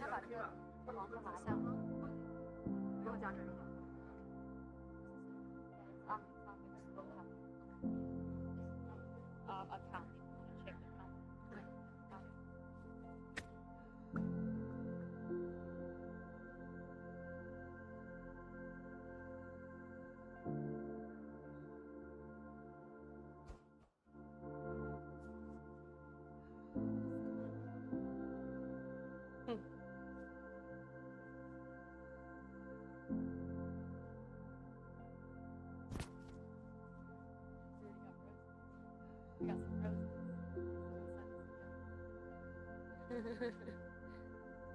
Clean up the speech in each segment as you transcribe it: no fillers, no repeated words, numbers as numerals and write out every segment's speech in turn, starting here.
把这个不同的麻将不用加这个。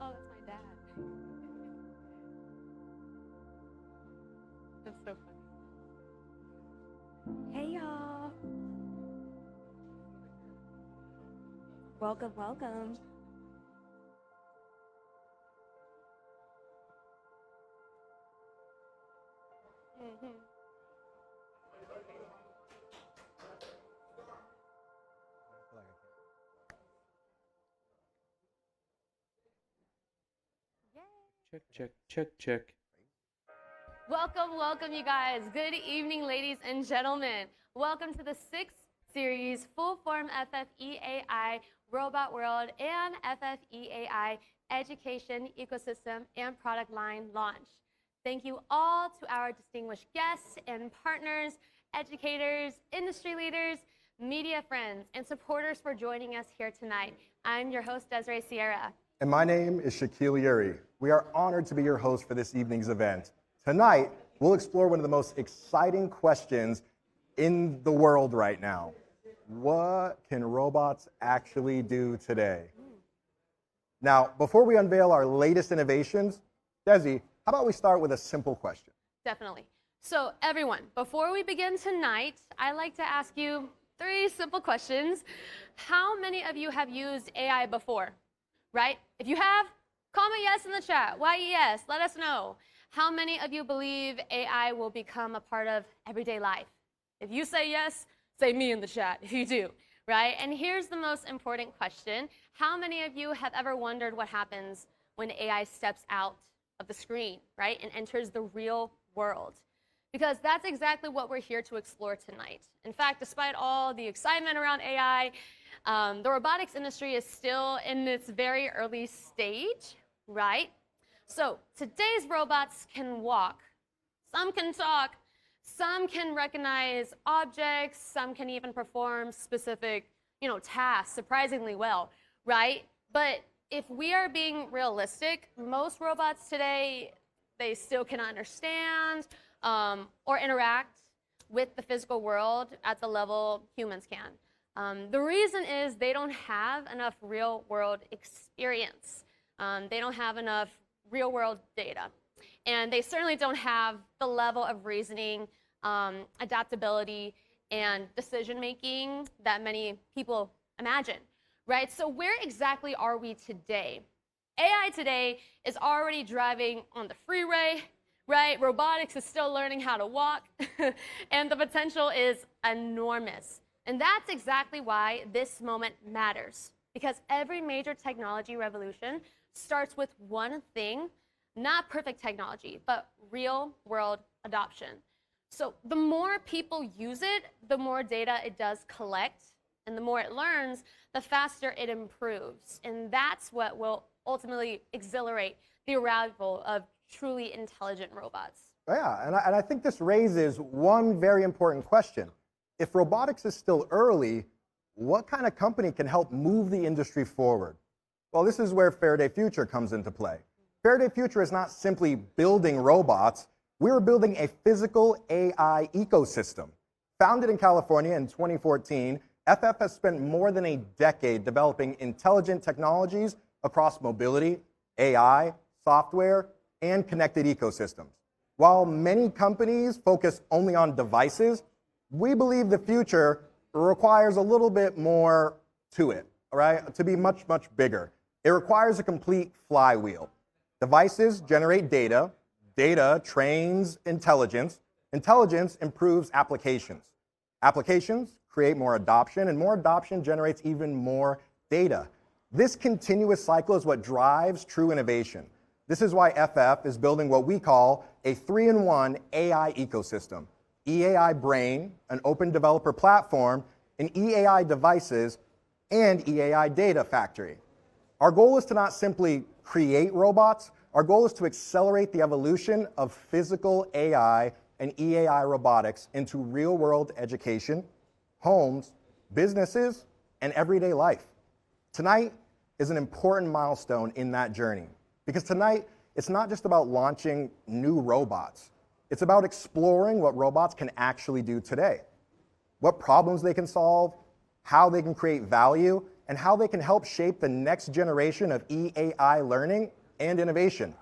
Oh, that's my dad. That's so funny. Hey, y'all. Welcome, welcome. Check. Welcome, you guys. Good evening, ladies and gentlemen. Welcome to the 6th series full-form FFEAI Robot World and FFEAI Education Ecosystem and Product Line launch. Thank you all to our distinguished guests and partners, educators, industry leaders, media friends, and supporters for joining us here tonight. I'm your host, Desiree Sierra. And my name is Shaquille Yuri. We are honored to be your host for this evening's event. Tonight, we'll explore one of the most exciting questions in the world right now. What can robots actually do today? Now, before we unveil our latest innovations, Desi, how about we start with a simple question? Definitely. So everyone, before we begin tonight, I'd like to ask you 3 simple questions. How many of you have used AI before? Right? If you have, comment yes in the chat. Why yes? Let us know. How many of you believe AI will become a part of everyday life? If you say yes, say me in the chat if you do, right? And here's the most important question. How many of you have ever wondered what happens when AI steps out of the screen, right, and enters the real world? Because that's exactly what we're here to explore tonight. In fact, despite all the excitement around AI, the robotics industry is still in its very early stage, right? So today's robots can walk, some can talk, some can recognize objects, some can even perform specific, tasks surprisingly well, right? But if we are being realistic, most robots today, they still cannot understand or interact with the physical world at the level humans can. The reason is they don't have enough real-world experience. They don't have enough real-world data. And they certainly don't have the level of reasoning, adaptability, and decision-making that many people imagine, right? So where exactly are we today? AI today is already driving on the freeway, right? Robotics is still learning how to walk, and the potential is enormous. And that's exactly why this moment matters, because every major technology revolution starts with one thing, not perfect technology, but real-world adoption. So the more people use it, the more data it does collect, and the more it learns, the faster it improves. And that's what will ultimately accelerate the arrival of truly intelligent robots. Yeah, and I think this raises one very important question. If robotics is still early, what kind of company can help move the industry forward? Well, this is where Faraday Future comes into play. Faraday Future is not simply building robots, we're building a physical AI ecosystem. Founded in California in 2014, FF has spent more than a decade developing intelligent technologies across mobility, AI, software, and connected ecosystems. While many companies focus only on devices, we believe the future requires a little bit more to it, all right? To be much, much bigger. It requires a complete flywheel. Devices generate data, data trains intelligence, intelligence improves applications. Applications create more adoption, and more adoption generates even more data. This continuous cycle is what drives true innovation. This is why FF is building what we call a 3-in-1 AI ecosystem. EAI Brain, an open developer platform, and EAI devices, and EAI Data Factory. Our goal is to not simply create robots, our goal is to accelerate the evolution of physical AI and EAI robotics into real-world education, homes, businesses, and everyday life. Tonight is an important milestone in that journey, because tonight, it's not just about launching new robots. It's about exploring what robots can actually do today, what problems they can solve, how they can create value, and how they can help shape the next generation of EAI learning and innovation.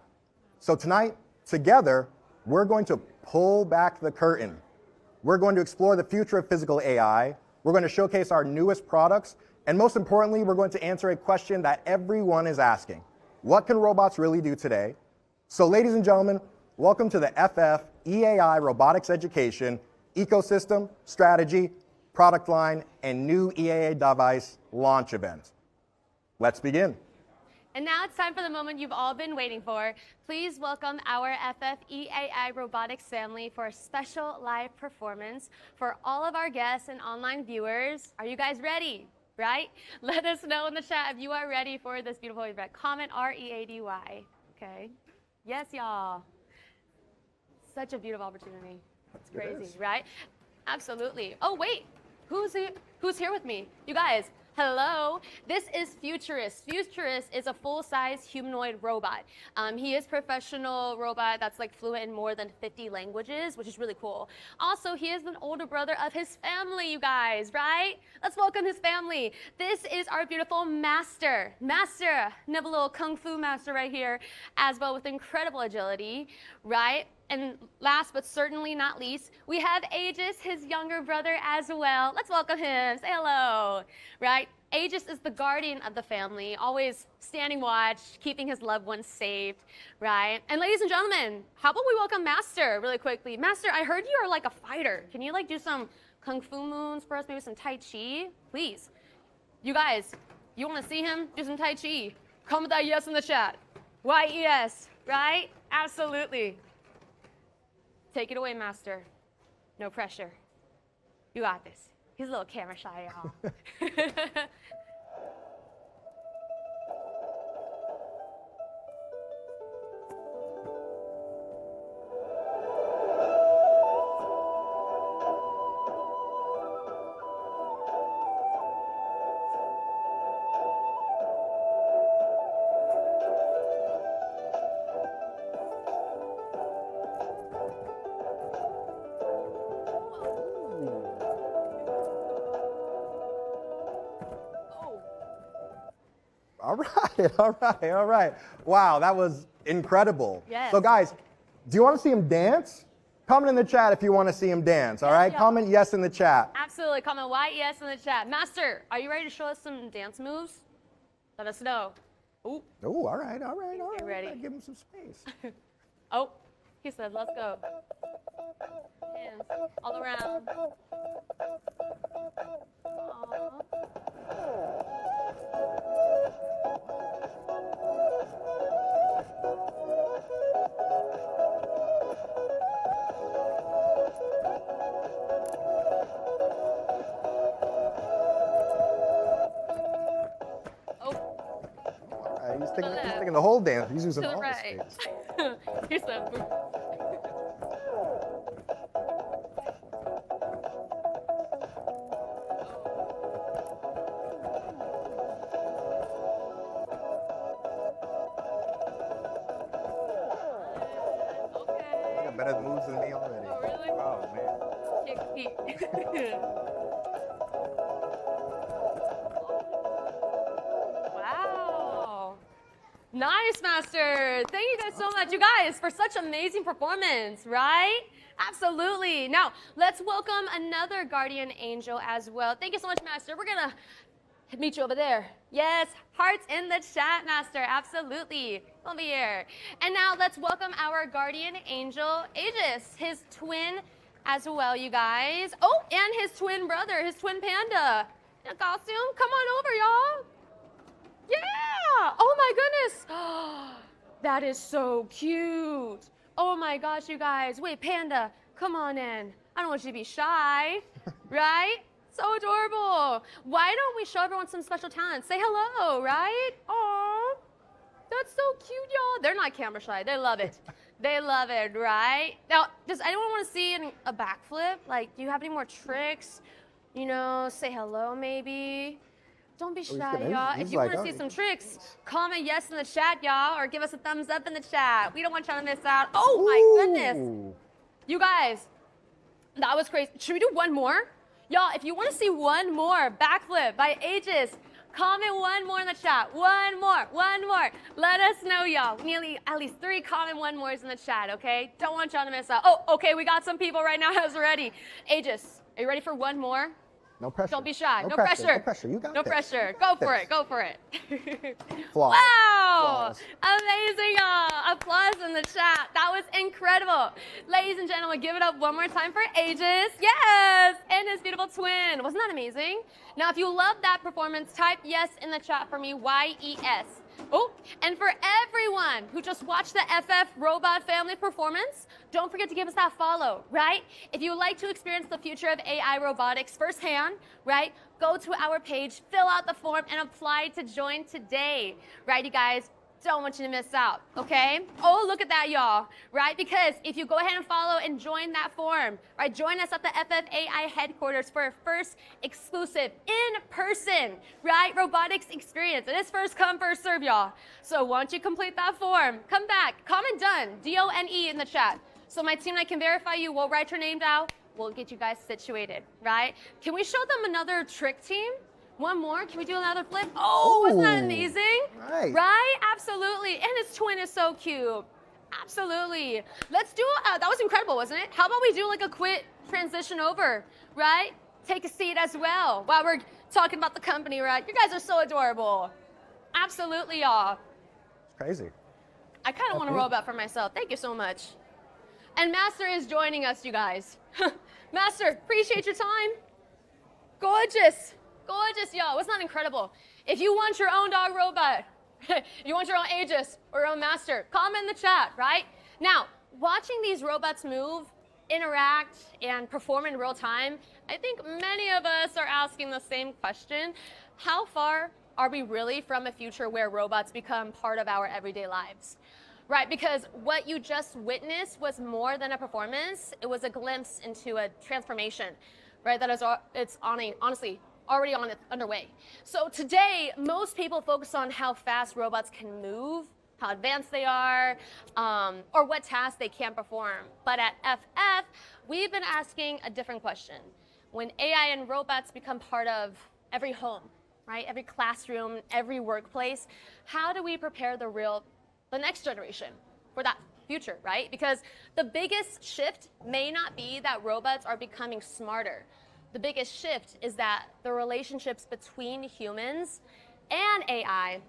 So tonight, together, we're going to pull back the curtain. We're going to explore the future of physical AI. We're going to showcase our newest products. And most importantly, we're going to answer a question that everyone is asking. What can robots really do today? So ladies and gentlemen, welcome to the FF EAI Robotics Education Ecosystem, Strategy, Product Line, and New EAI Device Launch Event. Let's begin. And now it's time for the moment you've all been waiting for. Please welcome our FF EAI Robotics family for a special live performance for all of our guests and online viewers. Are you guys ready? Right? Let us know in the chat if you are ready for this beautiful event. Comment READY. Okay. Yes, y'all. Such a beautiful opportunity. It's crazy, right? Absolutely. Oh, wait. Who's here with me? You guys. Hello, this is Futurist. Futurist is a full-size humanoid robot. He is a professional robot that's like fluent in more than 50 languages, which is really cool. Also, he is an older brother of his family, you guys, right? Let's welcome his family. This is our beautiful Master. Master, another little Kung Fu master right here, as well with incredible agility, right? And last but certainly not least, we have Aegis, his younger brother as well. Let's welcome him. Say hello, right? Aegis is the guardian of the family, always standing watch, keeping his loved ones saved, right? And ladies and gentlemen, how about we welcome Master really quickly? Master, I heard you are like a fighter. Can you like do some Kung Fu moves for us, maybe some Tai Chi? Please. You guys, you want to see him do some Tai Chi? Comment that yes in the chat. YES, right? Absolutely. Take it away, Master. No pressure. You got this. He's a little camera shy, y'all. All right. Wow, that was incredible. Yes. So guys, do you want to see him dance? Comment in the chat if you want to see him dance, all right? Yeah. Comment yes in the chat. Absolutely. Comment YES in the chat. Master, are you ready to show us some dance moves? Let us know. Ooh. Oh, all right. You ready? Give him some space. Oh, he said, let's go. Hands all around. Aww. He's taking the whole dance. He's using all the the space. Here's the boom. You got better moves than me already. Oh, really? Oh, man. Kick feet. Wow. Nice, Master. Thank you guys so much. You guys, for such amazing performance, right? Absolutely. Now, let's welcome another guardian angel as well. Thank you so much, Master. We're going to meet you over there. Yes, hearts in the chat, Master. Absolutely. Over here. And now let's welcome our guardian angel, Aegis, his twin as well, you guys. Oh, and his twin brother, his twin panda in a costume. Come on over, y'all. Yeah! Oh my goodness! That is so cute. Oh my gosh, you guys. Wait, Panda, come on in. I don't want you to be shy, right? So adorable. Why don't we show everyone some special talents? Say hello, right? Aww. That's so cute, y'all. They're not camera shy. They love it. They love it, right? Now, does anyone want to see a backflip? Like, do you have any more tricks? You know, say hello maybe. Don't be shy, y'all. If you want to see some tricks, comment yes in the chat, y'all, or give us a thumbs up in the chat. We don't want y'all to miss out. Oh my goodness. You guys, that was crazy. Should we do one more? Y'all, if you want to see one more backflip by Aegis, comment one more in the chat. One more, one more. Let us know, y'all. We need at least 3 comment one mores in the chat, okay? Don't want y'all to miss out. Oh, okay, we got some people right now who's ready. Aegis, are you ready for one more? No pressure. Don't be shy. No pressure. pressure. No pressure. You got No this. pressure. Go for it. Go for it. Flawless. Wow. Flawless. Amazing, y'all. Applause in the chat. That was incredible. Ladies and gentlemen, give it up one more time for Aegis. Yes. And his beautiful twin. Wasn't that amazing? Now, if you love that performance, type yes in the chat for me. YES. Oh, and for everyone who just watched the FF Robot Family performance, don't forget to give us that follow, right? If you would like to experience the future of AI robotics firsthand, right, go to our page, fill out the form, and apply to join today, right, you guys? Don't want you to miss out, okay? Oh, look at that, y'all, right? Because if you go ahead and follow and join that form, right, join us at the FFAI headquarters for our first exclusive in-person, right, robotics experience. It is first come, first serve, y'all. So once you complete that form, come back, comment done, D-O-N-E in the chat. So my team and I can verify you, we'll write your name down, we'll get you guys situated, right? Can we show them another trick, team? One more? Can we do another flip? Oh, wasn't that amazing? Right. Right? Absolutely. And his twin is so cute. Absolutely. Let's do, that was incredible, wasn't it? How about we do like a quick transition over, right? Take a seat as well while we're talking about the company, right? You guys are so adorable. Absolutely, y'all. It's crazy. I kind of want a robot for myself. Thank you so much. And Master is joining us, you guys. Master, appreciate your time. Gorgeous. Gorgeous, y'all. Wasn't that incredible? If you want your own dog robot, you want your own Aegis or your own Master, comment in the chat, right? Now, watching these robots move, interact, and perform in real time, I think many of us are asking the same question. How far are we really from a future where robots become part of our everyday lives? Right, because what you just witnessed was more than a performance. It was a glimpse into a transformation, right? That is, it's honestly already underway. So today, most people focus on how fast robots can move, how advanced they are, or what tasks they can perform. But at FF, we've been asking a different question. When AI and robots become part of every home, right? Every classroom, every workplace, how do we prepare the next generation for that future, right? Because the biggest shift may not be that robots are becoming smarter. The biggest shift is that the relationships between humans and AI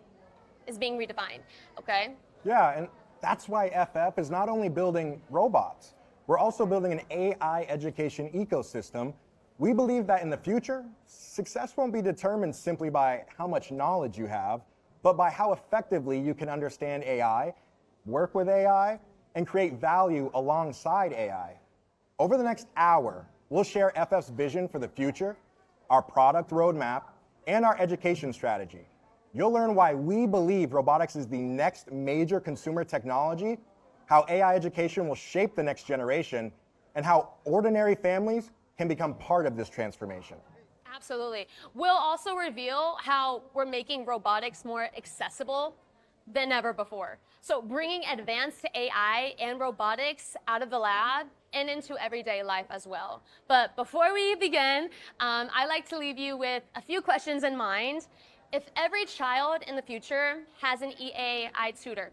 is being redefined, okay? Yeah, and that's why FF is not only building robots, we're also building an AI education ecosystem. We believe that in the future, success won't be determined simply by how much knowledge you have, but by how effectively you can understand AI, work with AI, and create value alongside AI. Over the next hour, we'll share FF's vision for the future, our product roadmap, and our education strategy. You'll learn why we believe robotics is the next major consumer technology, how AI education will shape the next generation, and how ordinary families can become part of this transformation. Absolutely. We'll also reveal how we're making robotics more accessible than ever before. So bringing advanced AI and robotics out of the lab and into everyday life as well. But before we begin, I like to leave you with a few questions in mind. If every child in the future has an EAI tutor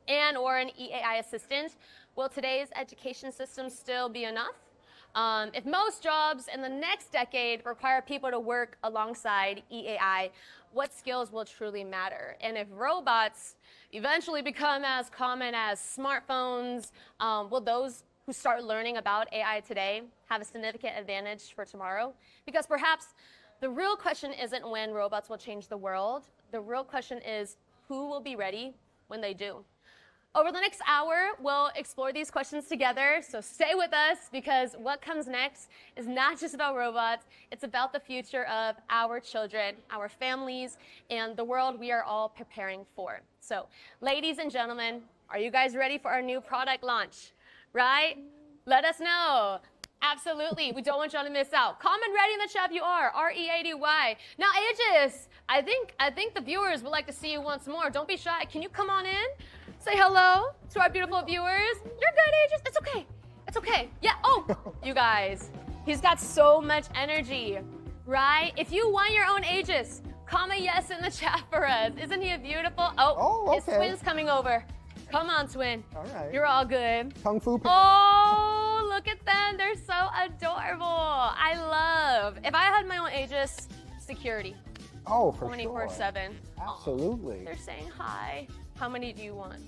and or an EAI assistant, will today's education system still be enough? If most jobs in the next decade require people to work alongside EAI, what skills will truly matter? And if robots eventually become as common as smartphones, will those who start learning about AI today have a significant advantage for tomorrow? Because perhaps the real question isn't when robots will change the world. the real question is, who will be ready when they do? Over the next hour, we'll explore these questions together, so stay with us because what comes next is not just about robots, it's about the future of our children, our families, and the world we are all preparing for. So, ladies and gentlemen, are you guys ready for our new product launch? Right? Let us know. Absolutely, we don't want y'all to miss out. Comment ready in the chat if you are, R-E-A-D-Y. Now, Aegis, I think the viewers would like to see you once more. Don't be shy. Can you come on in? Say hello to our beautiful viewers. You're good, Aegis. It's okay. It's okay. Yeah. Oh, you guys. He's got so much energy, right? If you want your own Aegis, comment yes in the chat for us. Isn't he a beautiful? Oh, okay. His twin's coming over. Come on, twin. All right. You're all good. Kung Fu. Oh, look at them. They're so adorable. I love. If I had my own Aegis, security. Oh, for 24/7. Absolutely. They're saying hi. How many do you want?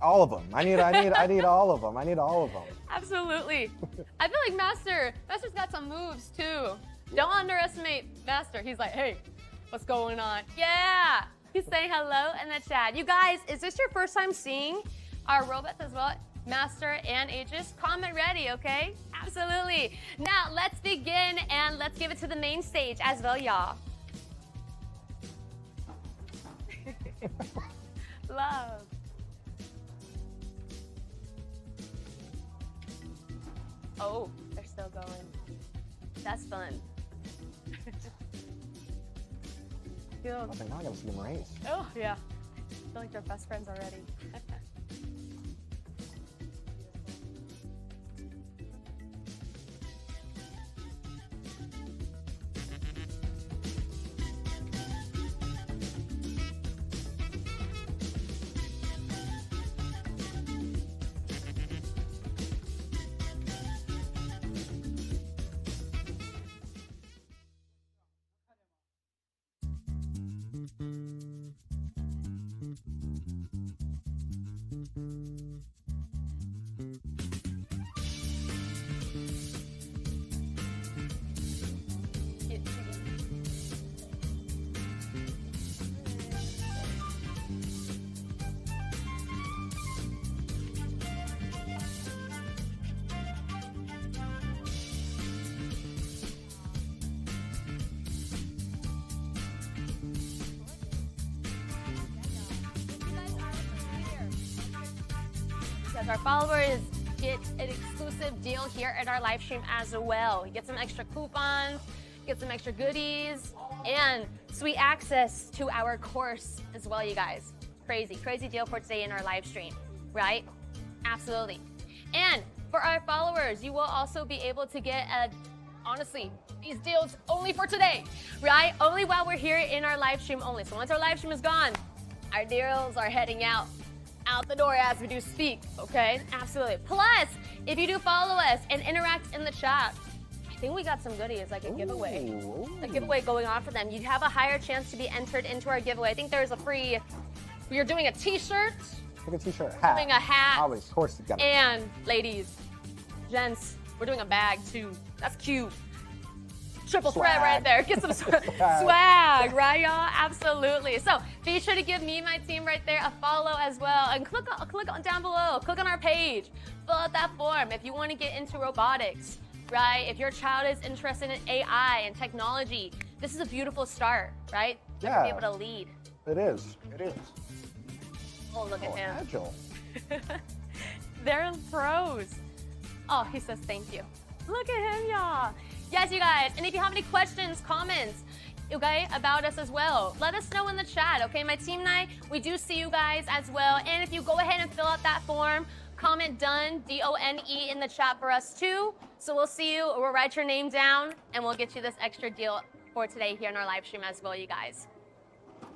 All of them. I need all of them. I need all of them. Absolutely. I feel like Master's got some moves too. Don't underestimate Master. He's like, hey, what's going on? Yeah. He's saying hello in the chat. You guys, is this your first time seeing our robots as well? Master and Aegis? Comment ready, okay? Absolutely. Now, let's begin and let's give it to the main stage as well, y'all. Love. Oh, they're still going. That's fun. I think now I gotta see them race. Oh, yeah. I feel like they're best friends already. Our followers get an exclusive deal here at our live stream as well. You get some extra coupons, get some extra goodies, and sweet access to our course as well, you guys. Crazy, crazy deal for today in our live stream, right? Absolutely. And for our followers, you will also be able to get honestly, these deals only for today, right? Only while we're here in our live stream only. So once our live stream is gone, our deals are heading out the door as we do speak, okay? Absolutely. Plus, if you do follow us and interact in the chat, I think we got some goodies, like a giveaway. A giveaway going on for them. You have a higher chance to be entered into our giveaway. I think there's a free, we're doing a t-shirt. Like a t-shirt, hat. Doing a hat. Always, of course, you got it. And ladies, gents, we're doing a bag too. That's cute. Triple threat right there. Get some swag, right, y'all? Absolutely. So be sure to give me, my team right there, a follow as well. And click on down below. Click on our page. Fill out that form if you want to get into robotics, right? If your child is interested in AI and technology, this is a beautiful start, right? Yeah. To be able to lead. It is. It is. Oh, look at him. Agile. They're pros. Oh, he says thank you. Look at him, y'all. Yes, you guys. And if you have any questions, comments, okay, about us as well, let us know in the chat, okay? My team and I, we do see you guys as well. And if you go ahead and fill out that form, comment done, D-O-N-E, in the chat for us too. So we'll see you, we'll write your name down, and we'll get you this extra deal for today here in our live stream as well, you guys.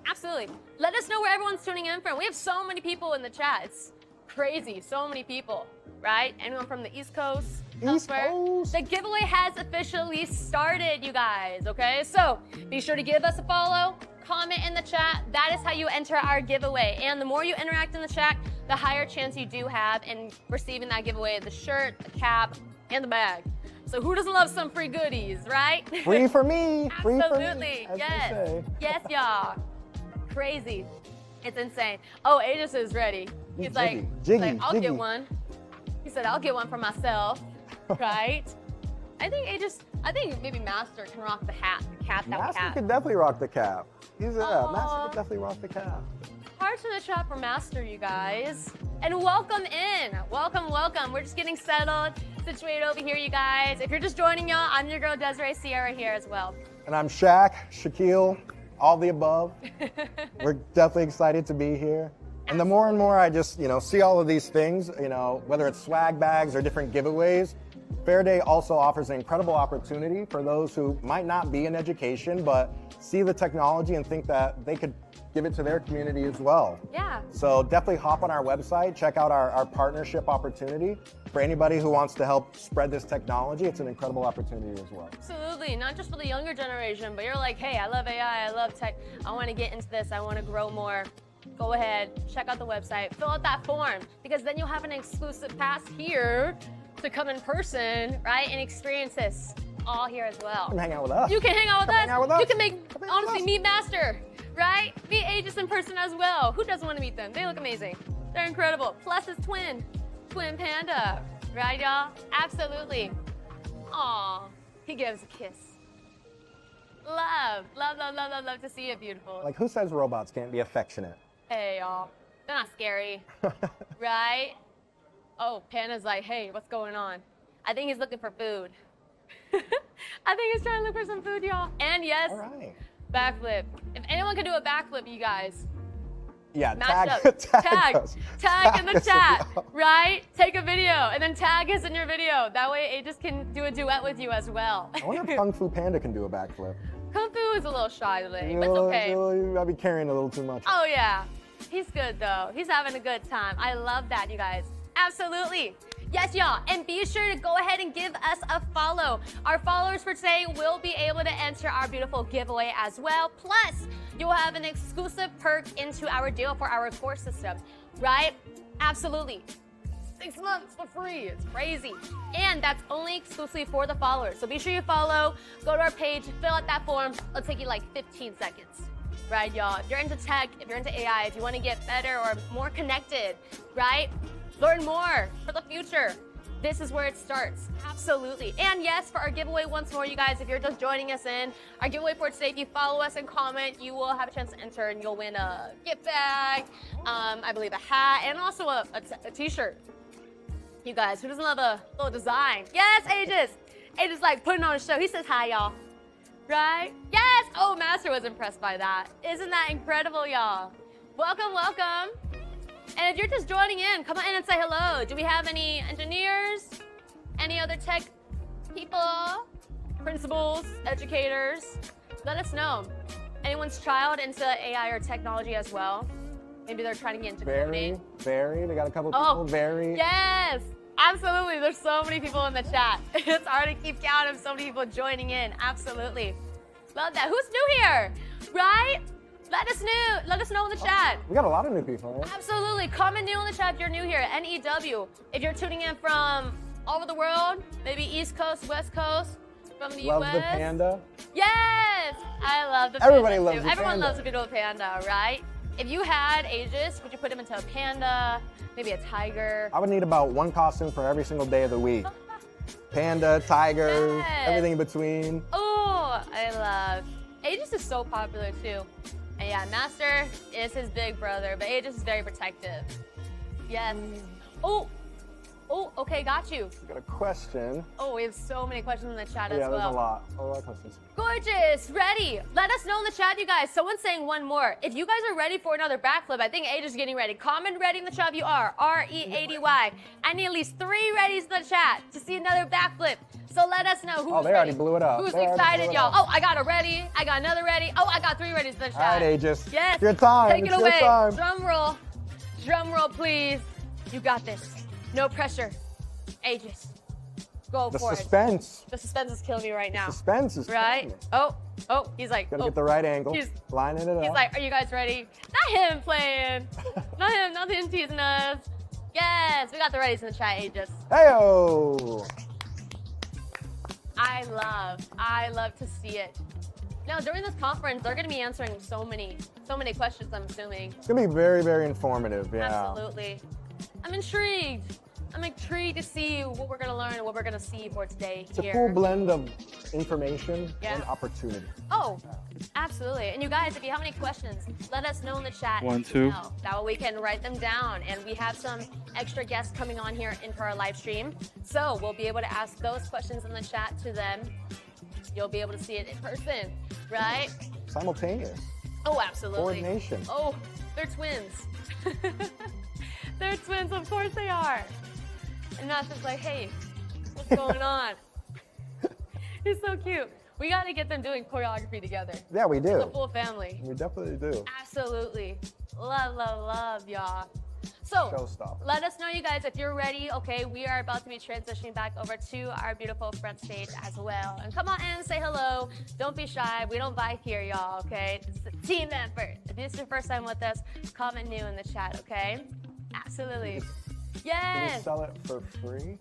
Absolutely. Let us know where everyone's tuning in from. We have so many people in the chat. It's crazy, so many people, right? Anyone from the East Coast? Elsewhere. The giveaway has officially started, you guys, okay? So be sure to give us a follow, comment in the chat. That is how you enter our giveaway. And the more you interact in the chat, the higher chance you do have in receiving that giveaway, the shirt, the cap, and the bag. So who doesn't love some free goodies, right? Free for me. Absolutely. Free for me, Yes. Yes, y'all. crazy. It's insane. Oh, Aegis is ready. He's like, I'll get one. He said, I'll get one for myself, right? I think maybe Master can rock the hat, the cap. Master could definitely rock the cap. Master could definitely rock the cap. Hearts in the chat for Master, you guys. And welcome in. Welcome, welcome. We're just getting settled, situated over here, you guys. If you're just joining y'all, I'm your girl Desiree Sierra here as well. And I'm Shaq, Shaquille, all the above. We're definitely excited to be here. And the more and more I just, see all of these things, whether it's swag bags or different giveaways, Faraday also offers an incredible opportunity for those who might not be in education, but see the technology and think that they could give it to their community as well. Yeah. So definitely hop on our website, check out our partnership opportunity. For anybody who wants to help spread this technology, it's an incredible opportunity as well. Absolutely, not just for the younger generation, but you're like, hey, I love AI, I love tech, I want to get into this, I want to grow more. Go ahead, check out the website, fill out that form, because then you'll have an exclusive pass here to come in person, right, and experience this all here as well. You can hang out with us. You can hang out with us. You can honestly meet Master, right? Meet Aegis in person as well. Who doesn't want to meet them? They look amazing. They're incredible. Plus his twin panda, right, y'all? Absolutely. Aw, he gives a kiss. Love to see it, beautiful. Like, who says robots can't be affectionate? Hey, y'all. They're not scary, right? Oh, Panda's like, hey, what's going on? I think he's looking for food. I think he's trying to look for some food, y'all. And yes, all right. Backflip. If anyone can do a backflip, you guys. Yeah, tag in the chat, right? Take a video and then tag us in your video. That way Aegis can do a duet with you as well. I wonder if Kung Fu Panda can do a backflip. Kung Fu is a little shy today, but it's okay. I'll be carrying a little too much. Oh yeah, he's good though. He's having a good time. I love that, you guys. Absolutely. Yes, y'all, and be sure to go ahead and give us a follow. Our followers for today will be able to enter our beautiful giveaway as well. Plus, you'll have an exclusive perk into our deal for our course system, right? Absolutely. 6 months for free. It's crazy. And that's only exclusively for the followers. So be sure you follow, go to our page, fill out that form. It'll take you like 15 seconds. Right, y'all? If you're into tech, if you're into AI, if you want to get better or more connected, right? Learn more for the future. This is where it starts. Absolutely. And yes, for our giveaway once more, you guys, if you're just joining us in, our giveaway for today, if you follow us and comment, you will have a chance to enter and you'll win a gift bag, I believe a hat, and also a t-shirt. You guys, who doesn't love a little design? Yes, Aegis. Aegis like putting on a show. He says hi, y'all. Right? Yes! Oh, Master was impressed by that. Isn't that incredible, y'all? Welcome, welcome. And if you're just joining in, come on in and say hello. Do we have any engineers? Any other tech people? Principals? Educators? Let us know. Anyone's child into AI or technology as well? Maybe they're trying to get into coding. Very. They got a couple people. Very. Yes! Absolutely. There's so many people in the chat. It's hard to keep count of so many people joining in. Absolutely. Love that. Who's new here? Right? Let us know in the chat. We got a lot of new people, right? Absolutely. Comment new in the chat if you're new here. NEW. If you're tuning in from all over the world, maybe East Coast, West Coast, from the US. Love the panda. Yes! I love the panda. Everybody loves the panda. Everyone loves a beautiful panda, right? If you had Aegis, would you put him into a panda, maybe a tiger? I would need about one costume for every single day of the week. Panda, tigers, yes. Everything in between. Oh, I love. Aegis is so popular too. And yeah, Master is his big brother, but Aegis is very protective. Yes. Oh, okay, got you. We got a question. Oh, we have so many questions in the chat as well. Yeah, there's a lot of questions. Gorgeous, ready. Let us know in the chat, you guys. Someone's saying one more. If you guys are ready for another backflip, I think Aegis is getting ready. Comment ready in the chat if you are. R-E-A-D-Y. I need at least 3 readies in the chat to see another backflip. So let us know who's ready. Oh, they already blew it up. Who's excited, y'all? Oh, I got a ready. I got another ready. Oh, I got 3 readies in the chat. All right, Aegis. Yes. It's your time. Take it away. Your time. Drum roll. Drum roll, please. You got this. No pressure. Aegis. Go for it. The suspense is killing me right now. Suspense is right. killing me. Oh, he's like. Gotta get the right angle. He's lining it up. He's like, are you guys ready? Not him playing. Not him teasing us. Yes, we got the readies in the chat, Aegis. Heyo. I love to see it. Now, during this conference, they're going to be answering so many questions, I'm assuming. It's going to be very, very informative, yeah. Absolutely. I'm intrigued. I'm intrigued to see what we're going to learn and what we're going to see for today It's here. a cool blend of information Yeah. and opportunity. Oh, absolutely. And you guys, if you have any questions, let us know in the chat. 1, 2. That way we can write them down. And we have some extra guests coming on here into our live stream. So we'll be able to ask those questions in the chat to them. You'll be able to see it in person, right? Simultaneous. Oh, absolutely. Coordination. Oh, they're twins. They're twins, of course they are. And Matt's just like, hey, what's going on? He's so cute. We got to get them doing choreography together. Yeah, we do. The full family. We definitely do. Absolutely. Love, love, love, y'all. So, Showstopper. let us know, you guys, if you're ready. Okay, we are about to be transitioning back over to our beautiful front stage as well. And come on in, say hello. Don't be shy. We don't bite here, y'all, okay? It's a team effort. If this is your first time with us, comment new in the chat, okay? Absolutely. Can Yes. we sell it for free?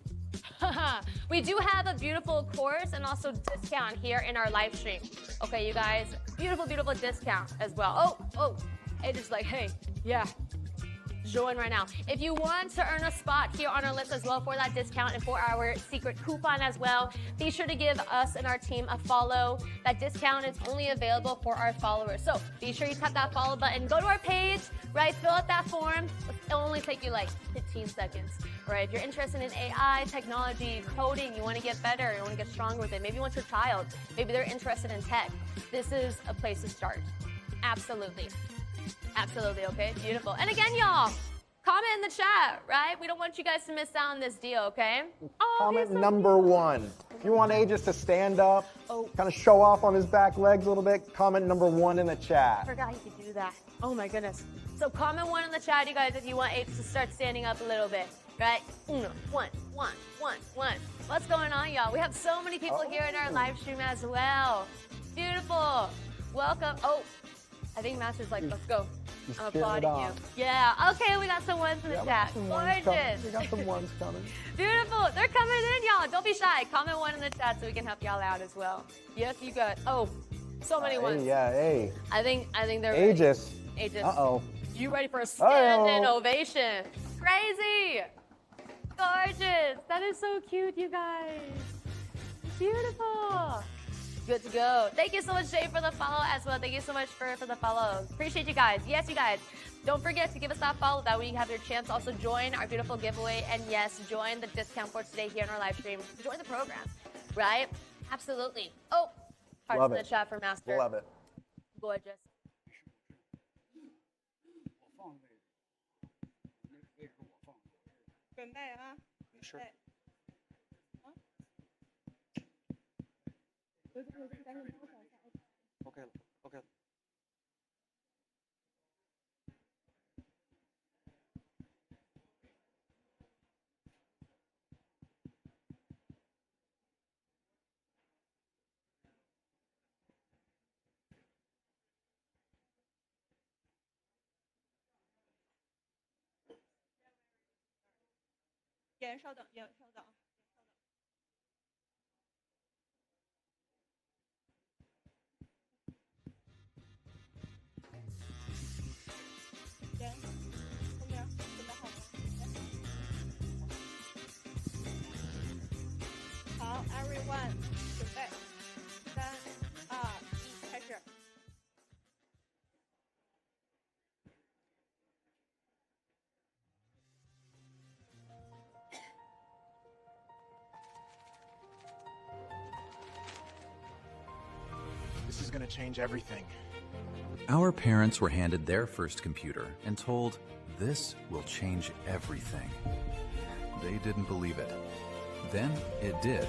We do have a beautiful course and also discount here in our live stream. Okay, you guys, beautiful, beautiful discount as well. Oh, it is like, hey, yeah. Join right now. If you want to earn a spot here on our list as well for that discount and for our secret coupon as well, be sure to give us and our team a follow. That discount is only available for our followers. So be sure you tap that follow button. Go to our page, right? Fill out that form. It'll only take you like 15 seconds. Right? If you're interested in AI, technology, coding, you want to get better, you want to get stronger with it. Maybe you want your child. Maybe they're interested in tech. This is a place to start. Absolutely. Absolutely, okay? Beautiful. And again, y'all, comment in the chat, right? We don't want you guys to miss out on this deal, okay? Oh, Comment he's so number cute. 1. If you want Aegis to stand up, Oh. kind of show off on his back legs a little bit, comment number 1 in the I chat. forgot you could do that. Oh my goodness. So comment 1 in the chat, you guys, if you want Aegis to start standing up a little bit, right? Uno, one. What's going on, y'all? We have so many people here in our live stream as well. Beautiful. Welcome. Oh, I think Master's like, let's go. He's I'm cheering it applauding you. on. Yeah. Okay, we got some ones in the Yeah, we chat. got some ones coming. Gorgeous. We got some ones coming. Beautiful. They're coming in, y'all. Don't be shy. Comment 1 in the chat so we can help y'all out as well. Yes, you got. Oh, so many ones. Hey, yeah, hey. I think they're ready. Aegis. Aegis. Uh-oh. You ready for a standing Uh-oh. ovation? Crazy. Gorgeous. That is so cute, you guys. Beautiful. Good to go. Thank you so much, Jay, for the follow as well. Thank you so much for the follow. Appreciate you guys. Yes, you guys. Don't forget to give us that follow. That way you have your chance to also join our beautiful giveaway. And yes, join the discount for today here in our live stream. Join the program, right? Absolutely. Oh, hearts Love in the it. chat for Master. Love it. Gorgeous. Okay. Everyone, 准备，3、2、1，开始。This is gonna change everything. Our parents were handed their first computer and told, "This will change everything." They didn't believe it. Then it did.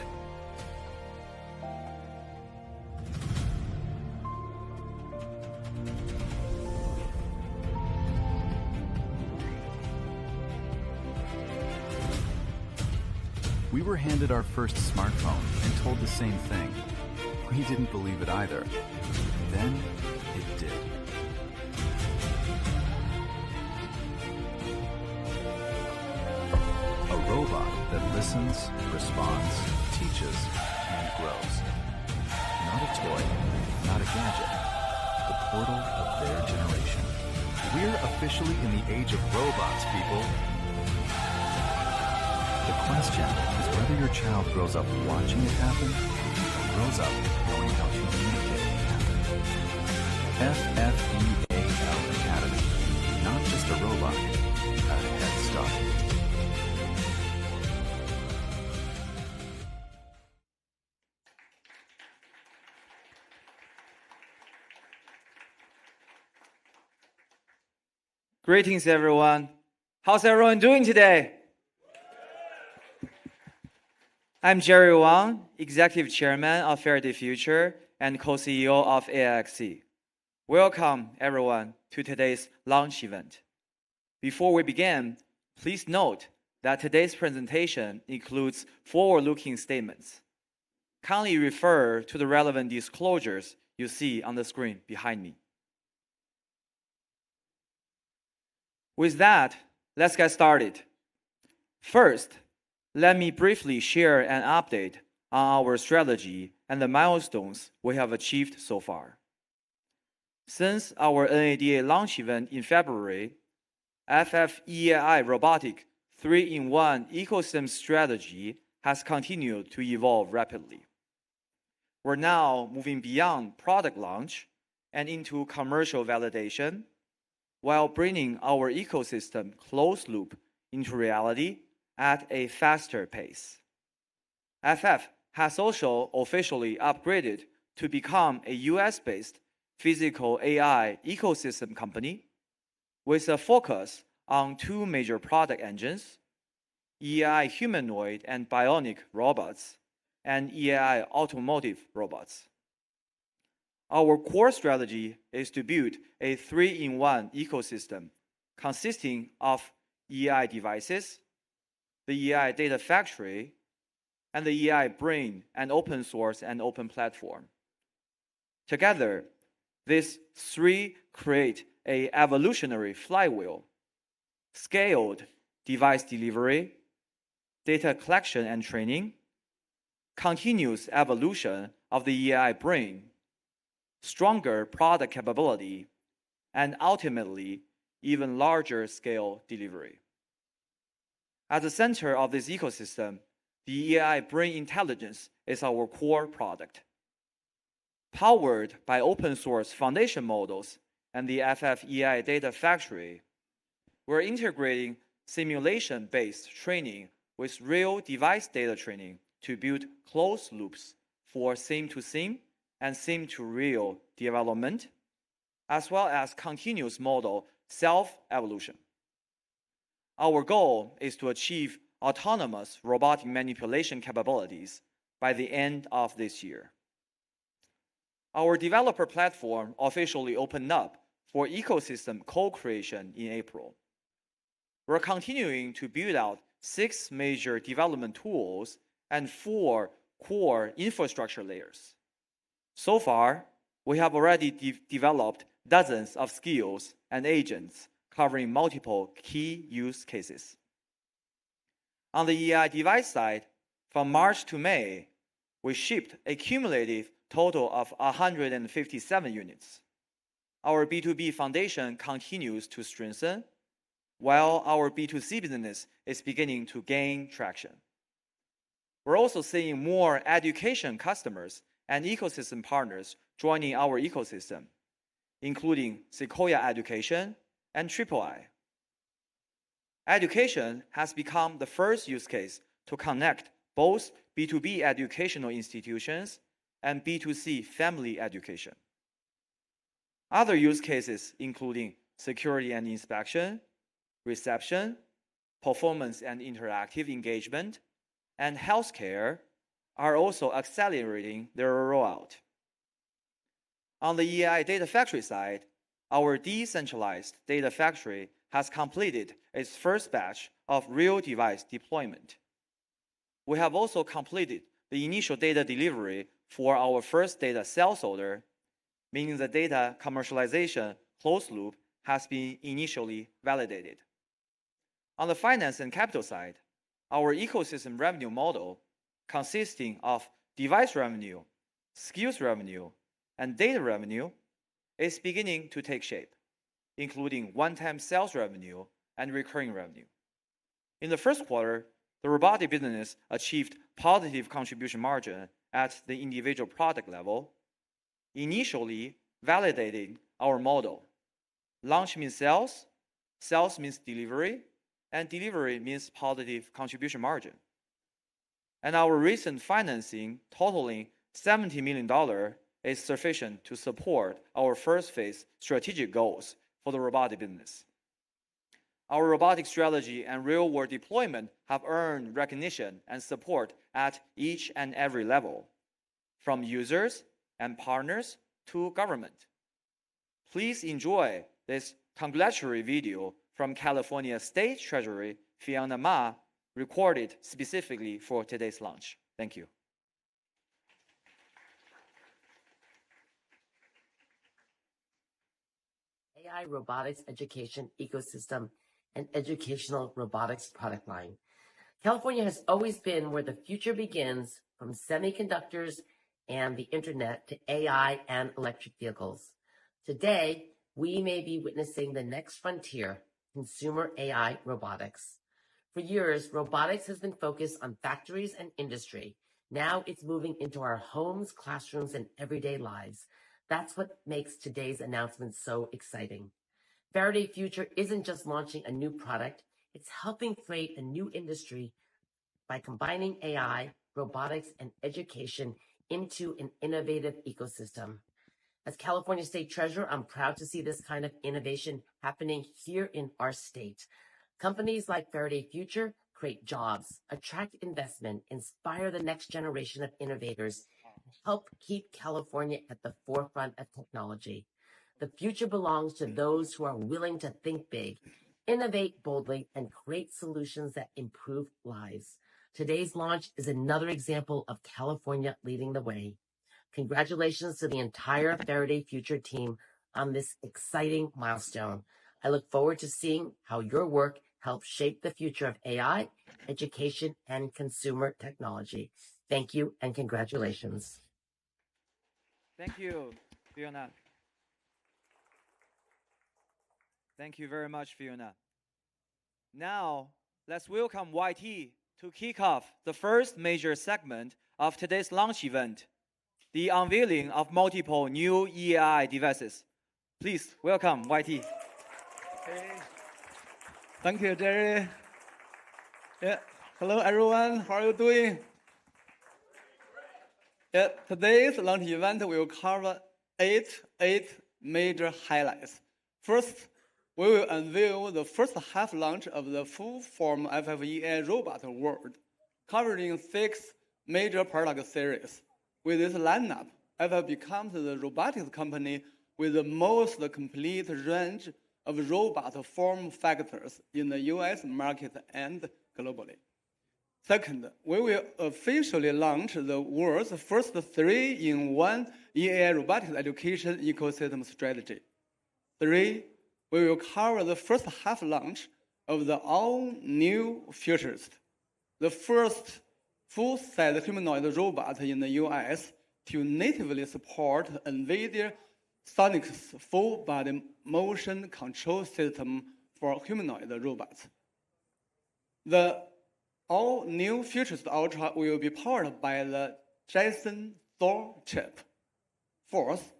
We were handed our first smartphone and told the same thing. We didn't believe it either. Then it did. A robot that listens, responds, teaches, and grows. Not a toy, not a gadget, the portal of their generation. We're officially in the age of robots, people. The question is whether your child grows up watching it happen or grows up knowing how to make it happen. FFEAL Academy. Not just a robot, a head start. Greetings, everyone. How's everyone doing today? I'm Jerry Wang, Executive Chairman of Faraday Future and Co-CEO of AIXC. Welcome, everyone, to today's launch event. Before we begin, please note that today's presentation includes forward-looking statements. Kindly refer to the relevant disclosures you see on the screen behind me. With that, let's get started. First, let me briefly share an update on our strategy and the milestones we have achieved so far. Since our NADA launch event in February, FFEAI Robotics 3-in-1 ecosystem strategy has continued to evolve rapidly. We're now moving beyond product launch and into commercial validation, while bringing our ecosystem closed loop into reality at a faster pace. FF has also officially upgraded to become a US-based physical AI ecosystem company with a focus on two major product engines, EAI humanoid and bionic robots, and EAI automotive robots. Our core strategy is to build a 3-in-1 ecosystem consisting of EAI devices, the EAI data factory, and the EAI brain and open source and open platform. Together, these three create an evolutionary flywheel: scaled device delivery, data collection and training, continuous evolution of the EAI brain, stronger product capability, and ultimately, even larger scale delivery. At the center of this ecosystem, the EAI brain intelligence is our core product. Powered by open source foundation models and the FFEAI data factory, we're integrating simulation-based training with real device data training to build closed loops for sim-to-sim and sim-to-real development, as well as continuous model self-evolution. Our goal is to achieve autonomous robotic manipulation capabilities by the end of this year. Our developer platform officially opened up for ecosystem co-creation in April. We're continuing to build out 6 major development tools and 4 core infrastructure layers. So far, we have already developed dozens of skills and agents covering multiple key use cases. On the EAI device side, from March to May, we shipped a cumulative total of 157 units. Our B2B foundation continues to strengthen, while our B2C business is beginning to gain traction. We're also seeing more education customers and ecosystem partners joining our ecosystem, including Sequoia Education and EAI. Education has become the first use case to connect both B2B educational institutions and B2C family education. Other use cases including security and inspection, reception, performance and interactive engagement, and healthcare are also accelerating their rollout. On the EAI data factory side, our decentralized data factory has completed its first batch of real device deployment. We have also completed the initial data delivery for our first data sales order, meaning the data commercialization closed loop has been initially validated. On the finance and capital side, our ecosystem revenue model, consisting of device revenue, skills revenue, and data revenue is beginning to take shape, including one-time sales revenue and recurring revenue. In the first quarter, the robotic business achieved positive contribution margin at the individual product level, initially validating our model. Launch means sales, sales means delivery, and delivery means positive contribution margin. And our recent financing totaling $70 million is sufficient to support our first phase strategic goals for the robotic business. Our robotic strategy and real-world deployment have earned recognition and support at each and every level, from users and partners to government. Please enjoy this congratulatory video from California State Treasury Fiona Ma, recorded specifically for today's launch. Thank you. AI robotics education ecosystem and educational robotics product line. California has always been where the future begins, from semiconductors and the internet to AI and electric vehicles. Today, we may be witnessing the next frontier, consumer AI robotics. For years, robotics has been focused on factories and industry. Now it's moving into our homes, classrooms, and everyday lives. That's what makes today's announcement so exciting. Faraday Future isn't just launching a new product, it's helping create a new industry by combining AI, robotics, and education into an innovative ecosystem. As California State Treasurer, I'm proud to see this kind of innovation happening here in our state. Companies like Faraday Future create jobs, attract investment, inspire the next generation of innovators, and help keep California at the forefront of technology. The future belongs to those who are willing to think big, innovate boldly, and create solutions that improve lives. Today's launch is another example of California leading the way. Congratulations to the entire Faraday Future team on this exciting milestone. I look forward to seeing how your work helps shape the future of AI, education, and consumer technology. Thank you and congratulations. Thank you, Fiona. Thank you very much, Fiona. Now, let's welcome YT to kick off the first major segment of today's launch event, the unveiling of multiple new EAI devices. Please welcome YT. Okay. Thank you, Jerry. Yeah. Hello, everyone. How are you doing? Yeah. Today's launch event will cover eight major highlights. First, we will unveil the first half launch of the full-form FFEI robot world, covering 6 major product series. With this lineup, FF becomes the robotics company with the most complete range of robot form factors in the US market and globally. Second, we will officially launch the world's first 3-in-1 EAI robotics education ecosystem strategy. 3, we will cover the first half launch of the all-new Futurist, the first full-size humanoid robot in the US to natively support NVIDIA Sonic's full-body motion control system for humanoid robots. The all-new Futurist Ultra will be powered by the Jetson Thor chip. Fourth,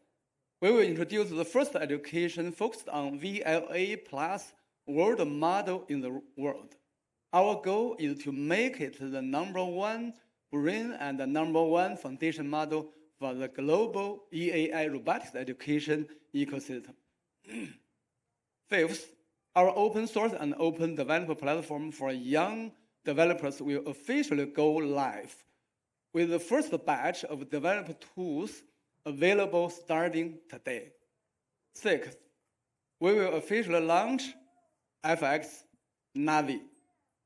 we will introduce the first education focused on VLA plus world model in the world. Our goal is to make it the #1 brain and the #1 foundation model for the global EAI robotics education ecosystem. Fifth, our open source and open developer platform for young developers will officially go live with the first batch of developer tools available starting today. Sixth, we will officially launch FX Navi,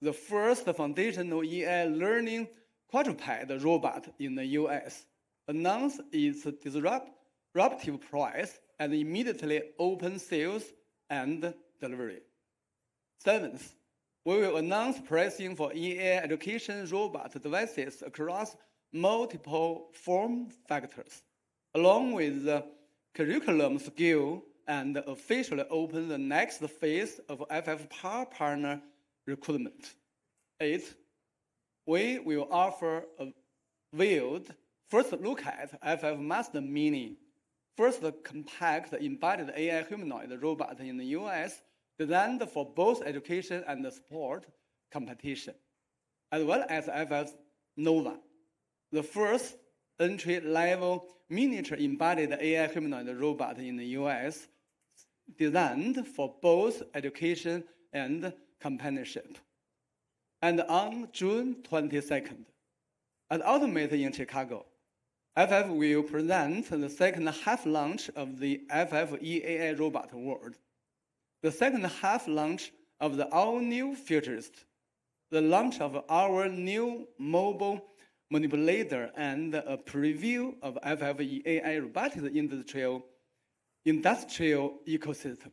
the first foundational EAI learning quadruped robot in the US, announce its disruptive price and immediately open sales and delivery. Seventh, we will announce pricing for EAI education robot devices across multiple form factors, along with the curriculum skill, and officially open the next phase of FF partner recruitment. 8. We will offer a veiled first look at FF Master Mini, first compact embedded AI humanoid robot in the US, designed for both education and sport competition, as well as FF Nova, the first entry-level miniature embedded AI humanoid robot in the US, designed for both education and companionship. And on June 22nd, at Ultimate in Chicago, FF will present the second half launch of the FF EAI Robot World, the second half launch of the all-new Futurist, the launch of our new mobile manipulator, and a preview of FF EAI Robotics industrial ecosystem.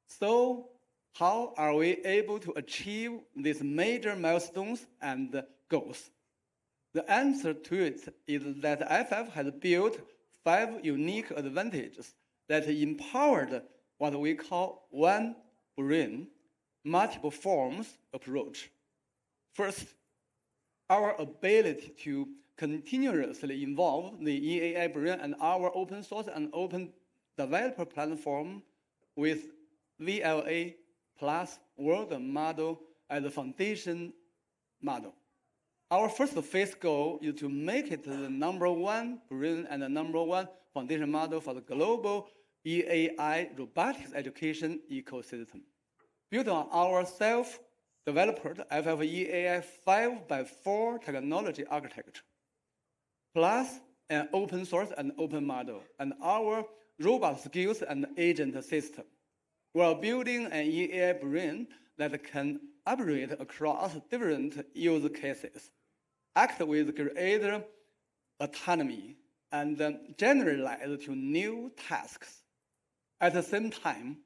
So, how are we able to achieve these major milestones and goals? The answer to it is that FF has built 5 unique advantages that empowered what we call one brain, multiple forms approach. First, our ability to continuously involve the EAI brain and our open source and open developer platform with VLA plus world model as the foundation model. Our first phase goal is to make it the #1 brain and the #1 foundation model for the global EAI robotics education ecosystem, built on our self-developed FF EAI 5x4 technology architecture, plus an open source and open model, and our robot skills and agent system. We are building an EAI brain that can operate across different use cases, act with greater autonomy, and generalize to new tasks. At the same time,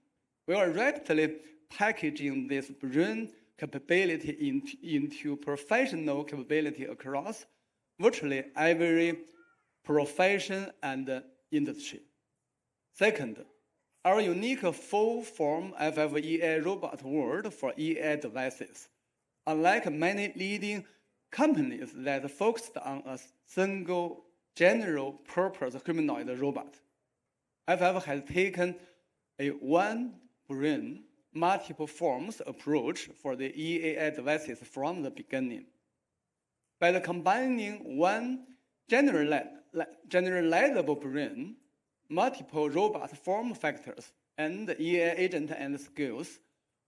we are rapidly packaging this brain capability into professional capability across virtually every profession and industry. Second, our unique full-form FF EAI robot world for EAI devices. Unlike many leading companies that focused on a single general-purpose humanoid robot, FF has taken a one-brain, multiple forms approach for the EAI devices from the beginning. By combining one generalizable brain, multiple robot form factors, and EAI agent and skills,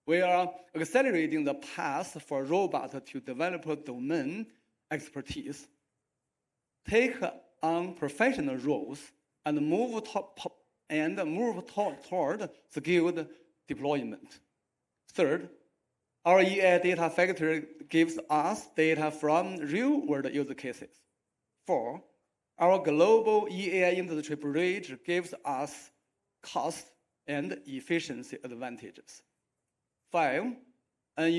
we are accelerating the path for robots to develop domain expertise, take on professional roles, and move toward skilled deployment. Third, our EAI data factory gives us data from real-world use cases. 4, our global EAI industry bridge gives us cost and efficiency advantages. 5, an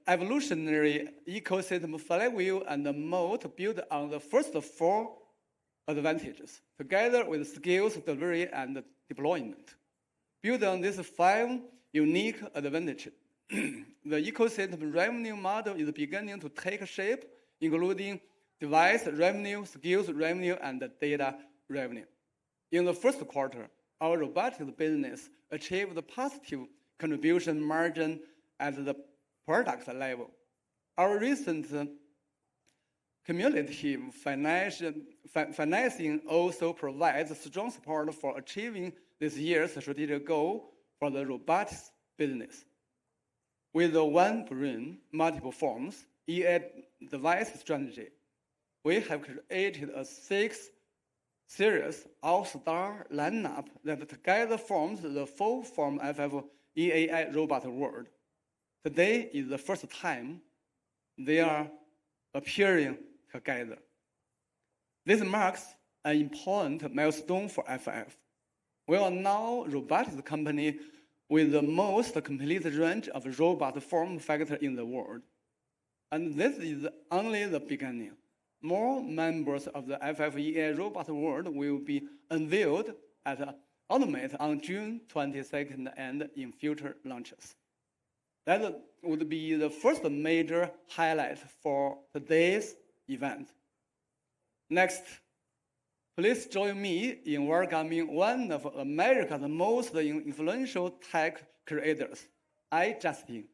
evolutionary ecosystem flywheel and a moat built on the first 4 advantages, together with skills delivery and deployment. Built on these 5 unique advantages, the ecosystem revenue model is beginning to take shape, including device revenue, skills revenue, and data revenue. In the first quarter, our robotics business achieved a positive contribution margin at the product level. Our recent cumulative financing also provides strong support for achieving this year's strategic goal for the robotics business. With the one brain, multiple forms, EAI device strategy, we have created a 6-series all-star lineup that together forms the full-form FF EAI robot world. Today is the first time they are appearing together. This marks an important milestone for FF. We are now a robotics company with the most complete range of robot form factor in the world. And this is only the beginning. more members of the FFEA robot world will be unveiled at Automate on June 22nd and in future launches. That would be the first major highlight for today's event. Next, please join me in welcoming one of America's most influential tech creators, Justin,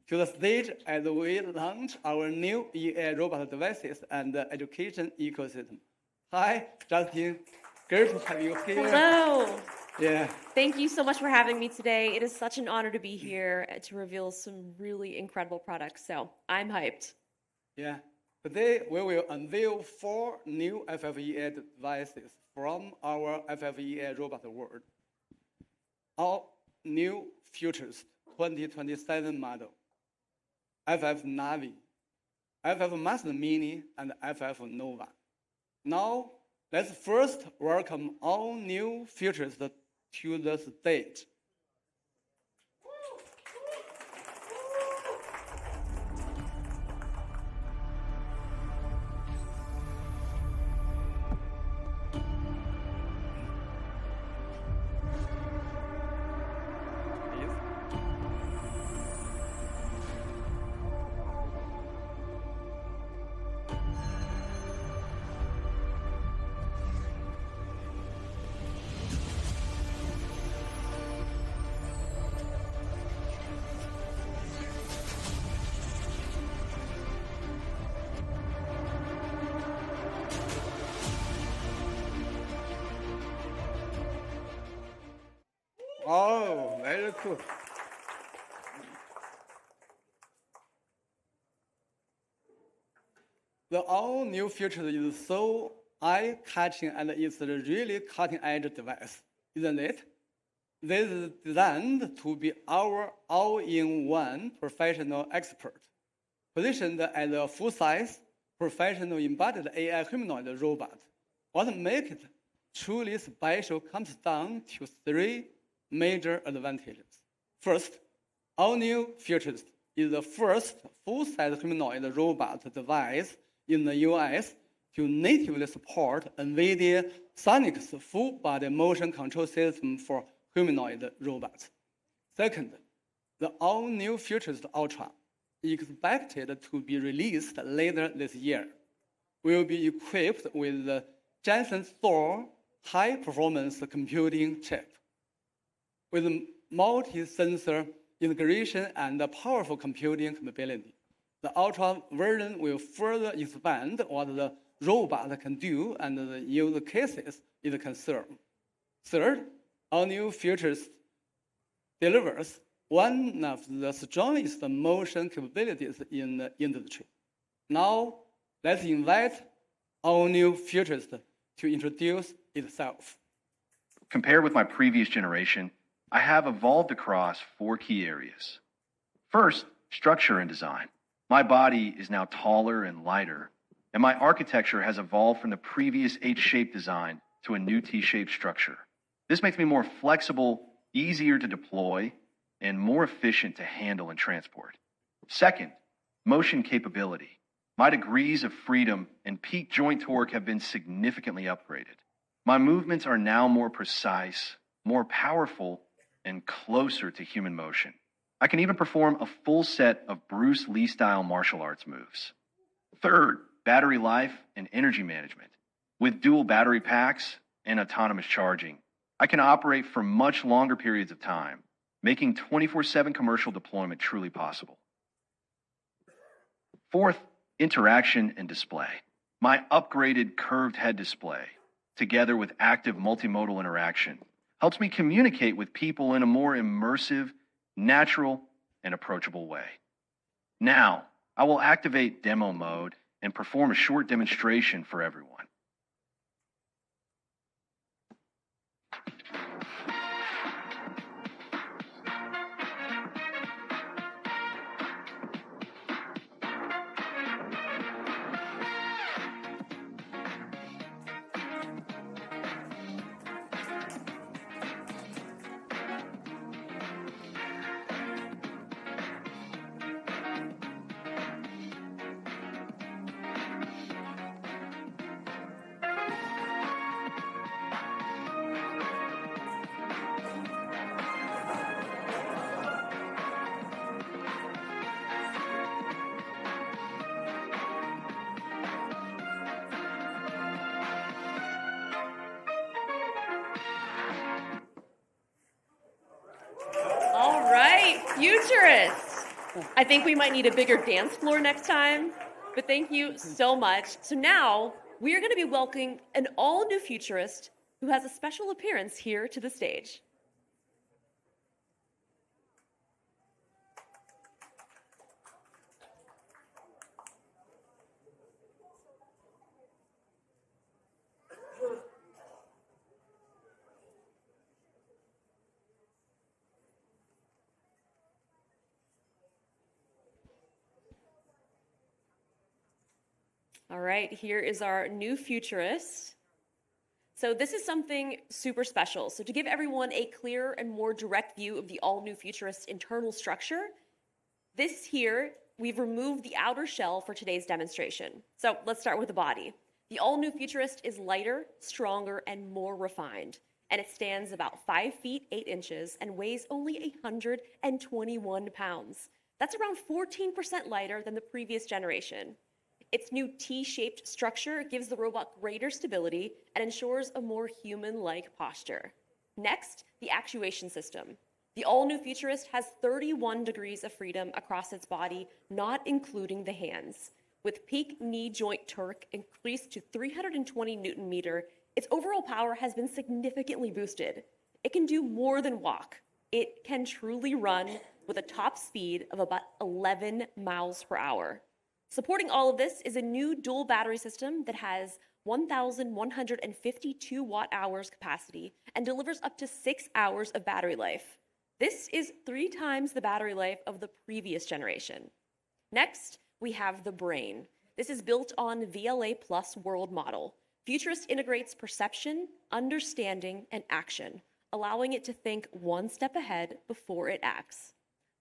to the stage as we launch our new EAI robot devices and education ecosystem. Hi, Justin. Great to have you here. Hello. Yeah. Thank you so much for having me today. It is such an honor to be here to reveal some really incredible products. So I'm hyped. Yeah. Today, we will unveil 4 new FFEA devices from our FFEA robot world. All new futures 2027 model, FF Navi, FF Master Mini, and FF Nova. Now, let's first welcome all new futures to the stage. Oh, very cool. The all-new future is so eye-catching and it's a really cutting-edge device, isn't it? This is designed to be our all-in-one professional expert, positioned as a full-size, professional embodied AI humanoid robot. What makes it truly special comes down to 3 major advantages. First, all new Futures is the first full-size humanoid robot device in the US to natively support NVIDIA Sonic's full-body motion control system for humanoid robots. Second, the all-new Futures Ultra, expected to be released later this year, will be equipped with the Jensen Thor high-performance computing chip. With multi-sensor integration and powerful computing capability, the Ultra version will further expand what the robot can do and the use cases it can serve. Third, all new Futures delivers one of the strongest motion capabilities in the industry. Now, let's invite all new Futures to introduce itself. Compared with my previous generation, I have evolved across 4 key areas. First, structure and design. My body is now taller and lighter, and my architecture has evolved from the previous H-shaped design to a new T-shaped structure. This makes me more flexible, easier to deploy, and more efficient to handle and transport. Second, motion capability. My degrees of freedom and peak joint torque have been significantly upgraded. My movements are now more precise, more powerful, and closer to human motion. I can even perform a full set of Bruce Lee-style martial arts moves. Third, battery life and energy management. With dual battery packs and autonomous charging, I can operate for much longer periods of time, making 24/7 commercial deployment truly possible. Fourth, interaction and display. My upgraded curved head display, together with active multimodal interaction, helps me communicate with people in a more immersive, natural, and approachable way. Now, I will activate demo mode and perform a short demonstration for everyone. Futurists! I think we might need a bigger dance floor next time, but thank you so much. So now we are going to be welcoming an all-new futurist who has a special appearance here to the stage. All right, here is our new futurist. So this is something super special. So to give everyone a clearer and more direct view of the all-new futurist internal structure, this here, we've removed the outer shell for today's demonstration. So let's start with the body. The all-new futurist is lighter, stronger, and more refined. And it stands about 5 feet 8 inches and weighs only 121 pounds. That's around 14% lighter than the previous generation. Its new T-shaped structure gives the robot greater stability and ensures a more human-like posture. Next, the actuation system. The all-new Futurist has 31 degrees of freedom across its body, not including the hands. With peak knee joint torque increased to 320 Newton meter, its overall power has been significantly boosted. It can do more than walk. It can truly run with a top speed of about 11 miles per hour. Supporting all of this is a new dual battery system that has 1,152 watt-hours capacity and delivers up to 6 hours of battery life. This is 3 times the battery life of the previous generation. Next, we have the brain. This is built on VLA Plus world model. Futurist integrates perception, understanding, and action, allowing it to think one step ahead before it acts.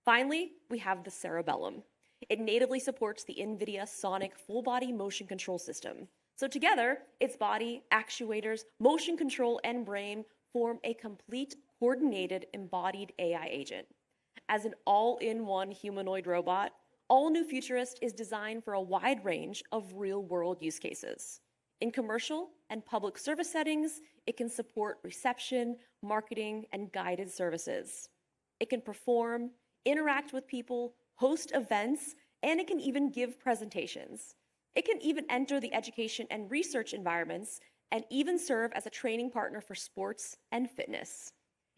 Finally, we have the cerebellum. It natively supports the NVIDIA Sonic full-body motion control system. So together, its body, actuators, motion control, and brain form a complete, coordinated, embodied AI agent. As an all-in-one humanoid robot, all-new Futurist is designed for a wide range of real-world use cases. In commercial and public service settings, it can support reception, marketing, and guided services. It can perform, interact with people, host events, and it can even give presentations. It can even enter the education and research environments and even serve as a training partner for sports and fitness.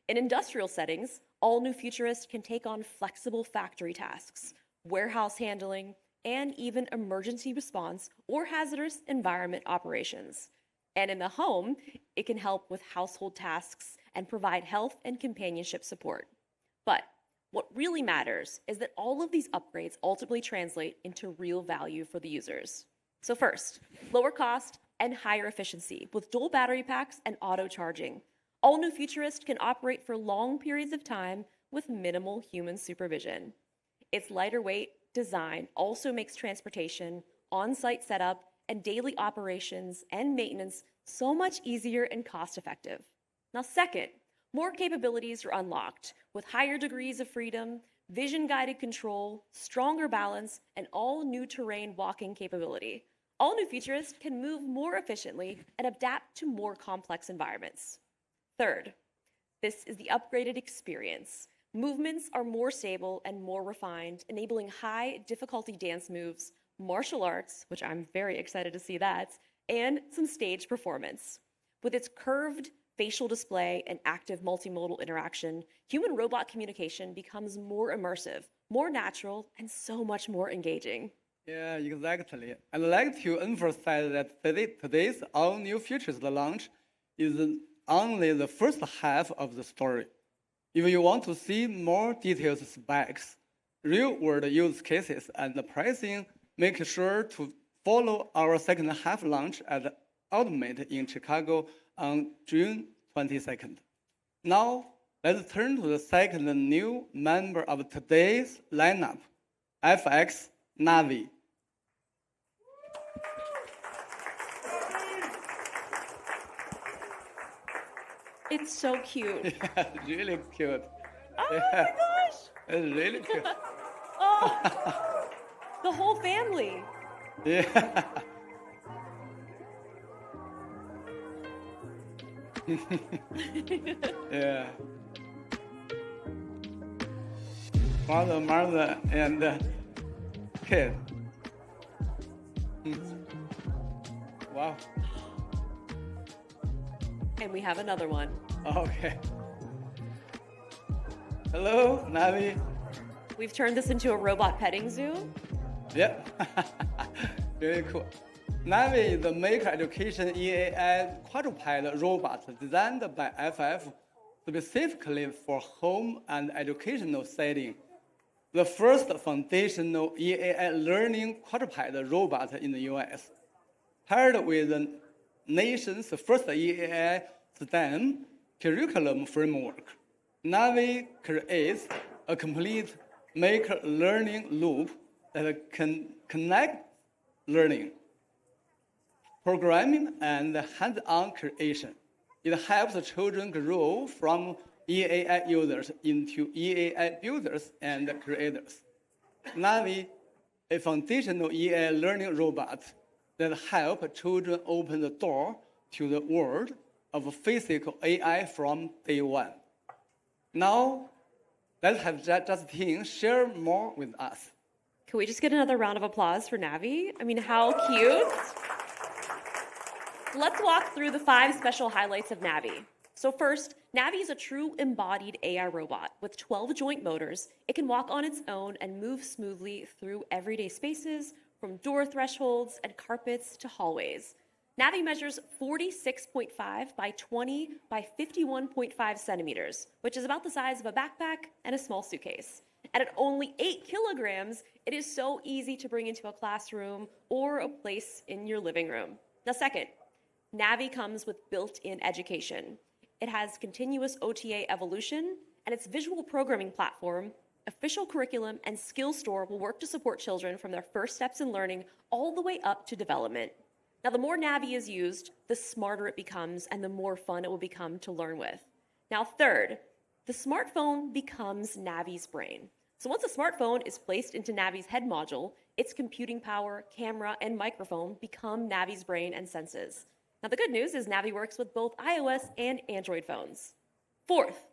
In industrial settings, all-new Futurist can take on flexible factory tasks, warehouse handling, and even emergency response or hazardous environment operations. And in the home, it can help with household tasks and provide health and companionship support. But what really matters is that all of these upgrades ultimately translate into real value for the users. So first, lower cost and higher efficiency with dual battery packs and auto charging. All-new Futurist can operate for long periods of time with minimal human supervision. Its lighter weight design also makes transportation, on-site setup, and daily operations and maintenance so much easier and cost-effective. Now second, more capabilities are unlocked with higher degrees of freedom, vision-guided control, stronger balance, and all-new terrain walking capability. All-new Futurist can move more efficiently and adapt to more complex environments. Third, this is the upgraded experience. Movements are more stable and more refined, enabling high difficulty dance moves, martial arts, which I'm very excited to see that, and some stage performance. With its curved facial display and active multimodal interaction, human-robot communication becomes more immersive, more natural, and so much more engaging. Yeah, exactly. I'd like to emphasize that today's all-new Futurist launch is only the first half of the story. If you want to see more detailed specs, real-world use cases, and the pricing, make sure to follow our second half launch at Automate in Chicago on June 22nd. Now, let's turn to the second new member of today's lineup, FX Navi. It's so cute. Yeah, really cute. Oh yeah. my gosh! It's really cute. Oh, the whole family. Yeah. yeah. father, mother, and kid. Wow. And we have another one. Okay. Hello, Navi. We've turned this into a robot petting zoo. Yep. Very cool. Navi is the Maker Education EAI quadruped robot designed by FF specifically for home and educational setting. The first foundational EAI learning quadruped robot in the US. Paired with the nation's first EAI STEM curriculum framework, Navi creates a complete maker learning loop that can connect learning, programming, and hands-on creation. It helps children grow from EAI users into EAI builders and creators. Navi, a foundational EAI learning robot that helps children open the door to the world of physical AI from day one. Now, let's have Justine share more with us. Can we just get another round of applause for Navi? I mean, how cute. Let's walk through the 5 special highlights of Navi. So first, Navi is a true embodied AI robot with 12 joint motors. It can walk on its own and move smoothly through everyday spaces, from door thresholds and carpets to hallways. Navi measures 46.5 by 20 by 51.5 centimeters, which is about the size of a backpack and a small suitcase. And at only 8 kilograms, it is so easy to bring into a classroom or a place in your living room. Now second, Navi comes with built-in education. It has continuous OTA evolution, and its visual programming platform, official curriculum, and skill store will work to support children from their first steps in learning all the way up to development. Now, the more Navi is used, the smarter it becomes and the more fun it will become to learn with. Now, third, the smartphone becomes Navi's brain. So once a smartphone is placed into Navi's head module, its computing power, camera, and microphone become Navi's brain and senses. Now, the good news is Navi works with both iOS and Android phones. Fourth,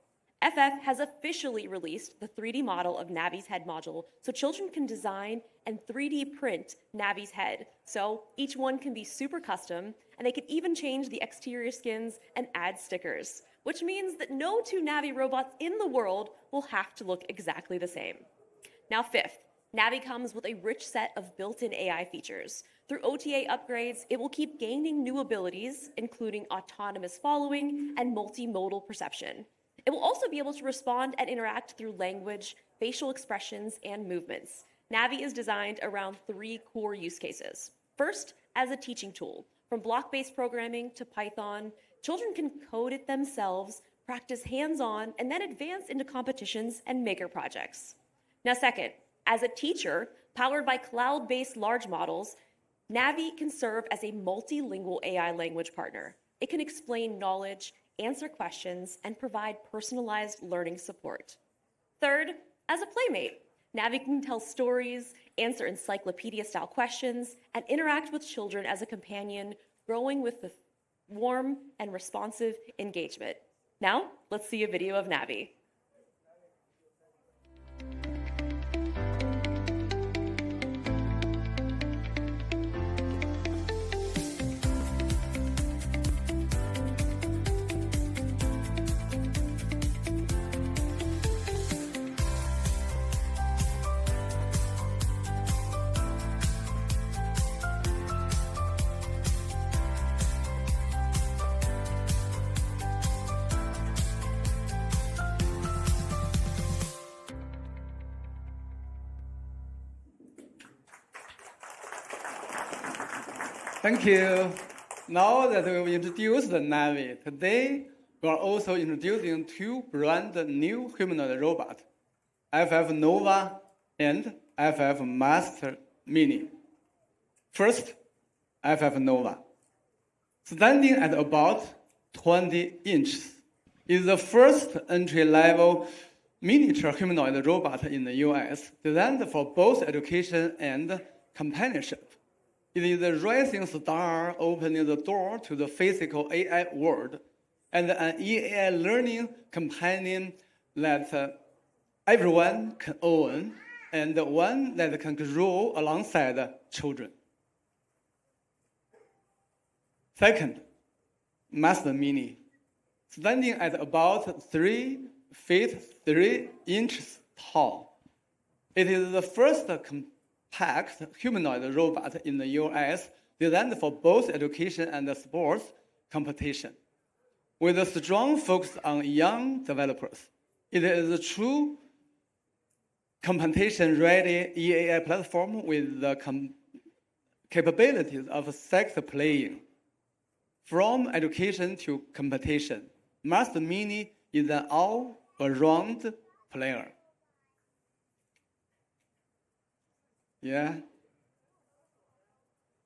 FF has officially released the 3D model of Navi's head module so children can design and 3D print Navi's head. So each one can be super custom, and they can even change the exterior skins and add stickers, which means that no 2 Navi robots in the world will have to look exactly the same. Now, fifth, Navi comes with a rich set of built-in AI features. Through OTA upgrades, it will keep gaining new abilities, including autonomous following and multimodal perception. It will also be able to respond and interact through language, facial expressions, and movements. Navi is designed around 3 core use cases. First, as a teaching tool. From block-based programming to Python, children can code it themselves, practice hands-on, and then advance into competitions and maker projects. Now second, as a teacher, powered by cloud-based large models, Navi can serve as a multilingual AI language partner. It can explain knowledge, answer questions, and provide personalized learning support. Third, as a playmate, Navi can tell stories, answer encyclopedia-style questions, and interact with children as a companion, growing with the warm and responsive engagement. Now, let's see a video of Navi. Thank you. Now that we've introduced the Navi, today we are also introducing 2 brand new humanoid robots, FF Nova and FF Master Mini. First, FF Nova. Standing at about 20 inches, is the first entry-level miniature humanoid robot in the US, designed for both education and companionship. It is a rising star opening the door to the physical AI world, and an EAI learning companion that everyone can own and one that can grow alongside children. Second, Master Mini, standing at about 3 feet 3 inches tall. It is the first compact humanoid robot in the US designed for both education and sports competition. With a strong focus on young developers, it is a true competition-ready EAI platform with the capabilities of sex playing. From education to competition, Master Mini is an all-around player. Yeah.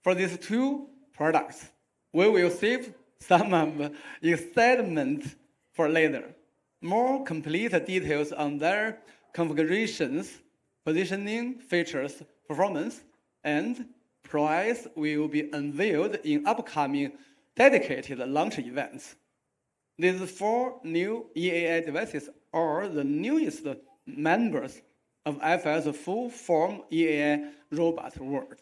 For these two products, we will save some of the excitement for later. More complete details on their configurations, positioning, features, performance, and price will be unveiled in upcoming dedicated launch events. These 4 new EAI devices are the newest members of FL's full-form EAI robot world.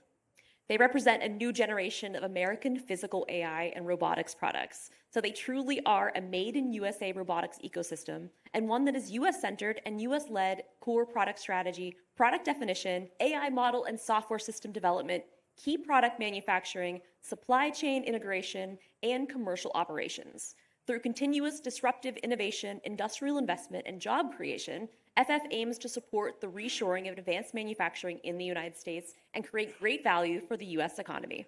They represent a new generation of American physical AI and robotics products. So they truly are a made-in-USA robotics ecosystem, and one that is US-centered and US-led core product strategy, product definition, AI model and software system development, key product manufacturing, supply chain integration, and commercial operations. Through continuous disruptive innovation, industrial investment, and job creation, FF aims to support the reshoring of advanced manufacturing in the United States and create great value for the US economy.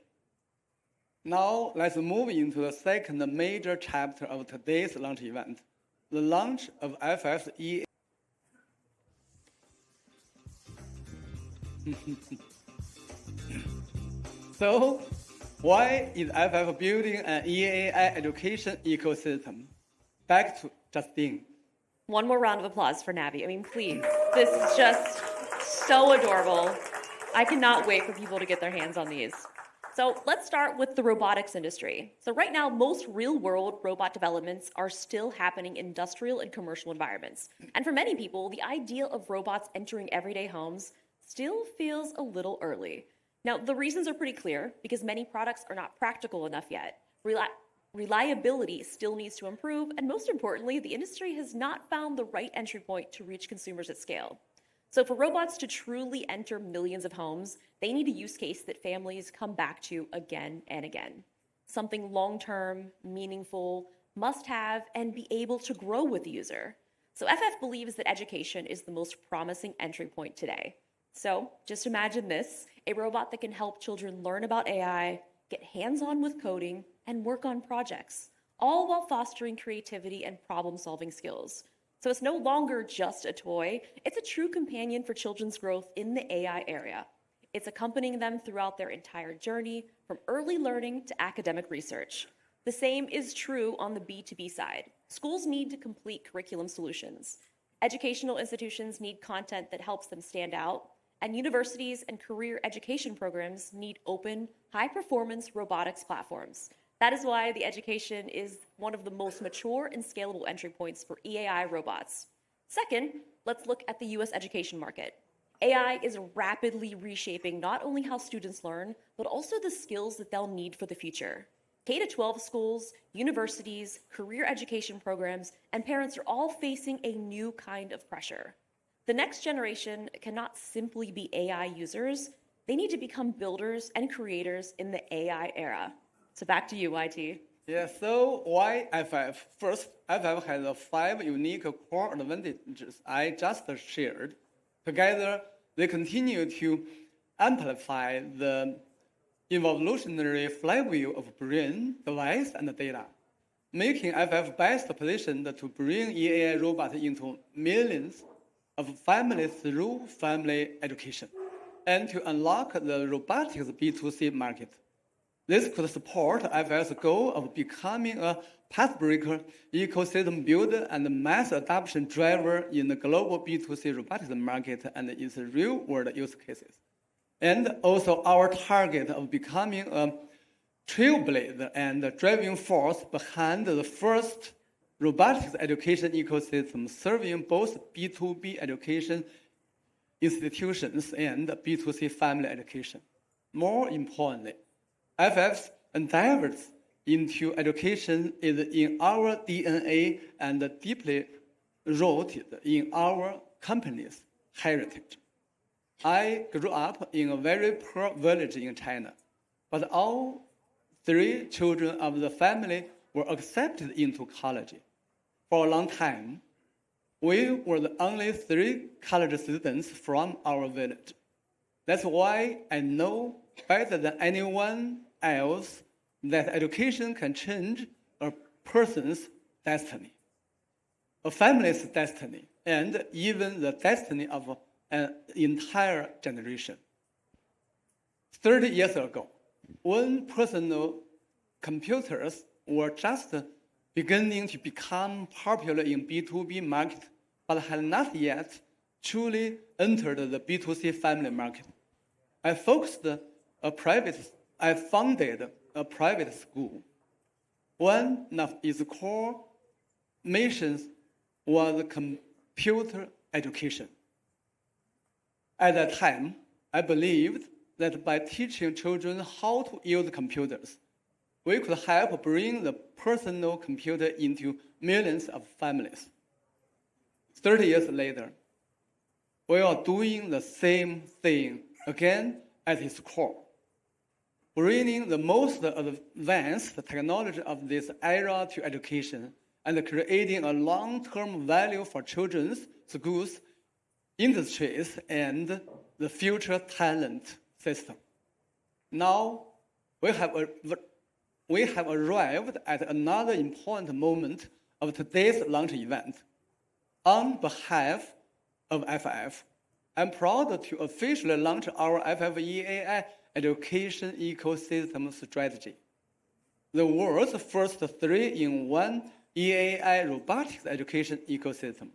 Now, let's move into the second major chapter of today's launch event, the launch of FF's EAI. So, why is FF building an EAI education ecosystem? Back to Justine. One more round of applause for Navi. I mean, please. This is just so adorable. I cannot wait for people to get their hands on these. So let's start with the robotics industry. So right now, most real-world robot developments are still happening in industrial and commercial environments. And for many people, the idea of robots entering everyday homes still feels a little early. Now, the reasons are pretty clear, because many products are not practical enough yet. Reliability still needs to improve, and most importantly, the industry has not found the right entry point to reach consumers at scale. So for robots to truly enter millions of homes, they need a use case that families come back to again and again. Something long-term, meaningful, must-have, and be able to grow with the user. So FF believes that education is the most promising entry point today. So just imagine this, a robot that can help children learn about AI, get hands-on with coding, and work on projects, all while fostering creativity and problem-solving skills. So it's no longer just a toy, it's a true companion for children's growth in the AI area. It's accompanying them throughout their entire journey, from early learning to academic research. The same is true on the B2B side. Schools need to complete curriculum solutions. Educational institutions need content that helps them stand out, and universities and career education programs need open, high-performance robotics platforms. That is why the education is one of the most mature and scalable entry points for EAI robots. Second, let's look at the US education market. AI is rapidly reshaping not only how students learn, but also the skills that they'll need for the future. K-12 schools, universities, career education programs, and parents are all facing a new kind of pressure. The next generation cannot simply be AI users. They need to become builders and creators in the AI era. So back to you, YT. Yeah, so why FF? First, FF has 5 unique core advantages I just shared. Together, they continue to amplify the evolutionary flywheel of brain, device, and data, making FF best positioned to bring EAI robots into millions of families through family education, and to unlock the robotics B2C market. This could support FL's goal of becoming a pathbreaker, ecosystem builder, and mass adoption driver in the global B2C robotics market and its real-world use cases. And also our target of becoming a trailblazer and driving force behind the first robotics education ecosystem serving both B2B education institutions and B2C family education. More importantly, FF's endeavors into education is in our DNA and deeply rooted in our company's heritage. I grew up in a very poor village in China, but all 3 children of the family were accepted into college. For a long time, we were the only 3 college students from our village. That's why I know better than anyone else that education can change a person's destiny, a family's destiny, and even the destiny of an entire generation. 30 years ago, when personal computers were just beginning to become popular in B2B market, but had not yet truly entered the B2C family market, I founded a private school. One of its core missions was computer education. At that time, I believed that by teaching children how to use computers, we could help bring the personal computer into millions of families. 30 years later, we are doing the same thing again at its core, bringing the most advanced technology of this era to education and creating a long-term value for children's schools, industries, and the future talent system. Now, we have arrived at another important moment of today's launch event. On behalf of FF, I'm proud to officially launch our FF EAI education ecosystem strategy, the world's first 3-in-1 EAI robotics education ecosystem,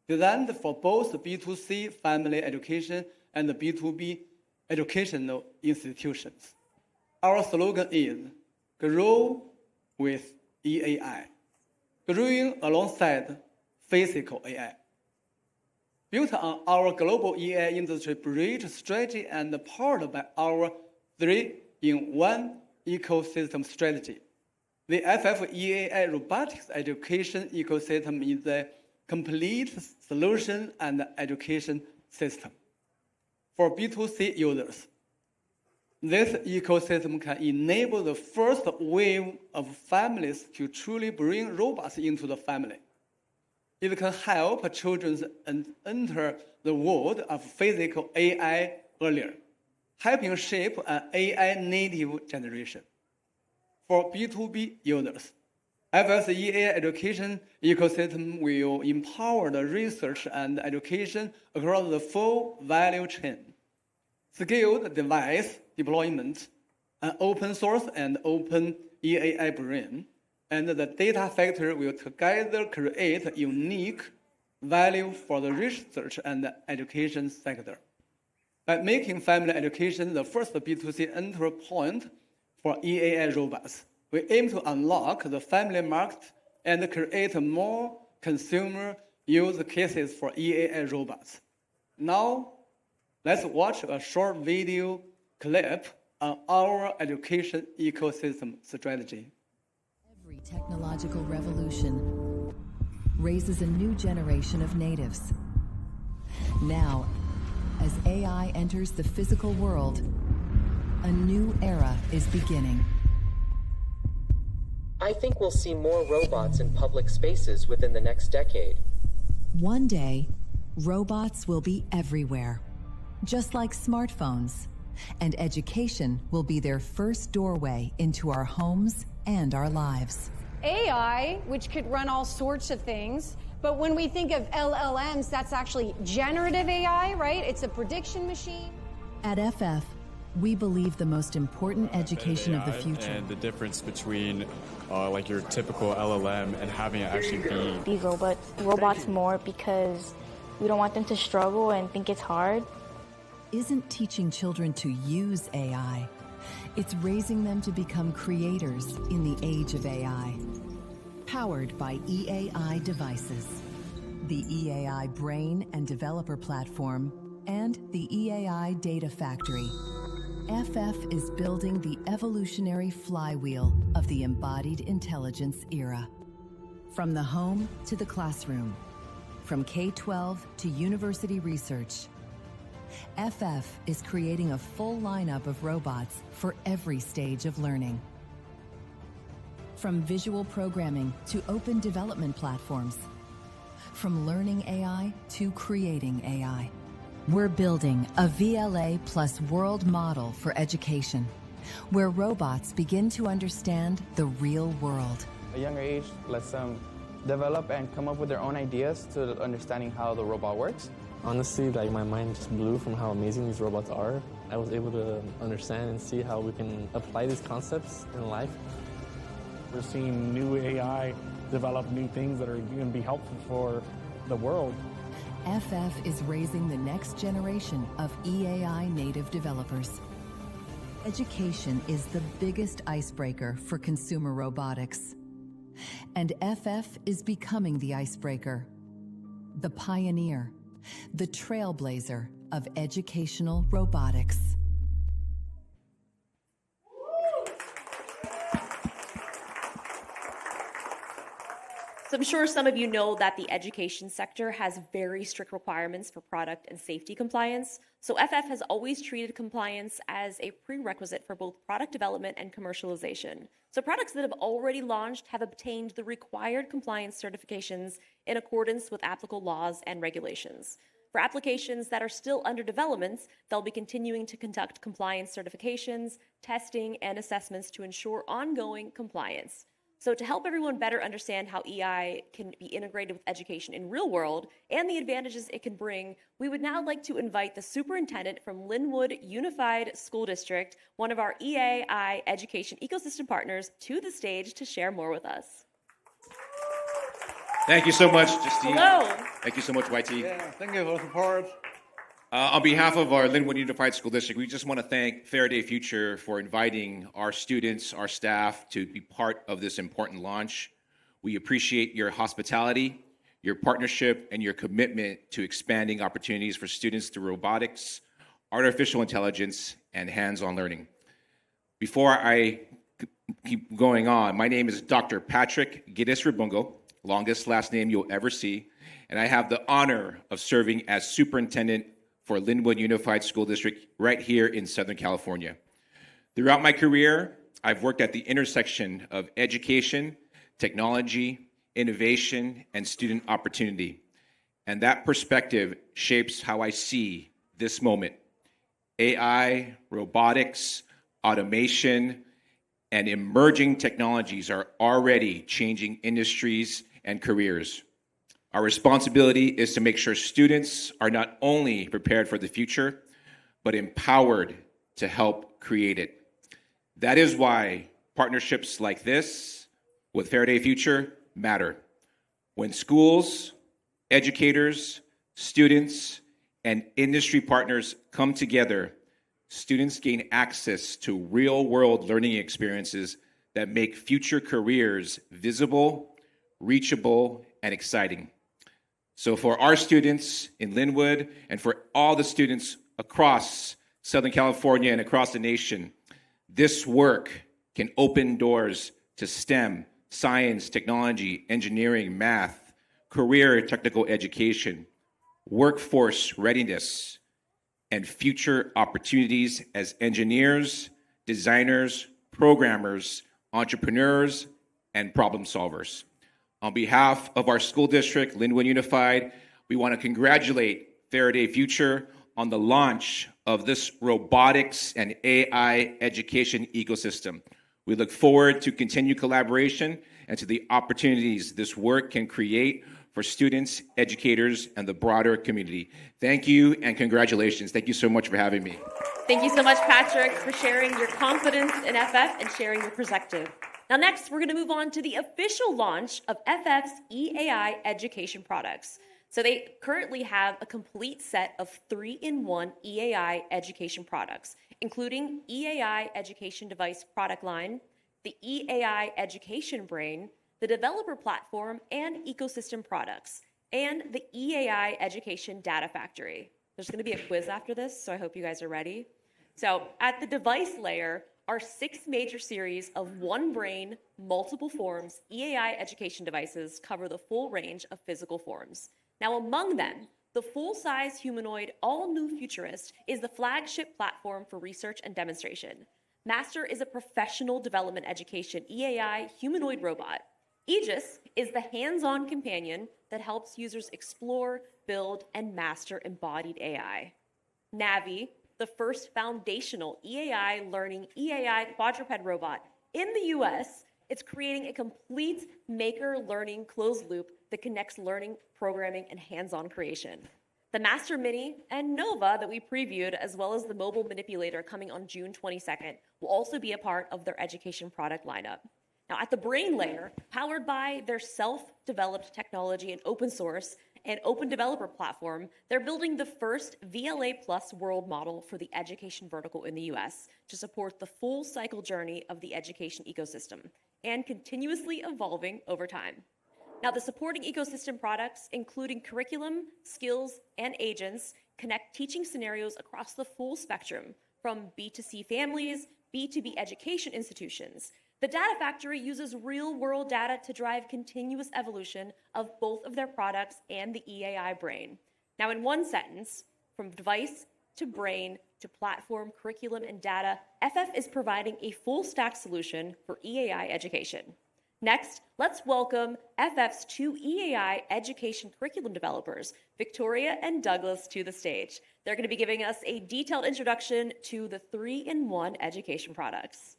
designed for both B2C family education and B2B educational institutions. Our slogan is grow with EAI, growing alongside physical AI. Built on our global EAI industry bridge strategy and powered by our 3-in-1 ecosystem strategy, the FF EAI robotics education ecosystem is a complete solution and education system. For B2C users, this ecosystem can enable the first wave of families to truly bring robots into the family. It can help children enter the world of physical AI earlier, helping shape an AI-native generation. For B2B users, FF's EAI education ecosystem will empower the research and education across the full value chain. Skilled device deployment, an open source and open EAI brain, and the data factory will together create unique value for the research and education sector. By making family education the first B2C entry point for EAI robots, we aim to unlock the family market and create more consumer use cases for EAI robots. Now, let's watch a short video clip on our education ecosystem strategy. Every technological revolution raises a new generation of natives. Now, as AI enters the physical world, a new era is beginning. I think we'll see more robots in public spaces within the next decade. One day, robots will be everywhere, just like smartphones, and education will be their first doorway into our homes and our lives. AI, which could run all sorts of things, but when we think of LLMs, that's actually generative AI, right? It's a prediction machine. At FF, we believe the most important education of the future. And the difference between like your typical LLM and having it actually be robots more, because we don't want them to struggle and think it's hard. Isn't teaching children to use AI. It's raising them to become creators in the age of AI. powered by EAI devices. The EAI Brain and Developer Platform and the EAI Data Factory. FF is building the evolutionary flywheel of the embodied intelligence era. From the home to the classroom, from K-12 to university research, FF is creating a full lineup of robots for every stage of learning. From visual programming to open development platforms, from learning AI to creating AI. We're building a VLA plus world model for education, where robots begin to understand the real world. A younger age lets them develop and come up with their own ideas to understanding how the robot works. Honestly, like my mind just blew from how amazing these robots are. I was able to understand and see how we can apply these concepts in life. We're seeing new AI develop new things that are going to be helpful for the world. FF is raising the next generation of EAI native developers. Education is the biggest icebreaker for consumer robotics. And FF is becoming the icebreaker, the pioneer, the trailblazer of educational robotics. So I'm sure some of you know that the education sector has very strict requirements for product and safety compliance. So FF has always treated compliance as a prerequisite for both product development and commercialization. So products that have already launched have obtained the required compliance certifications in accordance with applicable laws and regulations. For applications that are still under development, they'll be continuing to conduct compliance certifications, testing, and assessments to ensure ongoing compliance. So to help everyone better understand how EI can be integrated with education in real world and the advantages it can bring, we would now like to invite the superintendent from Linwood Unified School District, one of our EAI education ecosystem partners, to the stage to share more with us. Thank you so much, Justine. Hello. Thank you so much, YT. Yeah, thank you for the support. On behalf of our Linwood Unified School District, we just want to thank Faraday Future for inviting our students, our staff, to be part of this important launch. We appreciate your hospitality, your partnership, and your commitment to expanding opportunities for students through robotics, artificial intelligence, and hands-on learning. Before I keep going on, my name is Dr. Patrick Giddes-Ribungo, longest last name you'll ever see, and I have the honor of serving as superintendent for Linwood Unified School District right here in Southern California. Throughout my career, I've worked at the intersection of education, technology, innovation, and student opportunity. And that perspective shapes how I see this moment. AI, robotics, automation, and emerging technologies are already changing industries and careers. Our responsibility is to make sure students are not only prepared for the future, but empowered to help create it. That is why partnerships like this with Faraday Future matter. When schools, educators, students, and industry partners come together, students gain access to real-world learning experiences that make future careers visible, reachable, and exciting. So for our students in Linwood and for all the students across Southern California and across the nation, this work can open doors to STEM, science, technology, engineering, math, career technical education, workforce readiness, and future opportunities as engineers, designers, programmers, entrepreneurs, and problem solvers. On behalf of our school district, Linwood Unified, we want to congratulate Faraday Future on the launch of this robotics and AI education ecosystem. We look forward to continued collaboration and to the opportunities this work can create for students, educators, and the broader community. Thank you and congratulations. Thank you so much for having me. Thank you so much, Patrick, for sharing your confidence in FF and sharing your perspective. Now next, we're going to move on to the official launch of FF's EAI education products. So they currently have a complete set of 3-in-1 EAI education products, including EAI education device product line, the EAI education brain, the developer platform and ecosystem products, and the EAI Education Data Factory. There's going to be a quiz after this, so I hope you guys are ready. So at the device layer, our 6 major series of one brain, multiple forms EAI education devices cover the full range of physical forms. Now among them, the full-size humanoid all-new Futurist is the flagship platform for research and demonstration. Master is a professional development education EAI humanoid robot. Aegis is the hands-on companion that helps users explore, build, and master embodied AI. Navi, the first foundational EAI learning EAI quadruped robot in the US, it's creating a complete maker learning closed loop that connects learning, programming, and hands-on creation. The Master Mini and Nova that we previewed, as well as the mobile manipulator coming on June 22nd, will also be a part of their education product lineup. Now, at the brain layer, powered by their self-developed technology and open source and open developer platform, they're building the first VLA Plus world model for the education vertical in the US to support the full cycle journey of the education ecosystem and continuously evolving over time. Now, the supporting ecosystem products, including curriculum, skills, and agents, connect teaching scenarios across the full spectrum, from B2C families, B2B education institutions. The Data Factory uses real-world data to drive continuous evolution of both of their products and the EAI brain. Now, in one sentence, from device to brain to platform, curriculum, and data, FF is providing a full-stack solution for EAI education. Next, let's welcome FF's 2 EAI education curriculum developers, Victoria and Douglas, to the stage. They're going to be giving us a detailed introduction to the 3-in-1 education products.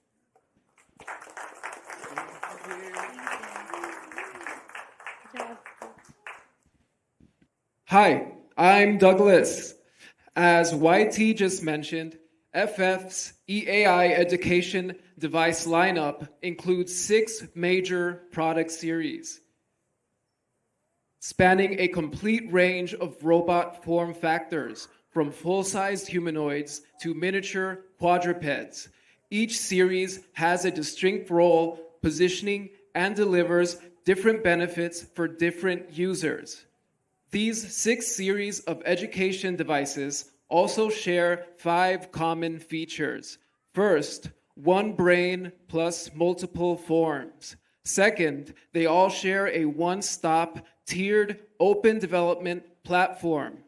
Hi, I'm Douglas. As YT just mentioned, FF's EAI education device lineup includes 6 major product series, spanning a complete range of robot form factors, from full-sized humanoids to miniature quadrupeds. Each series has a distinct role, positioning, and delivers different benefits for different users. These 6 series of education devices also share 5 common features. First, one brain plus multiple forms. Second, they all share a one-stop, tiered, open development platform.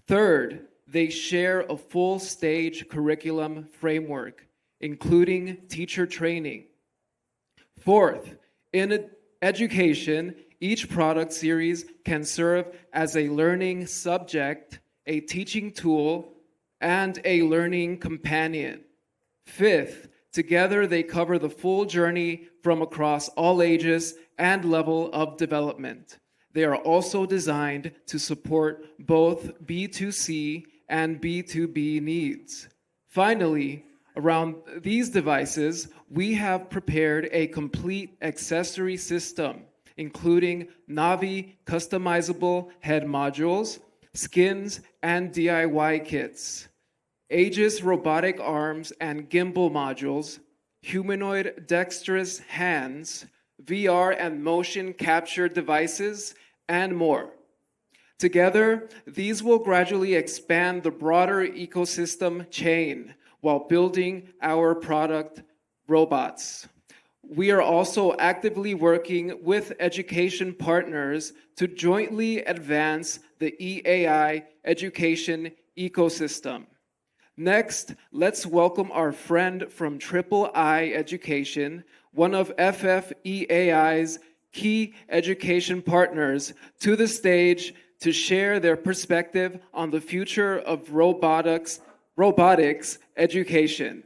Third, they share a full-stage curriculum framework, including teacher training. Fourth, in education, each product series can serve as a learning subject, a teaching tool, and a learning companion. Fifth, together they cover the full journey from across all ages and level of development. They are also designed to support both B2C and B2B needs. Finally, around these devices, we have prepared a complete accessory system, including Navi customizable head modules, skins, and DIY kits, Aegis robotic arms and gimbal modules, humanoid dexterous hands, VR and motion capture devices, and more. Together, these will gradually expand the broader ecosystem chain while building our product robots. We are also actively working with education partners to jointly advance the EAI education ecosystem. Next, let's welcome our friend from III Education, one of FFEAI's key education partners, to the stage to share their perspective on the future of robotics education.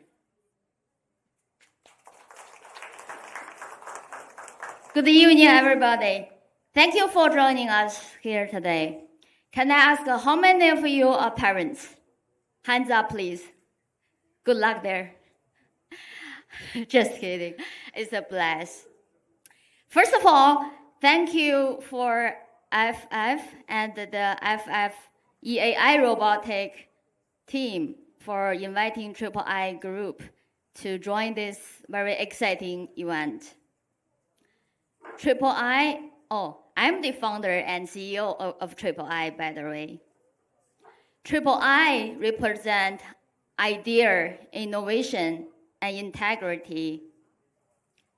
Good evening, everybody. Thank you for joining us here today. Can I ask how many of you are parents? Hands up, please. Good luck there. Just kidding. It's a blast. First of all, thank you for FF and the FF EAI robotic team for inviting III Group to join this very exciting event. I'm the founder and CEO of EAI, by the way. EAI represents idea, innovation, and integrity.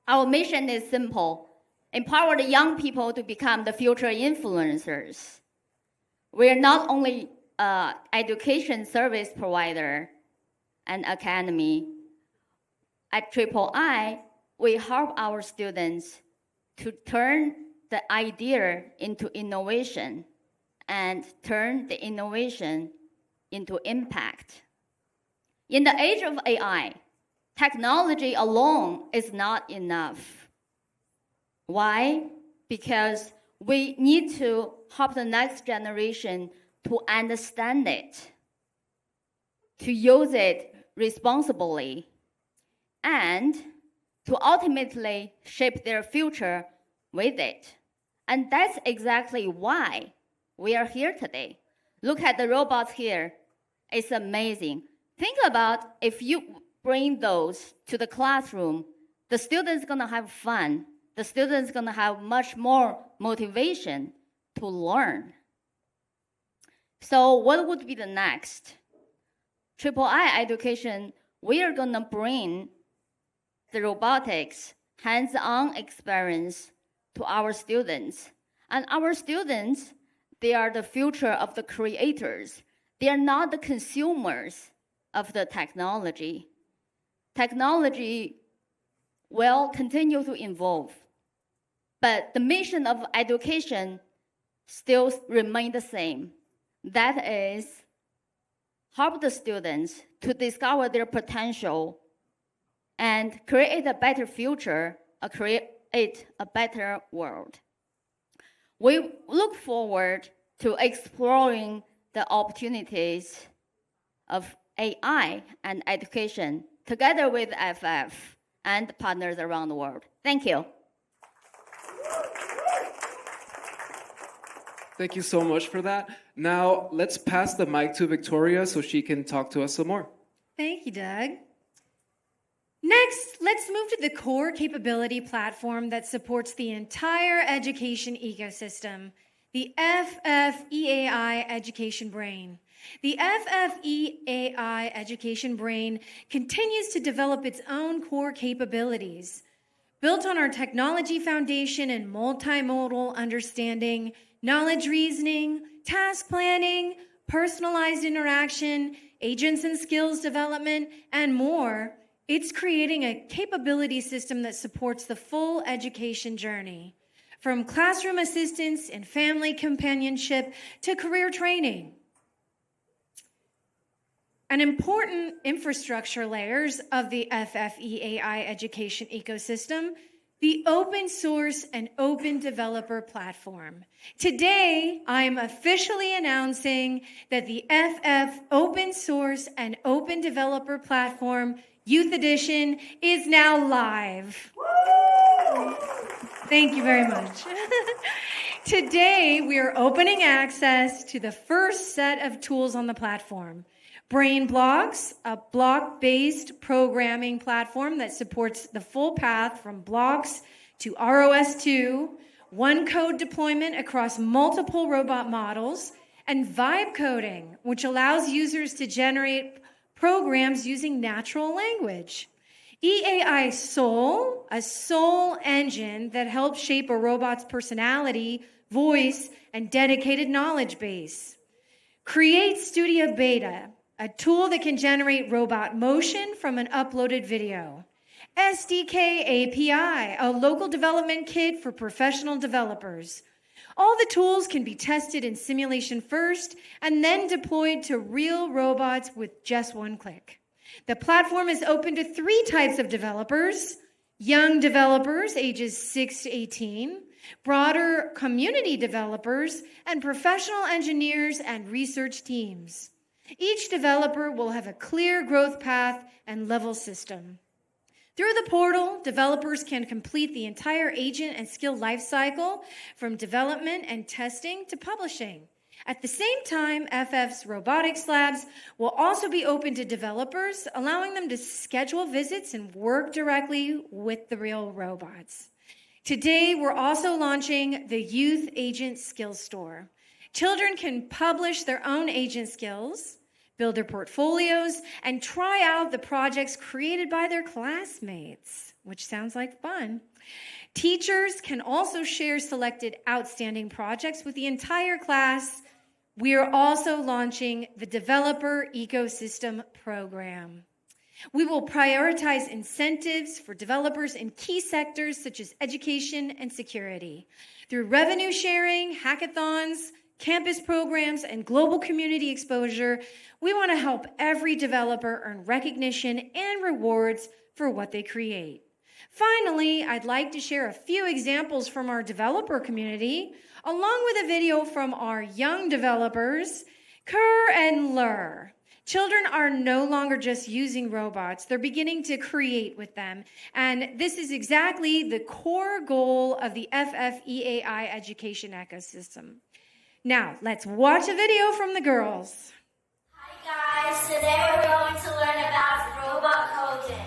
Our mission is simple: empower the young people to become the future influencers. We are not only an education service provider and academy. At EAI, we help our students to turn the idea into innovation and turn the innovation into impact. In the age of AI, technology alone is not enough. Why? Because we need to help the next generation to understand it, to use it responsibly, and to ultimately shape their future with it. And that's exactly why we are here today. Look at the robots here. It's amazing. Think about if you bring those to the classroom, the students are going to have fun. The students are going to have much more motivation to learn. So what would be the next? EAI education, we are going to bring the robotics hands-on experience to our students. And our students, they are the future of the creators. They are not the consumers of the technology. Technology will continue to evolve, but the mission of education still remains the same. That is, help the students to discover their potential and create a better future, create a better world. We look forward to exploring the opportunities of AI and education together with FF and partners around the world. Thank you. Thank you so much for that. Now, let's pass the mic to Victoria so she can talk to us some more. Thank you, Doug. Next, let's move to the core capability platform that supports the entire education ecosystem, the FF-EAI Education Brain. The FF-EAI Education Brain continues to develop its own core capabilities. Built on our technology foundation and multimodal understanding, knowledge reasoning, task planning, personalized interaction, agents and skills development, and more, it's creating a capability system that supports the full education journey, from classroom assistance and family companionship to career training. An important infrastructure layers of the FF-EAI education ecosystem, the open source and open developer platform. Today, I'm officially announcing that the FF open source and open developer platform Youth Edition is now live. Thank you very much. Today, we are opening access to the first set of tools on the platform. Brain Blocks, a block-based programming platform that supports the full path from blocks to ROS2, one code deployment across multiple robot models, and vibe coding, which allows users to generate programs using natural language. EAI Soul, a soul engine that helps shape a robot's personality, voice, and dedicated knowledge base. Create Studio Beta, a tool that can generate robot motion from an uploaded video. SDK API, a local development kit for professional developers. All the tools can be tested in simulation first and then deployed to real robots with just one click. The platform is open to 3 types of developers: young developers ages 6 to 18, broader community developers, and professional engineers and research teams. Each developer will have a clear growth path and level system. Through the portal, developers can complete the entire agent and skill lifecycle from development and testing to publishing. At the same time, FF's robotics labs will also be open to developers, allowing them to schedule visits and work directly with the real robots. Today, we're also launching the Youth Agent Skills Store. Children can publish their own agent skills, build their portfolios, and try out the projects created by their classmates, which sounds like fun. Teachers can also share selected outstanding projects with the entire class. We are also launching the Developer Ecosystem Program. We will prioritize incentives for developers in key sectors such as education and security. Through revenue sharing, hackathons, campus programs, and global community exposure, we want to help every developer earn recognition and rewards for what they create. Finally, I'd like to share a few examples from our developer community, along with a video from our young developers, Kerr and Lur. Children are no longer just using robots, they're beginning to create with them. And this is exactly the core goal of the FFEAI education ecosystem. Now, let's watch a video from the girls. Hi guys, today we're going to learn about robot coding.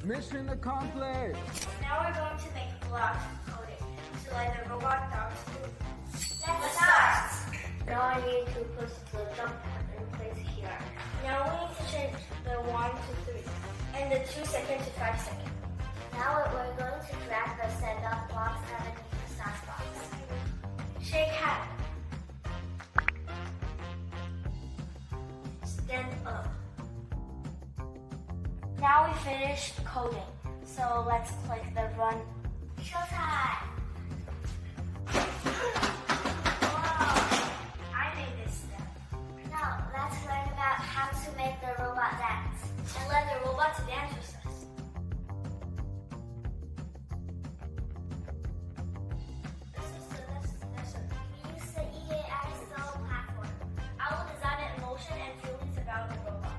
Mission accomplished! Now we're going to make blocks of coding to let the robot dogs move. Let's start! Now I need to push the jump pad in place here. Now we need to change the 1 to 3 and the 2 second to 5 second. Now we're going to drag the setup blocks underneath the SAS box. Shake hand. Stand up. Now we finished coding, so let's click the run. Showtime! Wow, I made this step. Now let's learn about how to make the robot dance and let the robot dance with us. This is the next lesson. We use the EAI Soul platform. I will design an emotion and feelings about the robot.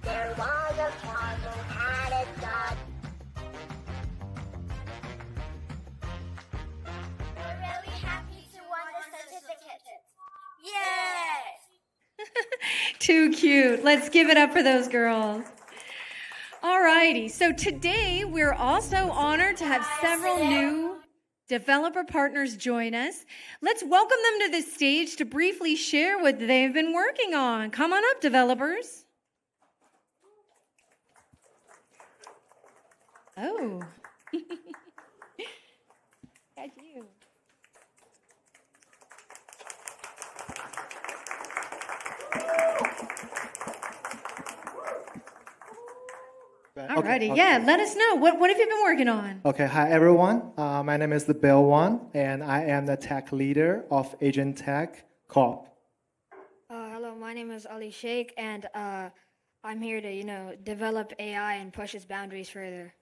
There was a farmer who had a dog. We're really happy to win the certificate. Yes! Too cute. Let's give it up for those girls. Alrighty, so today we're also honored to have several new developer partners join us. Let's welcome them to the stage to briefly share what they've been working on. Come on up, developers. Oh. Got you. Alrighty, yeah, let us know. What have you been working on? Okay, hi everyone. My name is Bill Wan, and I am the tech leader of Agent Tech Corp. Hello, my name is Ali Sheikh, and I'm here to, develop AI and push its boundaries further.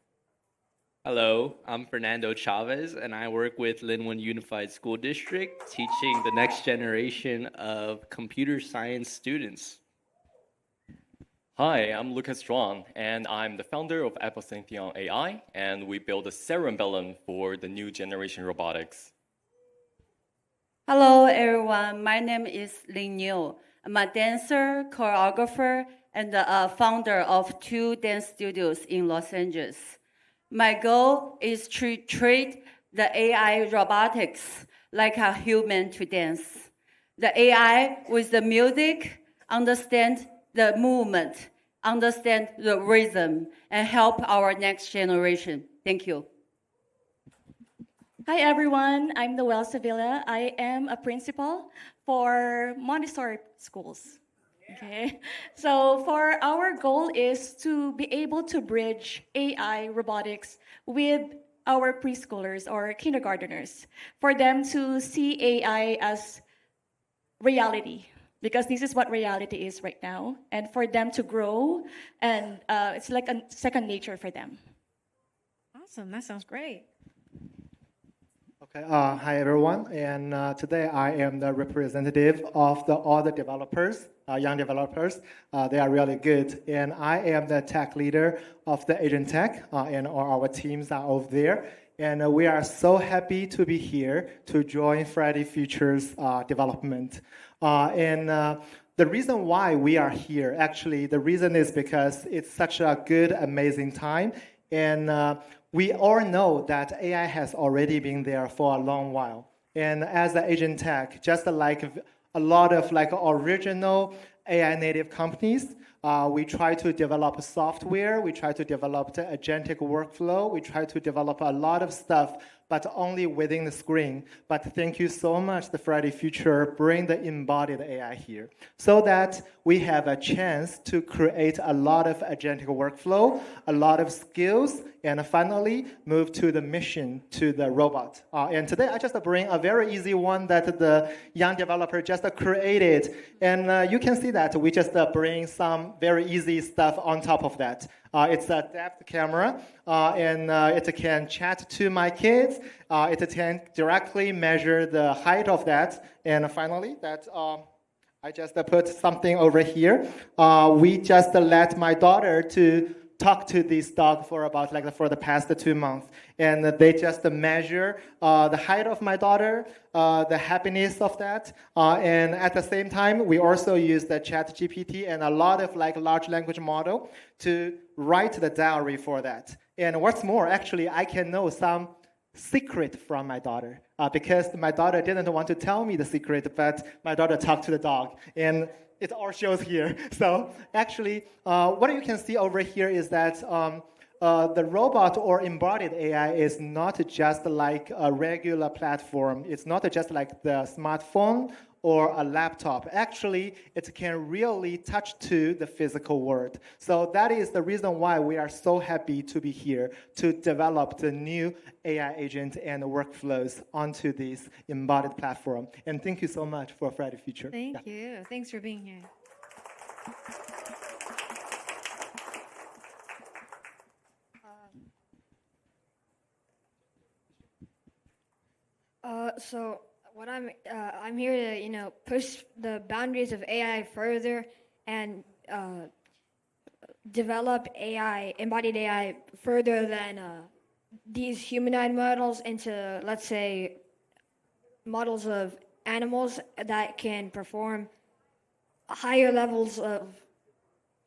Hello, I'm Fernando Chavez, and I work with Linwood Unified School District, teaching the next generation of computer science students. Hi, I'm Lucas Strong, and I'm the founder of Apple Syntheon AI, and we build a cerebellum for the new generation robotics. Hello, everyone. My name is Lin Niu. I'm a dancer, choreographer, and the founder of 2 dance studios in Los Angeles. My goal is to treat the AI robotics like a human to dance. The AI with the music understand the movement, understand the rhythm, and help our next generation. Thank you. Hi everyone, I'm Noelle Sevilla. I am a principal for Montessori schools. Okay, so for our goal is to be able to bridge AI robotics with our preschoolers or kindergarteners, for them to see AI as reality, because this is what reality is right now, and for them to grow, and it's like a second nature for them. Awesome, that sounds great. Okay, hi everyone, and today I am the representative of all the developers, young developers. They are really good, and I am the tech leader of the Agent Tech, and all our teams are over there. And we are so happy to be here to join Faraday Future's development. The reason why we are here, actually, the reason is because it's such a good, amazing time, and we all know that AI has already been there for a long while. And as an Agent Tech, just like a lot of original AI native companies, we try to develop software, we try to develop the agentic workflow, we try to develop a lot of stuff, but only within the screen. But thank you so much, the Faraday Future, bring the embodied AI here, so that we have a chance to create a lot of agentic workflow, a lot of skills, and finally move to the mission, to the robot. And today I just bring a very easy one that the young developer just created. And you can see that we just bring some very easy stuff on top of that. It's a depth camera, and it can chat to my kids. It can directly measure the height of that. And finally, that I just put something over here. We just let my daughter to talk to this dog for about for the past 2 months, and they just measure the height of my daughter, the happiness of that, and at the same time we also use the ChatGPT and a lot of large language model to write the diary for that. And what's more, actually I can know some secret from my daughter because my daughter didn't want to tell me the secret, but my daughter talked to the dog, and it all shows here. So actually, what you can see over here is that the robot or embodied AI is not just like a regular platform. It's not just like the smartphone or a laptop. Actually, it can really touch to the physical world. So that is the reason why we are so happy to be here to develop the new AI agent and workflows onto this embodied platform. And thank you so much for Faraday Future. Thank you. Thanks for being here. So what I'm here to push the boundaries of AI further and develop AI, embodied AI, further than these humanoid models into, let's say, models of animals that can perform higher levels of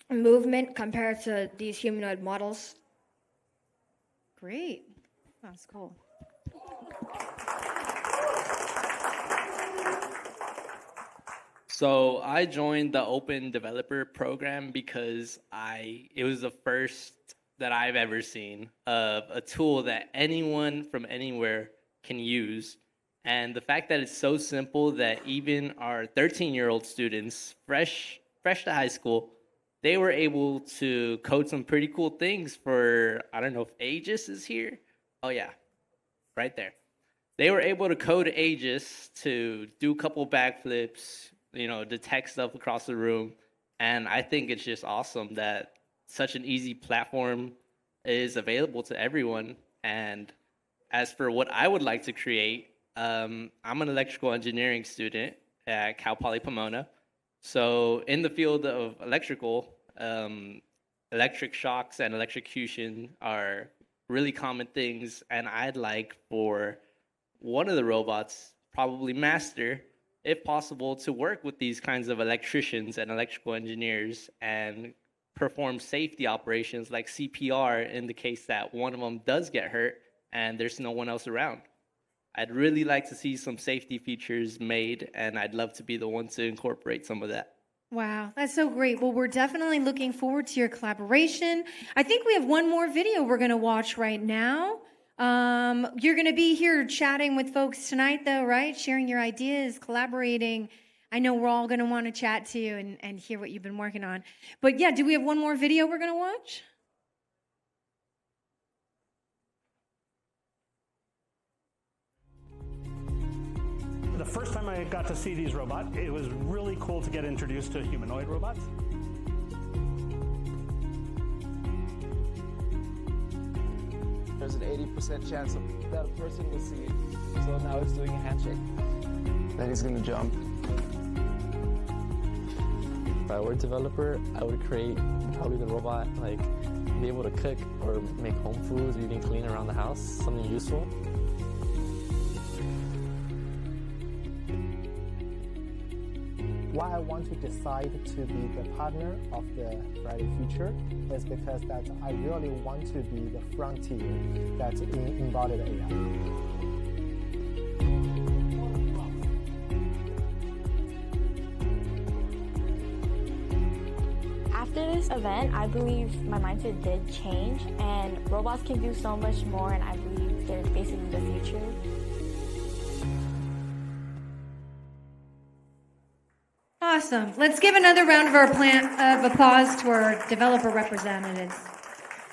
movement compared to these humanoid models. Great. That's cool. So I joined the Open Developer Program because it was the first that I've ever seen of a tool that anyone from anywhere can use. And the fact that it's so simple that even our 13-year-old students, fresh to high school, they were able to code some pretty cool things for, I don't know if Aegis is here. Oh yeah, right there. They were able to code Aegis to do a couple backflips, detect stuff across the room. And I think it's just awesome that such an easy platform is available to everyone. And as for what I would like to create, I'm an electrical engineering student at Cal Poly Pomona. So in the field of electrical, electric shocks and electrocution are really common things. And I'd like for one of the robots, probably Master, if possible, to work with these kinds of electricians and electrical engineers and perform safety operations like CPR in the case that one of them does get hurt and there's no one else around. I'd really like to see some safety features made, and I'd love to be the one to incorporate some of that. Wow, that's so great. Well, we're definitely looking forward to your collaboration. I think we have one more video we're going to watch right now. You're going to be here chatting with folks tonight, though, right? Sharing your ideas, collaborating. I know we're all going to want to chat to you and hear what you've been working on. But yeah, do we have one more video we're going to watch? The first time I got to see these robots, it was really cool to get introduced to humanoid robots. there's an 80% chance that a person will see it. So now it's doing a handshake. Then he's going to jump. If I were a developer, I would create probably the robot, like, be able to cook or make home foods, or even clean around the house, something useful. Why I want to decide to be the partner of the Faraday Future is because that I really want to be the frontier that in embodied AI. After this event, I believe my mindset did change, and robots can do so much more, and I believe they're basically the future. Awesome. Let's give another round of applause to our developer representatives.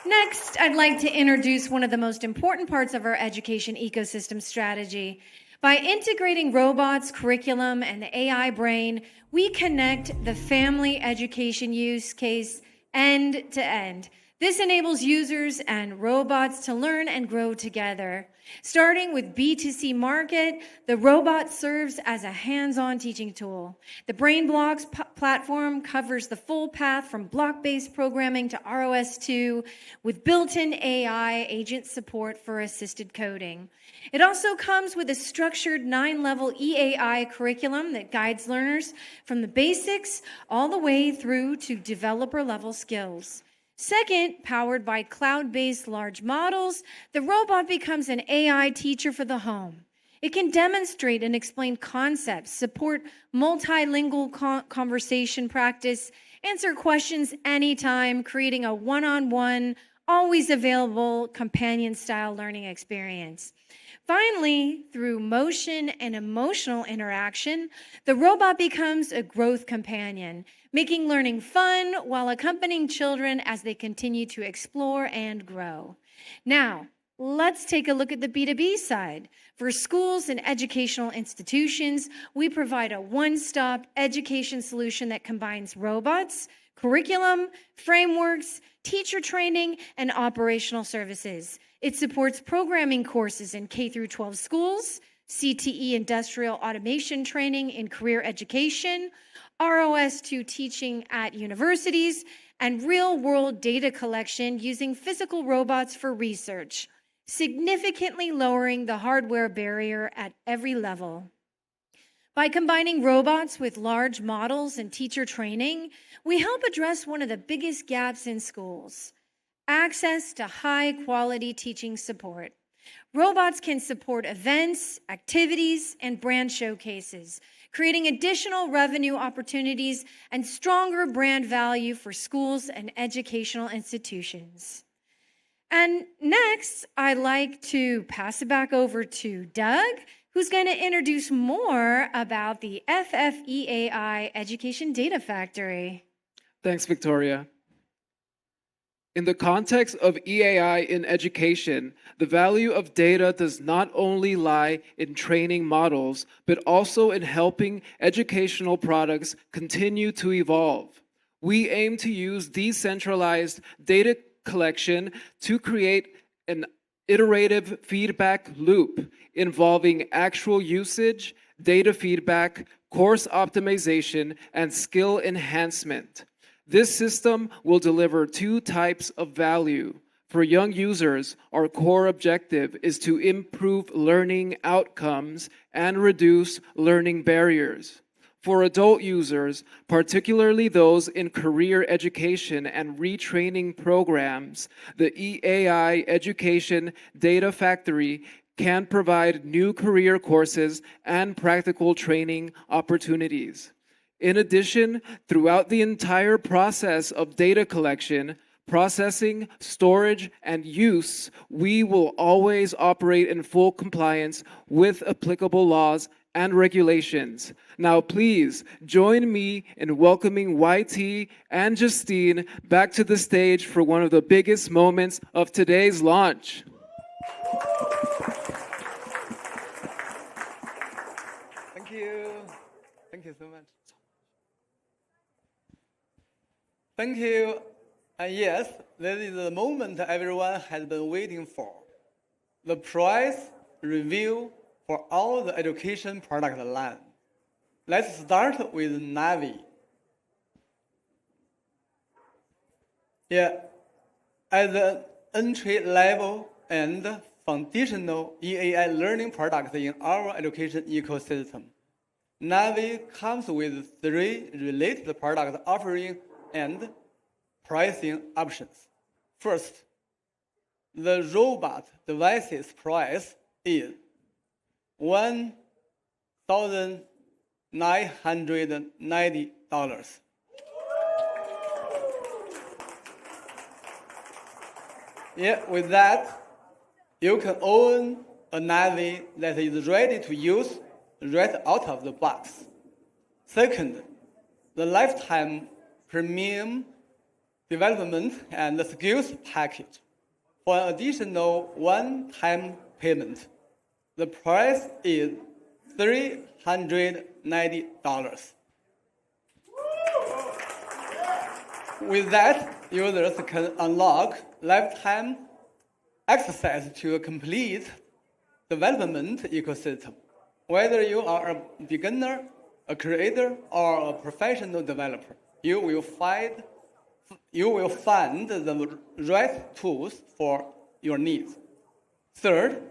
Next, I'd like to introduce one of the most important parts of our education ecosystem strategy. By integrating robots, curriculum, and the AI brain, we connect the family education use case end to end. This enables users and robots to learn and grow together. Starting with B2C market, the robot serves as a hands-on teaching tool. The Brain Blocks platform covers the full path from block-based programming to ROS2 with built-in AI agent support for assisted coding. It also comes with a structured 9-level EAI curriculum that guides learners from the basics all the way through to developer-level skills. Second, powered by cloud-based large models, the robot becomes an AI teacher for the home. It can demonstrate and explain concepts, support multilingual conversation practice, answer questions anytime, creating a one-on-one, always available companion-style learning experience. Finally, through motion and emotional interaction, the robot becomes a growth companion, making learning fun while accompanying children as they continue to explore and grow. Now, let's take a look at the B2B side. For schools and educational institutions, we provide a one-stop education solution that combines robots, curriculum, frameworks, teacher training, and operational services. It supports programming courses in K-12 schools, CTE industrial automation training in career education, ROS2 teaching at universities, and real-world data collection using physical robots for research, significantly lowering the hardware barrier at every level. By combining robots with large models and teacher training, we help address one of the biggest gaps in schools: access to high-quality teaching support. Robots can support events, activities, and brand showcases, creating additional revenue opportunities and stronger brand value for schools and educational institutions. And next, I'd like to pass it back over to Doug, who's going to introduce more about the FFEAI Education Data Factory. Thanks, Victoria. In the context of EAI in education, the value of data does not only lie in training models, but also in helping educational products continue to evolve. We aim to use decentralized data collection to create an iterative feedback loop involving actual usage, data feedback, course optimization, and skill enhancement. This system will deliver two types of value. For young users, our core objective is to improve learning outcomes and reduce learning barriers. For adult users, particularly those in career education and retraining programs, the EAI Education Data Factory can provide new career courses and practical training opportunities. In addition, throughout the entire process of data collection, processing, storage, and use, we will always operate in full compliance with applicable laws and regulations. Now, please join me in welcoming YT and Justine back to the stage for one of the biggest moments of today's launch. Thank you. Thank you so much. Thank you. And yes, this is the moment everyone has been waiting for. the price review for all the education product line. Let's start with Navi. Yeah, as an entry level and foundational EAI learning product in our education ecosystem, Navi comes with 3 related product offering and pricing options. First, the robot device's price is $1,990. Yeah, with that, you can own a Navi that is ready to use right out of the box. Second, the lifetime premium development and skills package. For an additional one-time payment, the price is $390. With that, users can unlock lifetime access to a complete development ecosystem. Whether you are a beginner, a creator, or a professional developer, you will find the right tools for your needs. Third,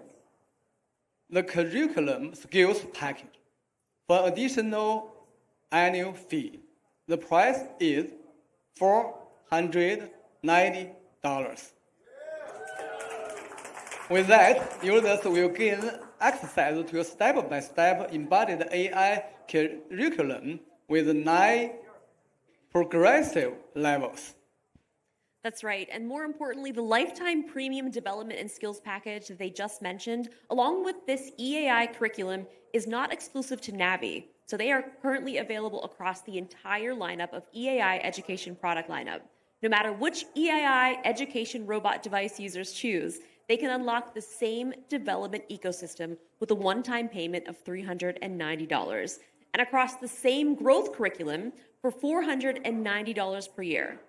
the curriculum skills package. For additional annual fee, the price is $490. With that, users will gain access to a step-by-step embodied AI curriculum with 9 progressive levels. That's right. And more importantly, the lifetime premium development and skills package that they just mentioned, along with this EAI curriculum, is not exclusive to Navi. So they are currently available across the entire lineup of EAI education product lineup. No matter which EAI education robot device users choose, they can unlock the same development ecosystem with a one-time payment of $390 and across the same growth curriculum for $490 per year.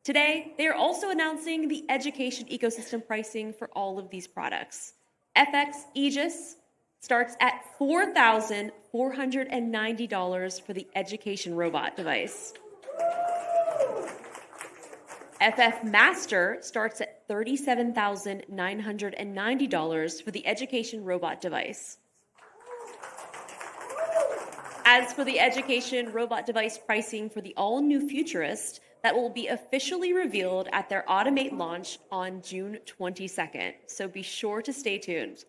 Today, they are also announcing the education ecosystem pricing for all of these products. FX Aegis starts at $4,490 for the education robot device. FF Master starts at $37,990 for the education robot device. As for the education robot device pricing for the all-new Futurist, that will be officially revealed at their Automate launch on June 22nd, so be sure to stay tuned.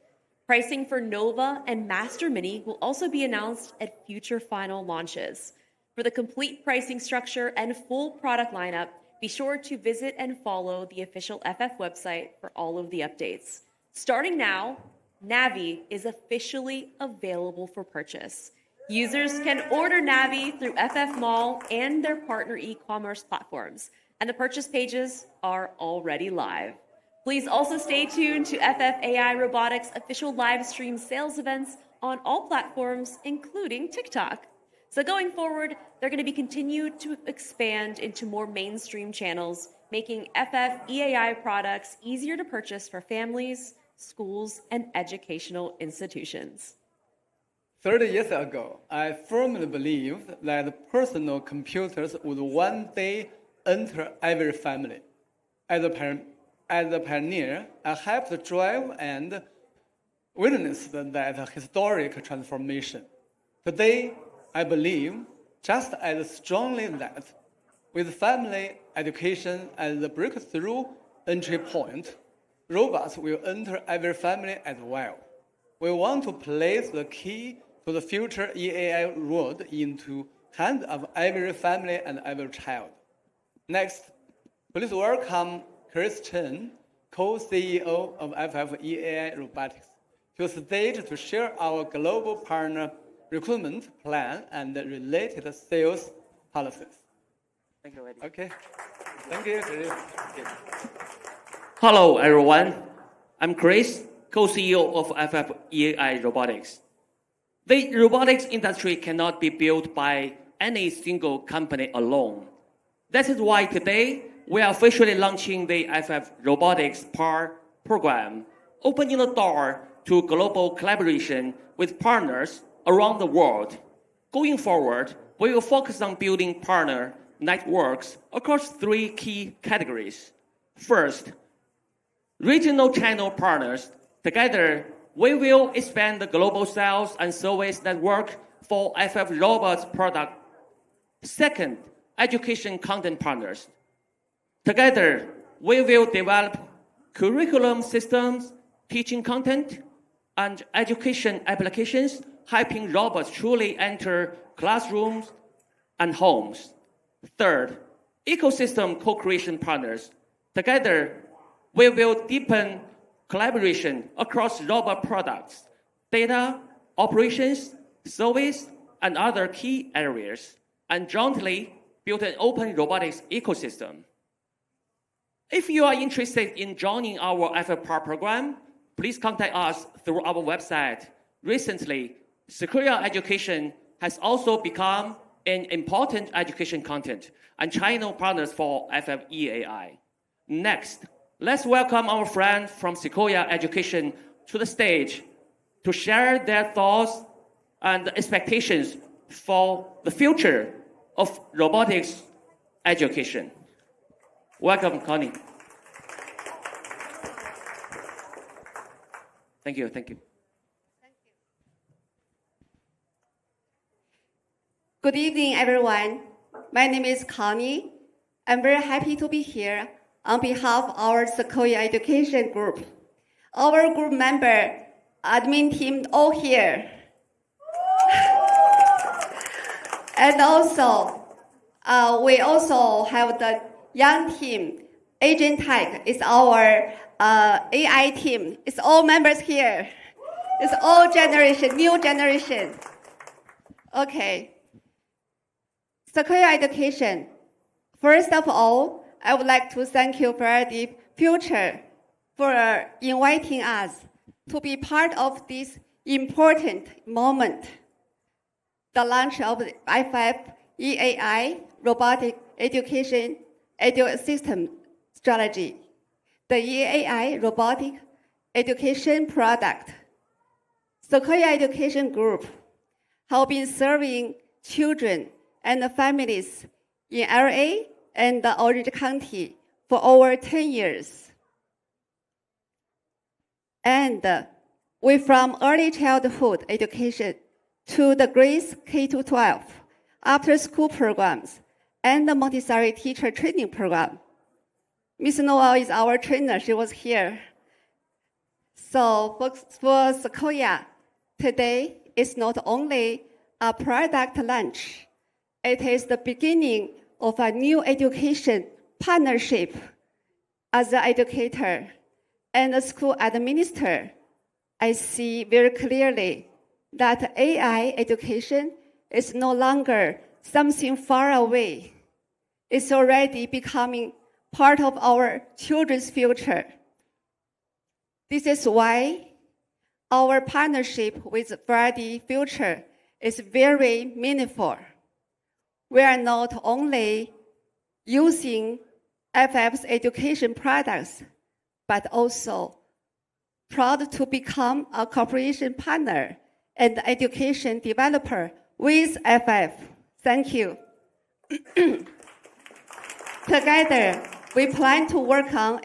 Pricing for Nova and Master Mini will also be announced at future final launches. For the complete pricing structure and full product lineup, be sure to visit and follow the official FF website for all of the updates. Starting now, Navi is officially available for purchase. Users can order Navi through FF Mall and their partner e-commerce platforms, and the purchase pages are already live. Please also stay tuned to FF AI Robotics official live stream sales events on all platforms, including TikTok. So going forward, they're going to be continued to expand into more mainstream channels, making FF EAI products easier to purchase for families, schools, and educational institutions. 30 years ago, I firmly believed that personal computers would one day enter every family. As a pioneer, I helped drive and witnessed that historic transformation. Today, I believe just as strongly that with family education as the breakthrough entry point, robots will enter every family as well. We want to place the key to the future EAI road into hands of every family and every child. Next, please welcome Chris Chen, co-CEO of FF EAI Robotics, to the stage to share our global partner recruitment plan and related sales policies. Thank you, Eddie. Okay. Thank you, Chris. Hello, everyone. I'm Chris, co-CEO of FF EAI Robotics. The robotics industry cannot be built by any single company alone. That is why today we are officially launching the FF Robotics PAR program, opening the door to global collaboration with partners around the world. Going forward, we will focus on building partner networks across 3 key categories. First, regional channel partners. Together, we will expand the global sales and service network for FF Robots product. Second, education content partners. Together, we will develop curriculum systems, teaching content, and education applications, helping robots truly enter classrooms and homes. Third, ecosystem co-creation partners. Together, we will deepen collaboration across robot products, data, operations, service, and other key areas, and jointly build an open robotics ecosystem. If you are interested in joining our FFPAR program, please contact us through our website. Recently, Sequoia Education has also become an important education content and channel partners for FFEAI. Next, let's welcome our friends from Sequoia Education to the stage to share their thoughts and expectations for the future of robotics education. Welcome, Connie. Thank you. Good evening, everyone. My name is Connie. I'm very happy to be here on behalf of our Sequoia Education Group. Our group member, admin team, all here. And also, we also have the young team. Agent Tech is our AI team. It's all members here. It's all generation, new generation. Okay. Sequoia Education. First of all, I would like to thank you, Faraday Future, for inviting us to be part of this important moment, the launch of the FF EAI Robotic Education System Strategy, the EAI Robotic Education Product. Sequoia Education Group have been serving children and families in LA and Orange County for over 10 years. And we from early childhood education to the grades K-12, after-school programs, and the Montessori teacher training program. Miss Noel is our trainer. She was here. So for Sequoia, today is not only a product launch, it is the beginning of a new education partnership. As an educator and a school administrator, I see very clearly that AI education is no longer something far away. It's already becoming part of our children's future. This is why our partnership with Faraday Future is very meaningful. We are not only using FF's education products, but also proud to become a cooperation partner and education developer with FF. Thank you. Together, we plan to work on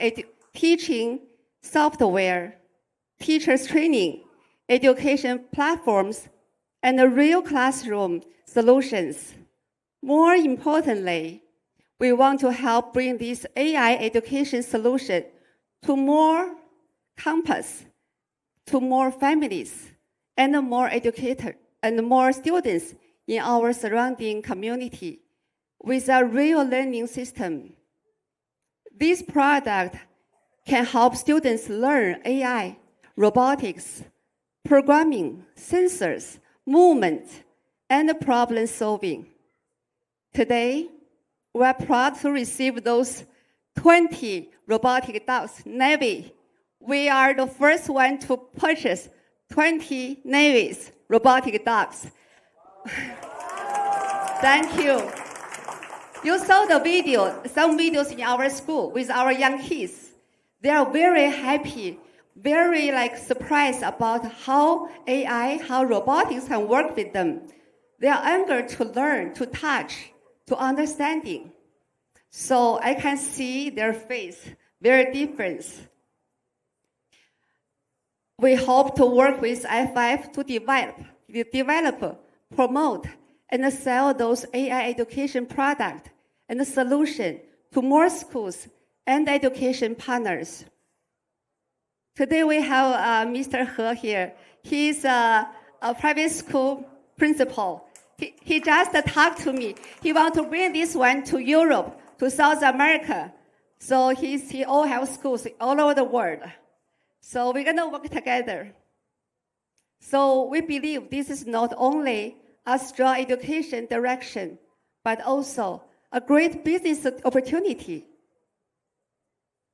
teaching software, teachers training, education platforms, and real classroom solutions. More importantly, we want to help bring this AI education solution to more campus, to more families, and more educators and more students in our surrounding community with a real learning system. This product can help students learn AI, robotics, programming, sensors, movement, and problem solving. Today, we are proud to receive those 20 robotic dogs, Navy. We are the first one to purchase 20 Navy's robotic dogs. Thank you. You saw the video, some videos in our school with our young kids. They are very happy very like surprised about how AI, how robotics can work with them. They are eager to learn, to touch, to understanding. So I can see their face, very different. We hope to work with I5 to develop, promote, and sell those AI education products and solutions to more schools and education partners. Today we have Mr. He here. He's a private school principal. He just talked to me. He wants to bring this one to Europe, to South America. So he all have schools all over the world. So we're gonna work together. So we believe this is not only a strong education direction, but also a great business opportunity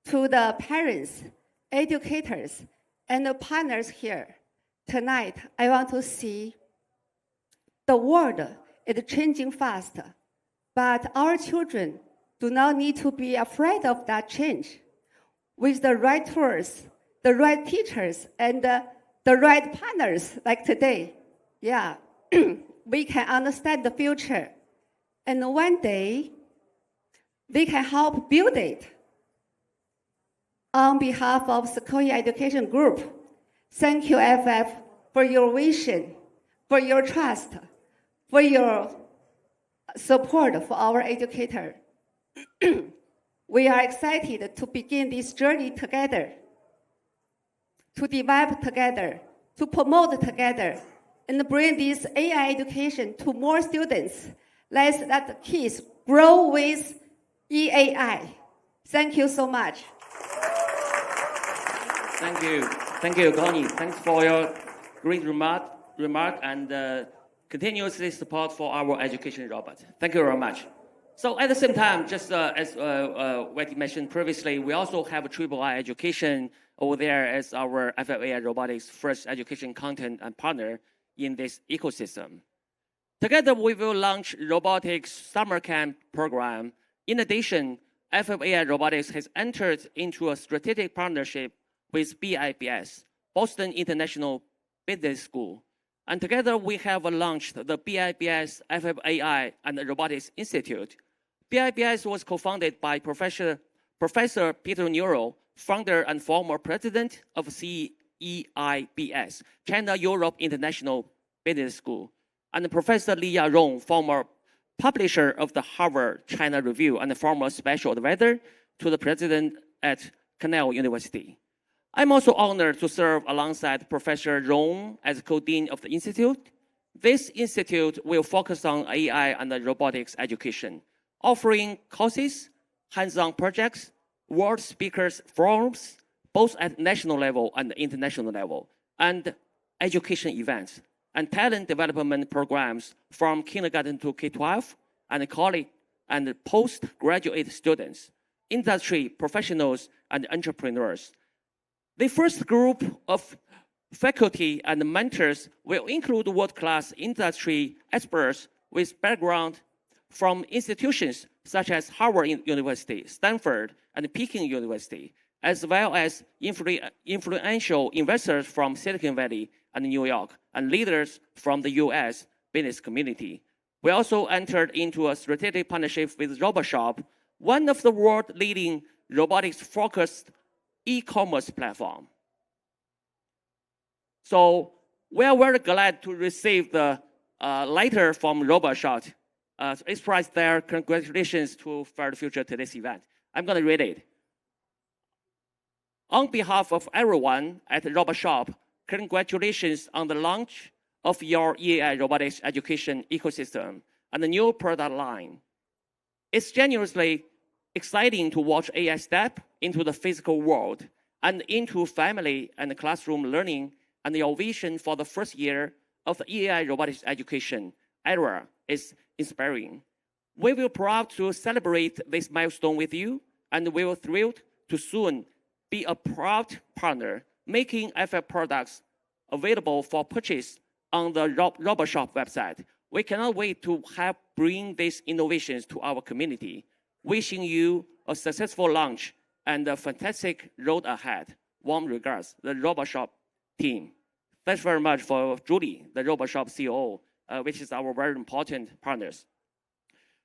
to the parents, educators, and the partners here. Tonight, I want to see the world is changing fast, but our children do not need to be afraid of that change. With the right tools, the right teachers, and the right partners like today, yeah, we can understand the future. And one day, we can help build it. On behalf of Sequoia Education Group, thank you, FF, for your vision, for your trust, for your support for our educator. We are excited to begin this journey together, to develop together, to promote together, and bring this AI education to more students. Let's let the kids grow with EAI. Thank you so much. Thank you, Connie. Thanks for your great remark and continuously support for our education robot. Thank you very much. So at the same time, just as Wendy mentioned previously, we also have a EAI education over there as our FFAI Robotics first education content and partner in this ecosystem. Together, we will launch Robotics Summer Camp program. In addition, FFAI Robotics has entered into a strategic partnership with BIBS, Boston International Business School. And together, we have launched the BIBS FFAI and Robotics Institute. BIBS was co-founded by Professor Peter Neuro, founder and former president of CEIBS, China Europe International Business School, and Professor Li Yarong, former publisher of the Harvard China Review and former special advisor to the president at Cornell University. I'm also honored to serve alongside Professor Rong as co-dean of the institute. This institute will focus on AI and robotics education, offering courses, hands-on projects, world speakers forums, both at national level and international level, and education events, and talent development programs from kindergarten to K-12, and college and postgraduate students, industry professionals, and entrepreneurs. The first group of faculty and mentors will include world-class industry experts with background from institutions such as Harvard University, Stanford, and Peking University, as well as influential investors from Silicon Valley and New York, and leaders from the US business community. We also entered into a strategic partnership with RoboShop, one of the world's leading robotics-focused e-commerce platform. So we are very glad to receive the letter from RoboShop express their congratulations to Faraday Future to this event. I'm going to read it. On behalf of everyone at RoboShop, congratulations on the launch of your EAI robotics education ecosystem and the new product line. It's genuinely exciting to watch AI step into the physical world and into family and classroom learning, and your vision for the first year of the EAI robotics education era is inspiring. We will be proud to celebrate this milestone with you, and we are thrilled to soon be a proud partner, making FF products available for purchase on the RoboShop website. We cannot wait to help bring these innovations to our community. Wishing you a successful launch and a fantastic road ahead. warm regards, the Robot Shop team. Thanks very much for Julie, the Robot Shop CEO, which is our very important partners.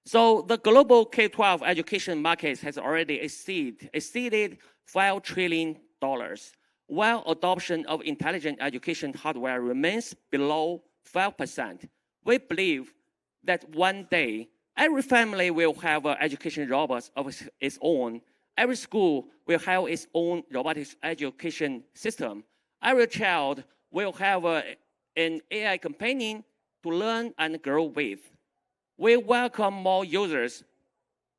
So the global K-12 education market has already exceeded $5 trillion, while adoption of intelligent education hardware remains below 5%. We believe that one day, every family will have an education robot of its own. Every school will have its own robotics education system. Every child will have an AI companion to learn and grow with. We welcome more users,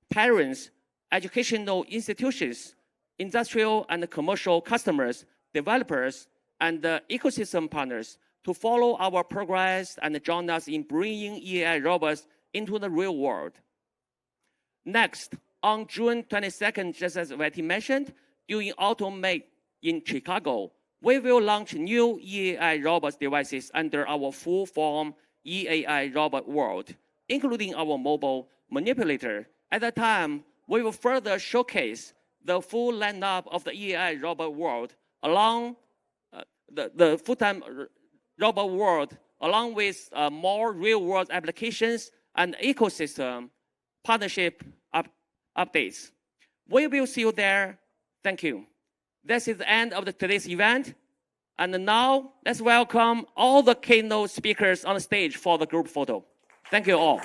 parents, educational institutions, industrial and commercial customers, developers, and ecosystem partners to follow our progress and join us in bringing EAI robots into the real world. Next, on June 22nd, just as Betty mentioned, during Automate in Chicago, we will launch new EAI robot devices under our full-form EAI robot world, including our mobile manipulator. At that time, we will further showcase the full lineup of the EAI robot world along the full-time robot world, along with more real-world applications and ecosystem partnership updates. We will see you there. Thank you. This is the end of today's event. And now, let's welcome all the keynote speakers on the stage for the group photo. Thank you all.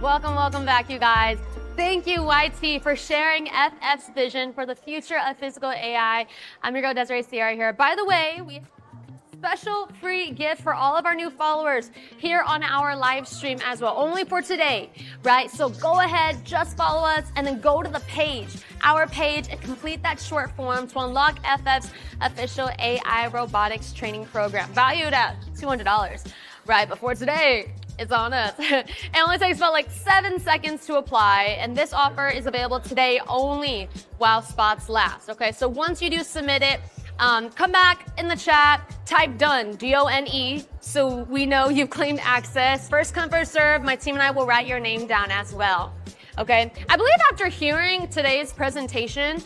Welcome back, you guys. Thank you, YT, for sharing FF's vision for the future of physical AI. I'm your girl, Desiree Sierra here. By the way, we have a special free gift for all of our new followers here on our live stream as well, only for today, right? So go ahead, just follow us, and then go to the page, our page, and complete that short form to unlock FF's official AI robotics training program, valued at $200, right? Before today, it's on us. It only takes about like 7 seconds to apply, and this offer is available today only while spots last. Okay, so once you do submit it, come back in the chat, type done, D-O-N-E, so we know you've claimed access. First come, first serve. My team and I will write your name down as well. Okay, I believe after hearing today's presentation,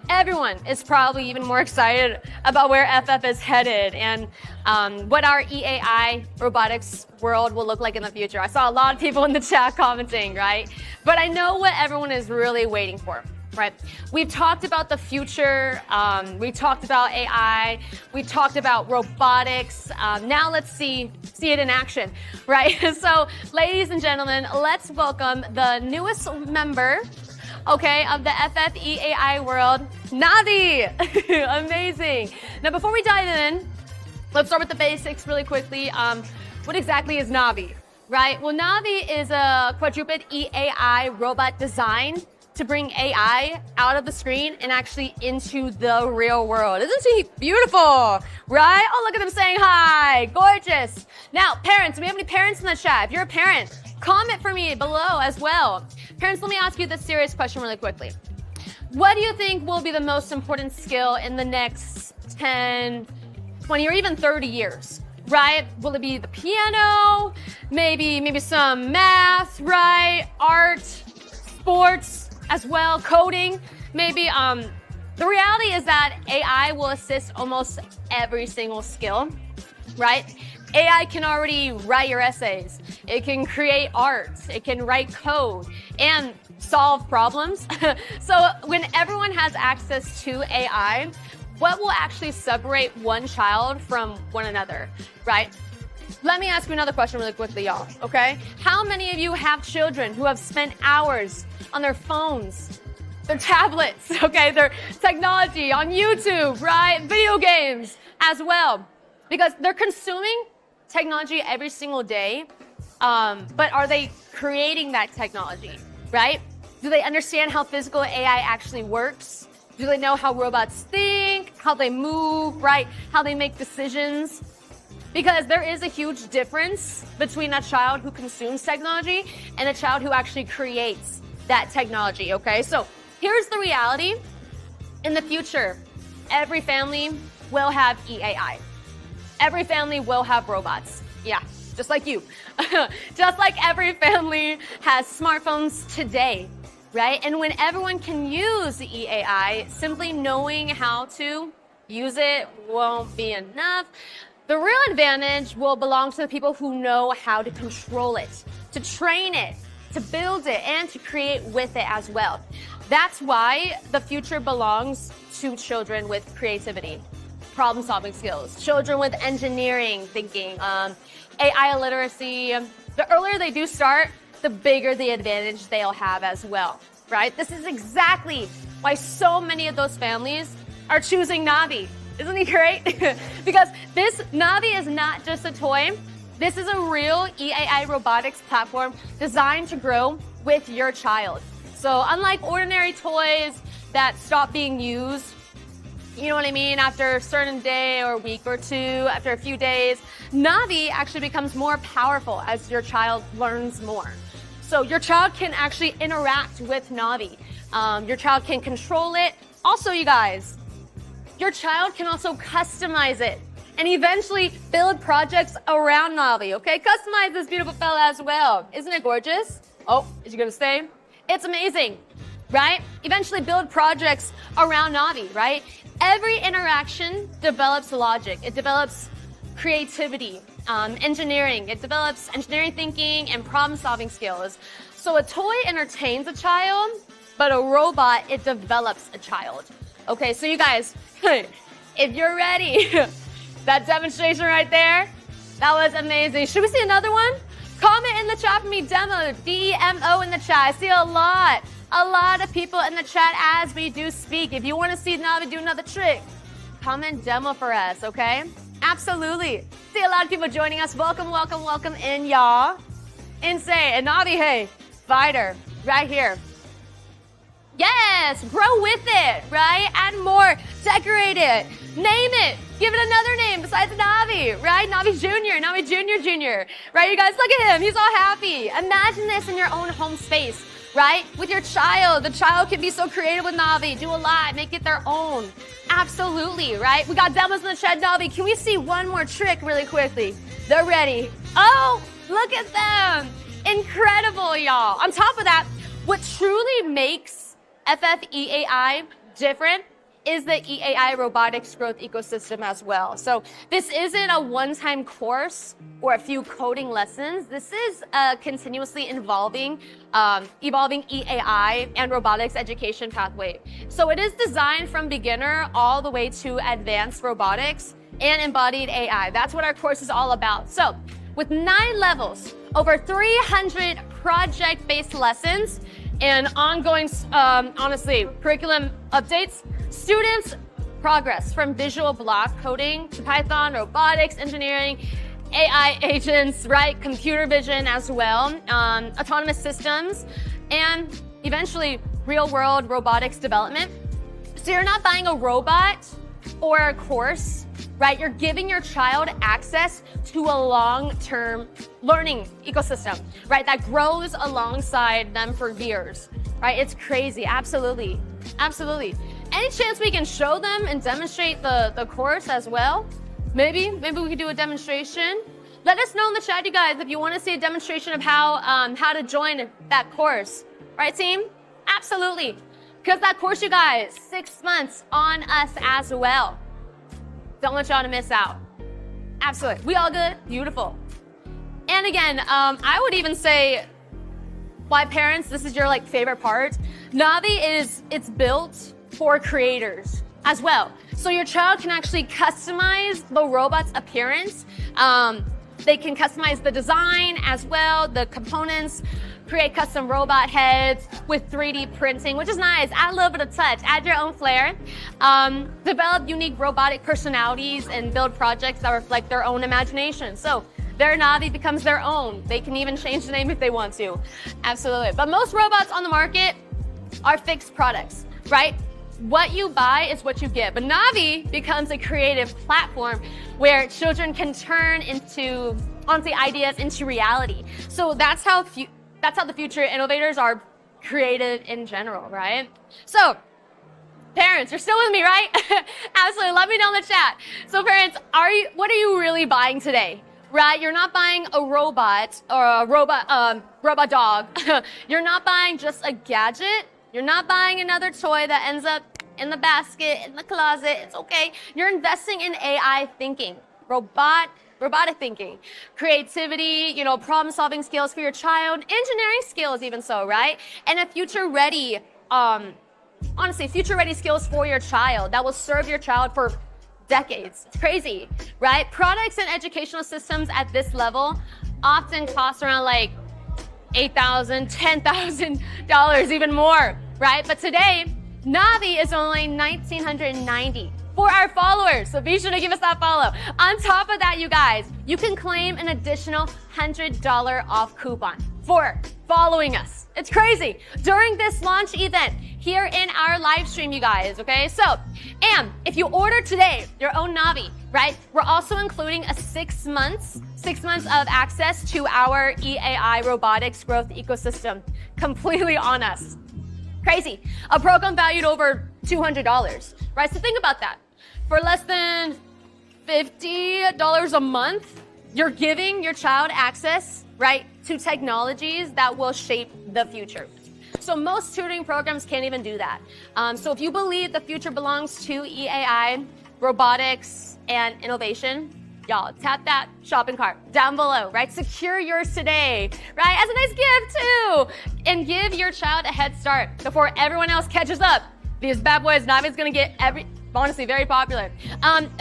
everyone is probably even more excited about where FF is headed and what our EAI robotics world will look like in the future. I saw a lot of people in the chat commenting, right? But I know what everyone is really waiting for. Right. We've talked about the future. We talked about AI. We talked about robotics. Now let's see it in action, right? So, ladies and gentlemen, let's welcome the newest member, okay, of the FFEAI world, Navi. Amazing. Now, before we dive in, let's start with the basics really quickly. What exactly is Navi, right? Well, Navi is a quadruped EAI robot designed to bring AI out of the screen and actually into the real world. Isn't she beautiful, right? Oh, look at them saying hi, gorgeous. Now, parents, do we have any parents in the chat? If you're a parent, comment for me below as well. Parents, let me ask you this serious question really quickly. What do you think will be the most important skill in the next 10, 20, or even 30 years? Right? Will it be the piano? Maybe some math, right? Art, sports, as well, coding, maybe the reality is that AI will assist almost every single skill, right? AI can already write your essays. It can create art. It can write code and solve problems. So when everyone has access to AI, what will actually separate one child from one another, right? Let me ask you another question really quickly, y'all, okay? How many of you have children who have spent hours on their phones, their tablets, okay, their technology, on YouTube, right? Video games as well. Because they're consuming technology every single day, but are they creating that technology, right? Do they understand how physical AI actually works? Do they know how robots think, how they move, right? How they make decisions? Because there is a huge difference between a child who consumes technology and a child who actually creates that technology, okay? So here's the reality. In the future, every family will have EAI. Every family will have robots. Yeah, just like you. Just like every family has smartphones today, right? And when everyone can use the EAI, simply knowing how to use it won't be enough. The real advantage will belong to the people who know how to control it, to train it, to build it, and to create with it as well. That's why the future belongs to children with creativity, problem-solving skills, children with engineering thinking, AI literacy. The earlier they do start, the bigger the advantage they'll have as well, right? This is exactly why so many of those families are choosing Navi. Isn't he great? Because this Navi is not just a toy. This is a real EAI robotics platform designed to grow with your child. So unlike ordinary toys that stop being used, you know what I mean, after a certain day or a week or two, after a few days, Navi actually becomes more powerful as your child learns more. So your child can actually interact with Navi. Your child can control it. Also, you guys, your child can also customize it and eventually build projects around Navi, okay? Customize this beautiful fella as well. Isn't it gorgeous? Oh, is you gonna say? It's amazing, right? Eventually build projects around Navi, right? Every interaction develops logic. It develops creativity, engineering. It develops engineering thinking and problem-solving skills. So a toy entertains a child, but a robot, it develops a child. Okay, so you guys, if you're ready, that demonstration right there, that was amazing. Should we see another one? Comment in the chat for me, demo, D-E-M-O in the chat. I see a lot of people in the chat as we do speak. If you want to see Navi do another trick, comment demo for us, okay? Absolutely. See a lot of people joining us. Welcome, welcome, welcome in, y'all. Insane. And Navi, hey, fighter, right here. Yes, grow with it, right? Add more, decorate it, name it, give it another name besides Navi, right? Navi Jr., Navi Jr., right? You guys, look at him, he's all happy. Imagine this in your own home space, right? With your child, the child can be so creative with Navi, do a lot, make it their own. Absolutely, right? We got demos in the chat, Navi. Can we see one more trick really quickly? They're ready. Oh, look at them. Incredible, y'all. On top of that, what truly makes FFEAI different is the EAI robotics growth ecosystem as well. So this isn't a one-time course or a few coding lessons. This is a continuously evolving EAI and robotics education pathway. So it is designed from beginner all the way to advanced robotics and embodied AI. That's what our course is all about. So with 9 levels, over 300 project-based lessons, and ongoing, honestly, curriculum updates, students progress from visual block coding to Python, robotics, engineering, AI agents, right? Computer vision as well, autonomous systems, and eventually real-world robotics development. So you're not buying a robot or a course, right? You're giving your child access to a long-term learning ecosystem, right? That grows alongside them for years, right? It's crazy, absolutely, absolutely. Any chance we can show them and demonstrate the course as well? Maybe we could do a demonstration. Let us know in the chat, you guys, if you want to see a demonstration of how to join that course, right, team? Absolutely. Because that course, you guys, 6 months on us as well. Don't want y'all to miss out. Absolutely. We all good? Beautiful. And again, I would even say, why parents, this is your like favorite part. Navi it's built for creators as well. So your child can actually customize the robot's appearance. They can customize the design as well, the components, create custom robot heads with 3D printing, which is nice. Add a little bit of touch, add your own flair. Develop unique robotic personalities and build projects that reflect their own imagination. So their Navi becomes their own. They can even change the name if they want to. Absolutely. But most robots on the market are fixed products, right? What you buy is what you get. But Navi becomes a creative platform where children can turn into, honestly, ideas into reality. So that's how the future innovators are created in general, right? So, parents, you're still with me, right? Absolutely. Let me know in the chat. So, parents, what are you really buying today? Right? You're not buying a robot or a robot dog. You're not buying just a gadget. You're not buying another toy that ends up in the basket, in the closet. It's okay. You're investing in AI thinking, robotic thinking, creativity, problem-solving skills for your child, engineering skills even so, right? And a future-ready, honestly, future-ready skills for your child that will serve your child for decades. It's crazy, right? Products and educational systems at this level often cost around like $8,000, $10,000, even more, right? But today, Navi is only $1,990 for our followers. So be sure to give us that follow. On top of that, you guys, you can claim an additional $100 off coupon for following us. It's crazy. During this launch event here in our live stream, you guys, okay? So, and if you order today your own Navi, right, we're also including a 6 months of access to our EAI robotics growth ecosystem completely on us. Crazy. A program valued over $200, right? So think about that. For less than $50 a month, you're giving your child access, right, to technologies that will shape the future. So most tutoring programs can't even do that. So if you believe the future belongs to EAI, robotics, and innovation, y'all, tap that shopping cart down below, right? Secure yours today, right? As a nice gift too. And give your child a head start before everyone else catches up. These bad boys, Navi's gonna get honestly, very popular.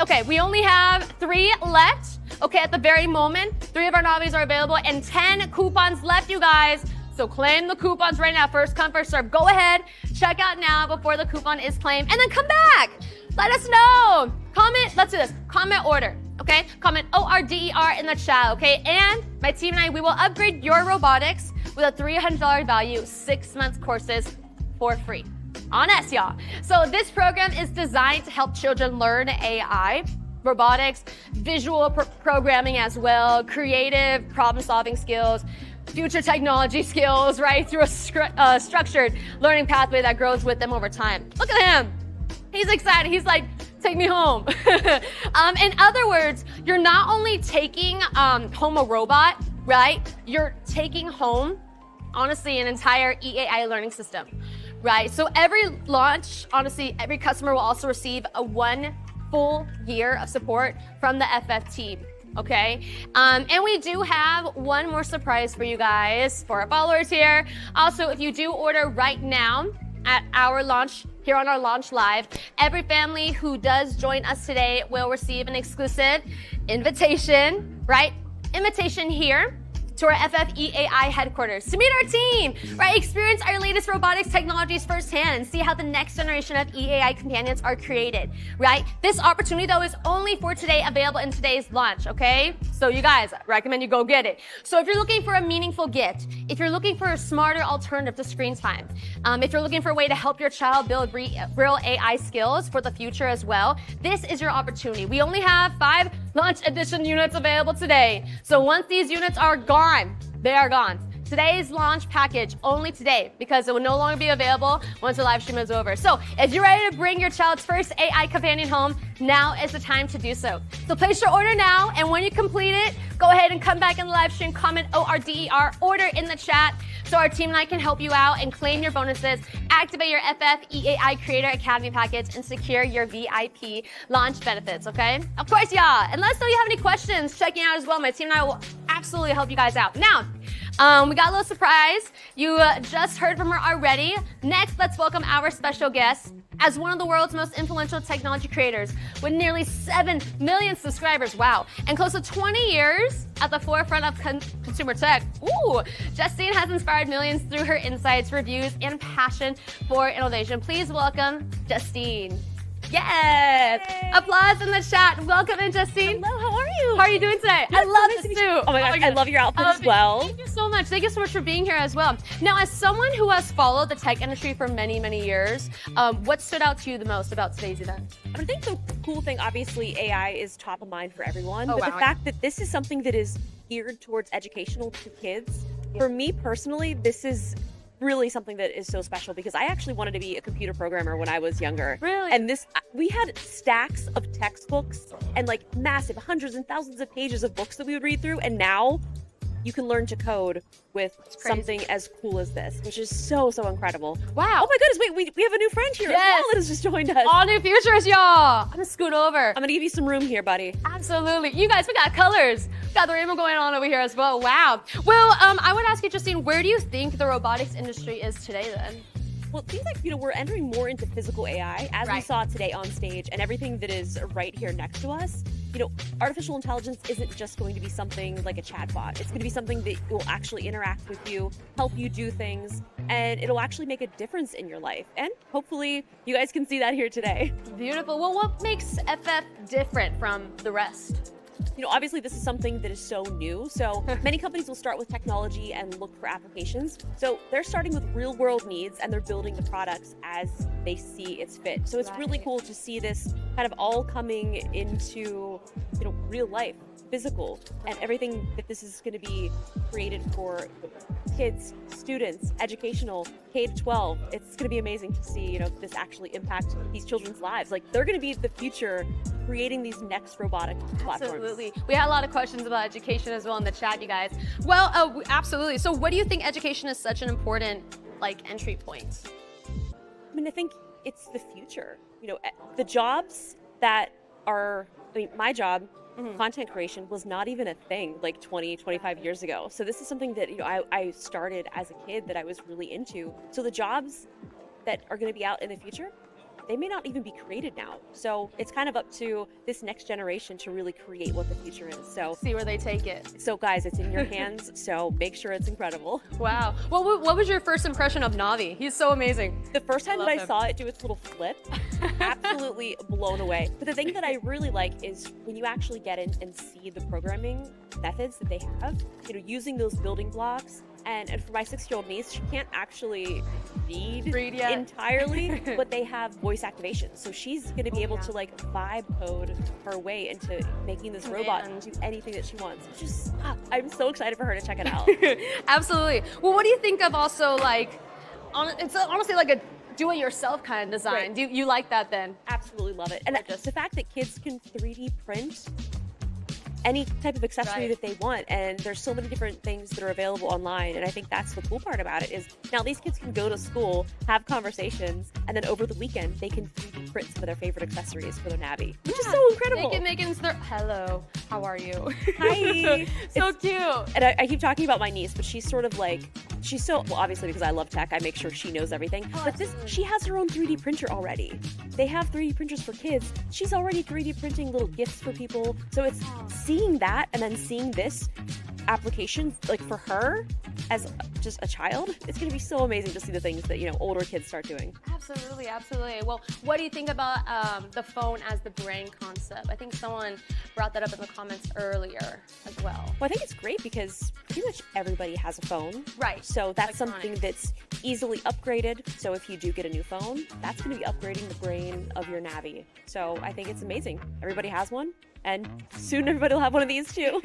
Okay, we only have 3 left. Okay, at the very moment, 3 of our Navis are available and 10 coupons left, you guys. So claim the coupons right now. First come, first serve. Go ahead, check out now before the coupon is claimed, and then come back. Let us know. Comment, let's do this. Comment order, okay? Comment ORDER in the chat, okay? And my team and I, we will upgrade your robotics with a $300 value, 6 months courses for free. On us, y'all. So this program is designed to help children learn AI, robotics, visual programming as well, creative problem-solving skills, future technology skills, right, through a structured learning pathway that grows with them over time. Look at him. He's excited. He's like, take me home. In other words, you're not only taking home a robot, right? You're taking home, honestly, an entire EAI learning system, right? So every launch, honestly, every customer will also receive a 1 full year of support from the FF team. Okay, and we do have one more surprise for you guys, for our followers here. Also, if you do order right now at our launch, here on our launch live, every family who does join us today will receive an exclusive invitation, right? Invitation here to our FF EAI headquarters to meet our team, right? Experience our latest robotics technologies firsthand and see how the next generation of EAI companions are created, right? This opportunity, though, is only for today, available in today's launch, okay? So you guys, I recommend you go get it. So if you're looking for a meaningful gift, if you're looking for a smarter alternative to screen time, if you're looking for a way to help your child build real AI skills for the future as well, this is your opportunity. We only have 5 launch edition units available today. So once these units are gone, they are gone. today's launch package only today because it will no longer be available once the live stream is over. So if you're ready to bring your child's first AI companion home, now is the time to do so. So place your order now, and when you complete it, go ahead and come back in the live stream, comment ORDER, order in the chat, so our team and I can help you out and claim your bonuses, activate your FF EAI Creator Academy package, and secure your VIP launch benefits, okay? Of course, yeah. And let us know you have any questions checking out as well. My team and I will absolutely help you guys out. Now, we got a little surprise. You just heard from her already. Next, let's welcome our special guest. As one of the world's most influential technology creators with nearly 7 million subscribers, wow, and close to 20 years at the forefront of consumer tech, Justine has inspired millions through her insights, reviews, and passion for innovation. Please welcome Justine. Yes! Yay. Applause in the chat. Welcome in, Justine. Hello, how are you? How are you doing today? I love this suit. Oh my gosh, I love your outfit as well. Thank you so much. Thank you so much for being here as well. Now, as someone who has followed the tech industry for many, many years, what stood out to you the most about today's event? I think the cool thing, obviously, AI is top of mind for everyone, Oh, but wow. the fact that this is something that is geared towards educational to kids, for me personally, this is really something that is so special because I actually wanted to be a computer programmer when I was younger. Really? And we had stacks of textbooks and like massive hundreds and thousands of pages of books that we would read through, and now you can learn to code with something as cool as this, which is so, so incredible. Wow. Oh my goodness, wait, we have a new friend here as well that has just joined us. All new futures, y'all. I'm gonna scoot over. I'm gonna give you some room here, buddy. Absolutely. You guys, we got colors. We got the rainbow going on over here as well. Wow. Well, I would ask you, Justine, where do you think the robotics industry is today then? Well, it seems like, we're entering more into physical AI, as we saw today on stage, and everything that is right here next to us. Artificial intelligence isn't just going to be something like a chatbot. It's going to be something that will actually interact with you, help you do things, and it'll actually make a difference in your life. And hopefully, you guys can see that here today. Beautiful. Well, what makes FF different from the rest? Obviously this is something that is so new. So many companies will start with technology and look for applications. So they're starting with real world needs and they're building the products as they see it's fit. So it's really cool to see this kind of all coming into, real life, physical, and everything that this is going to be created for kids, students, educational, K-12. It's going to be amazing to see, this actually impact these children's lives. Like, they're going to be the future creating these next robotic platforms. Absolutely. We had a lot of questions about education as well in the chat, you guys. Well, absolutely. So what do you think education is such an important, entry point? I think it's the future. The jobs that are, my job, content creation, was not even a thing 20, 25 years ago. So this is something that, I started as a kid that I was really into. So the jobs that are going to be out in the future, they may not even be created now. So it's kind of up to this next generation to really create what the future is. So see where they take it. So guys, it's in your hands. So make sure it's incredible. Wow. What was your first impression of Navi? He's so amazing. The first time that I saw it do its little flip, absolutely blown away. But the thing that I really like is when you actually get in and see the programming methods that they have, using those building blocks. And for my 6-year-old niece, she can't actually read yet entirely, but they have voice activation. So she's going to be able to vibe code her way into making this robot do anything that she wants. Which is, I'm so excited for her to check it out. Absolutely. Well, what do you think of also it's honestly like a do-it-yourself kind of design. Right. Do you like that then? Absolutely love it. And the fact that kids can 3D print any type of accessory that they want, and there's so many different things that are available online, and I think that's the cool part about it is now these kids can go to school, have conversations, and then over the weekend they can 3D print some of their favorite accessories for their Navi, which is so incredible. They can make it into their hello, how are you? Hi. So cute. And I keep talking about my niece, but she's sort of she's so, well, obviously because I love tech, I make sure she knows everything, but she has her own 3D printer already. They have 3D printers for kids. She's already 3D printing little gifts for people. So it's seeing that and then seeing this application for her as just a child, it's going to be so amazing to see the things that older kids start doing. Absolutely. Well, what do you think about the phone as the brain concept? I think someone brought that up in the comments earlier as well. Well, I think it's great because pretty much everybody has a phone. Right. So that's something that's easily upgraded. So if you do get a new phone, that's going to be upgrading the brain of your Navi. So I think it's amazing. Everybody has one. And soon everybody will have one of these too.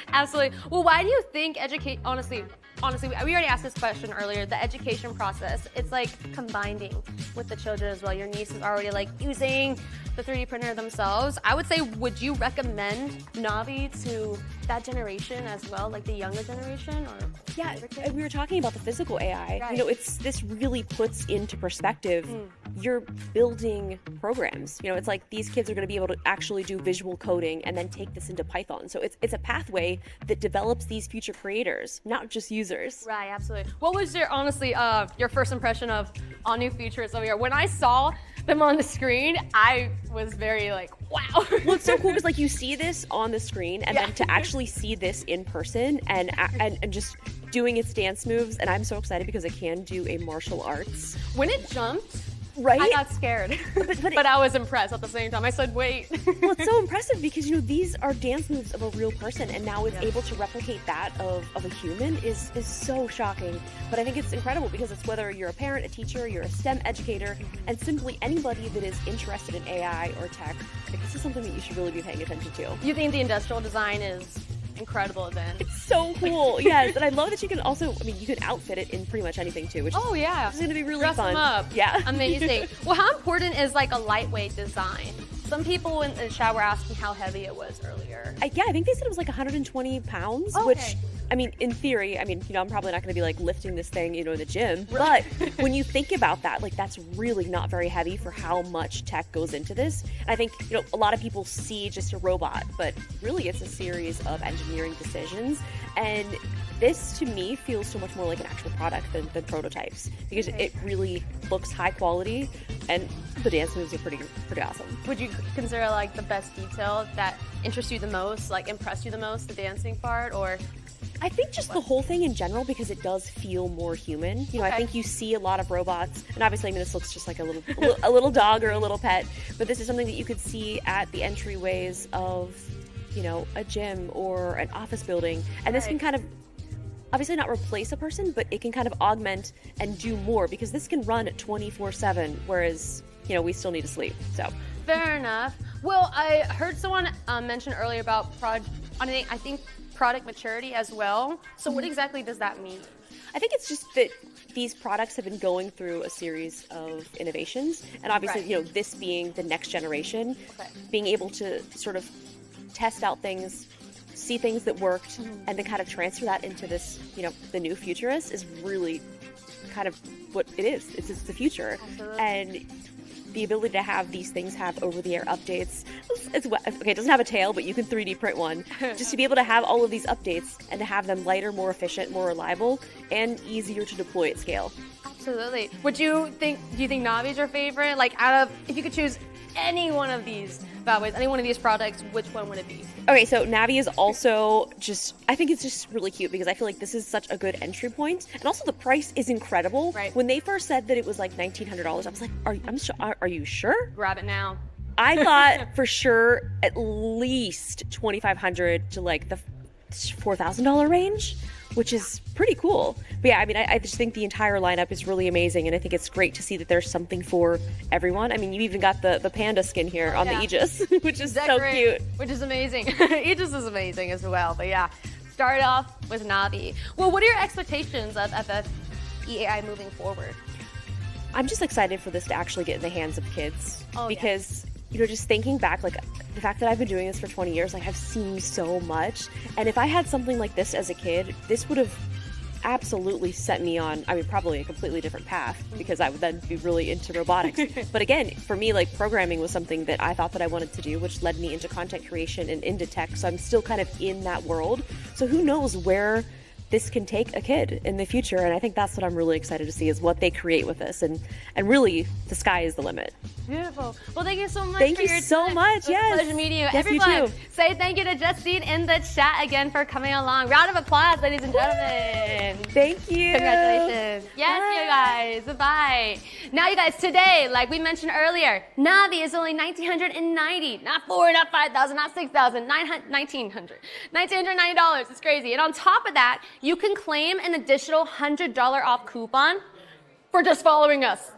Absolutely. Well, why do you think honestly, honestly, we already asked this question earlier, the education process, it's like combining with the children as well. Your niece is already like using the 3D printer themselves. I would say, would you recommend Navi to that generation as well, like the younger generation? Or yeah, we were talking about the physical AI. Right. You know, this really puts into perspective, you're building programs. You know, it's like these kids are going to be able to actually do visual coding and then take this into Python. So it's a pathway that develops these future creators, not just users. Right, absolutely. What was your, honestly, your first impression of all new features over here? When I saw them on the screen, I was very like, wow. Well, it's so cool because like you see this on the screen and then to actually see this in person and just doing its dance moves, and I'm so excited because it can do a martial arts. When it jumped, right? I got scared, but I was impressed at the same time. I said, wait. Well, it's so impressive because, you know, these are dance moves of a real person, and now it's able to replicate that of a human is so shocking. But I think it's incredible because it's whether you're a parent, a teacher, you're a STEM educator, and simply anybody that is interested in AI or tech, like, this is something that you should really be paying attention to. You think the industrial design is incredible then? It's so cool, yes. And I love that you can also, I mean, you can outfit it in pretty much anything too, which is going to be really Dress fun. them up. Yeah. Amazing. Well, how important is like a lightweight design? Some people in the chat were asking how heavy it was earlier. I think they said it was like 120 pounds, Okay. which, I mean, in theory, I mean, you know, I'm probably not going to be like lifting this thing, you know, in the gym. But when you think about that, like, that's really not very heavy for how much tech goes into this. And I think, you know, a lot of people see just a robot, but really it's a series of engineering decisions. And this, to me, feels so much more like an actual product than prototypes because it really looks high quality and the dance moves are pretty awesome. Would you consider like the best detail that interests you the most, like impressed you the most, the dancing part, or? I think just the whole thing in general because it does feel more human. You know, I think you see a lot of robots, and obviously, I mean, this looks just like a little dog or a little pet, but this is something that you could see at the entryways of, you know, a gym or an office building, and this can kind of obviously not replace a person, but it can kind of augment and do more because this can run 24/7, whereas, you know, we still need to sleep. So Fair enough. Well, I heard someone mention earlier about I think product maturity as well. So what exactly does that mean? I think it's just that these products have been going through a series of innovations, and obviously, you know, this being the next generation, being able to sort of test out things, see things that worked, and then kind of transfer that into this, you know, the new futurist is really kind of what it is. It's the future. Absolutely. And the ability to have these things have over-the-air updates. It's okay, it doesn't have a tail, but you can 3D print one. Just to be able to have all of these updates and to have them lighter, more efficient, more reliable, and easier to deploy at scale. Absolutely. Do you think Navi is your favorite? Like, out of, if you could choose any one of these bad boys, any one of these products, which one would it be? Okay, so Navi is also I think it's just really cute because I feel like this is such a good entry point. And also the price is incredible. Right. When they first said that it was like $1,900, I was like, are you sure? Grab it now. I thought for sure at least $2,500 to like the $4,000 range, which is pretty cool. But yeah, I mean, I just think the entire lineup is really amazing, and I think it's great to see that there's something for everyone. I mean, you even got the panda skin here on the Aegis, which is so cute. Which is amazing. Aegis is amazing as well. But yeah, start off with Navi. Well, what are your expectations of the EAI moving forward? I'm just excited for this to actually get in the hands of kids because, you know, just thinking back, like the fact that I've been doing this for 20 years, like I've seen so much. And if I had something like this as a kid, this would have absolutely set me on, I mean, probably a completely different path because I would then be really into robotics. But again, for me, like programming was something that I thought that I wanted to do, which led me into content creation and into tech. So I'm still kind of in that world. So who knows where this can take a kid in the future, and I think that's what I'm really excited to see is what they create with this, and really the sky is the limit. Beautiful. Well, thank you so much. Thank for you your so time. much. It was Yes. a pleasure meeting you. Yes, Everyone, me too. say thank you to Justine in the chat again for coming along. Round of applause, ladies and gentlemen. Thank you. Congratulations. Yes, you guys. Bye. Now, you guys, today, like we mentioned earlier, Navi is only $1,990, not $4,000, not $5,000, not $6,000, $1,900, $1,990. It's crazy. And on top of that, you can claim an additional $100 off coupon for just following us.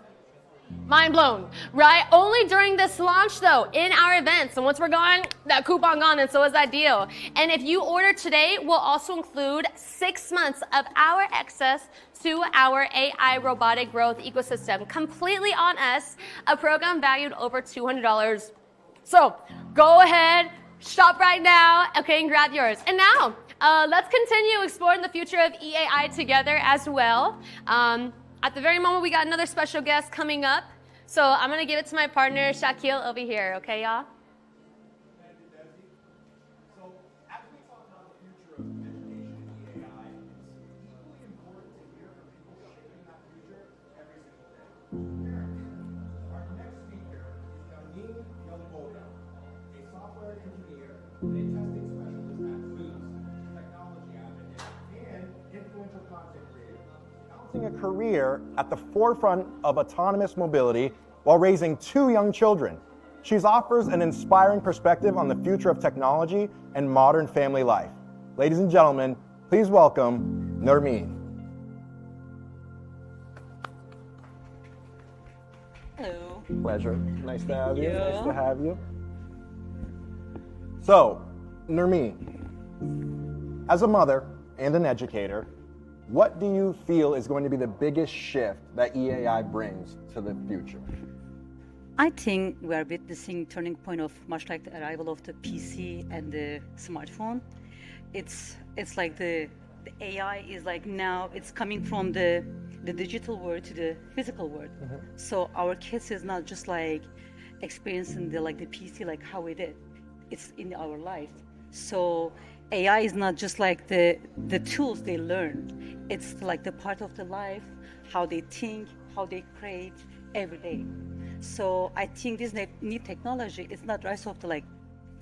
Mind blown, right? Only during this launch though, in our events. And once we're gone, that coupon gone, and so is that deal. And if you order today, we'll also include 6 months of our access to our AI robotic growth ecosystem, completely on us, a program valued over $200. So go ahead, shop right now, okay, and grab yours. And now, let's continue exploring the future of EAI together as well. At the very moment, we got another special guest coming up. So I'm gonna give it to my partner, Shaquille, over here, okay, y'all? A career at the forefront of autonomous mobility while raising 2 young children. She offers an inspiring perspective on the future of technology and modern family life. Ladies and gentlemen, please welcome Nermeen. Hello. Pleasure. Nice to have you. Thank you. Nice to have you. So, Nermeen, as a mother and an educator, what do you feel is going to be the biggest shift that EAI brings to the future? I think we are witnessing turning point of much like the arrival of the PC and the smartphone. It's like the AI is like now it's coming from the digital world to the physical world. So our kids is not just like experiencing the PC like how we did. It's in our life. So AI is not just like the tools they learn. It's like the part of the life, how they think, how they create every day. So I think this new technology is not rise of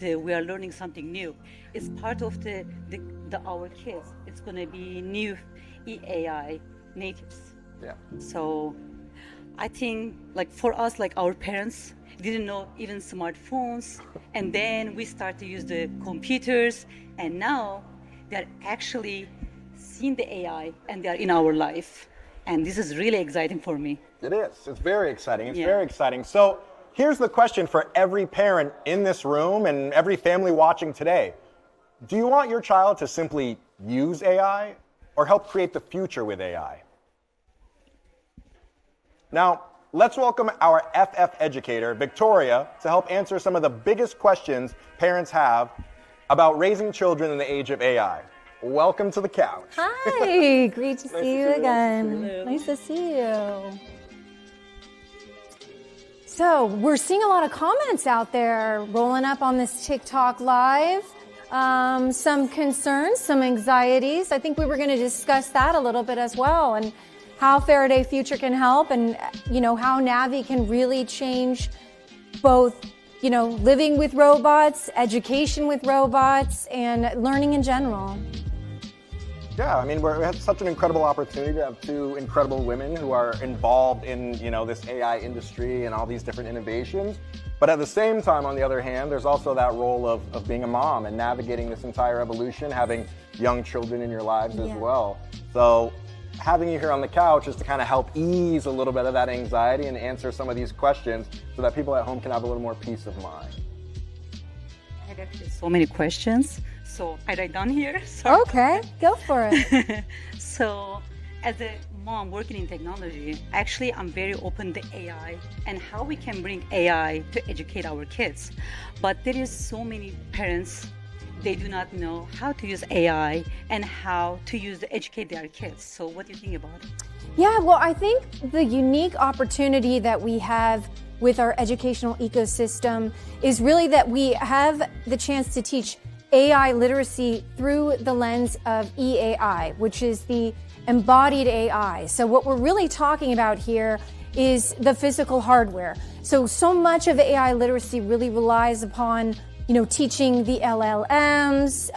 we are learning something new. It's part of our kids. It's gonna be new EAI natives. Yeah. So I think for us, our parents didn't know even smartphones, and then we start to use the computers, and now they're actually seeing the AI and they're in our life. And this is really exciting for me. It is. It's very exciting. It's Yeah. very exciting. So here's the question for every parent in this room and every family watching today. Do you want your child to simply use AI or help create the future with AI? Now, let's welcome our FF educator, Victoria, to help answer some of the biggest questions parents have about raising children in the age of AI. Welcome to the couch. Hi, great to Nice see you to see you. again. Nice to see you. So we're seeing a lot of comments out there rolling up on this TikTok live. Some concerns, some anxieties. I think we were going to discuss that a little bit as well, and how Faraday Future can help, and how Navi can really change both living with robots, education with robots, and learning in general. Yeah, I mean, we have such an incredible opportunity to have 2 incredible women who are involved in, this AI industry and all these different innovations. But at the same time, on the other hand, there's also that role of being a mom and navigating this entire evolution, having young children in your lives as well. So having you here on the couch is to kind of help ease a little bit of that anxiety and answer some of these questions so that people at home can have a little more peace of mind. I have actually so many questions, so I write down here. Sorry. Okay, go for it. So, as a mom working in technology, actually I'm very open to AI and how we can bring AI to educate our kids. But there is so many parents, they do not know how to use AI and how to educate their kids. So what do you think about it? Yeah, well, I think the unique opportunity that we have with our educational ecosystem is really that we have the chance to teach AI literacy through the lens of EAI, which is the embodied AI. So what we're really talking about here is the physical hardware. So much of AI literacy really relies upon teaching the LLMs,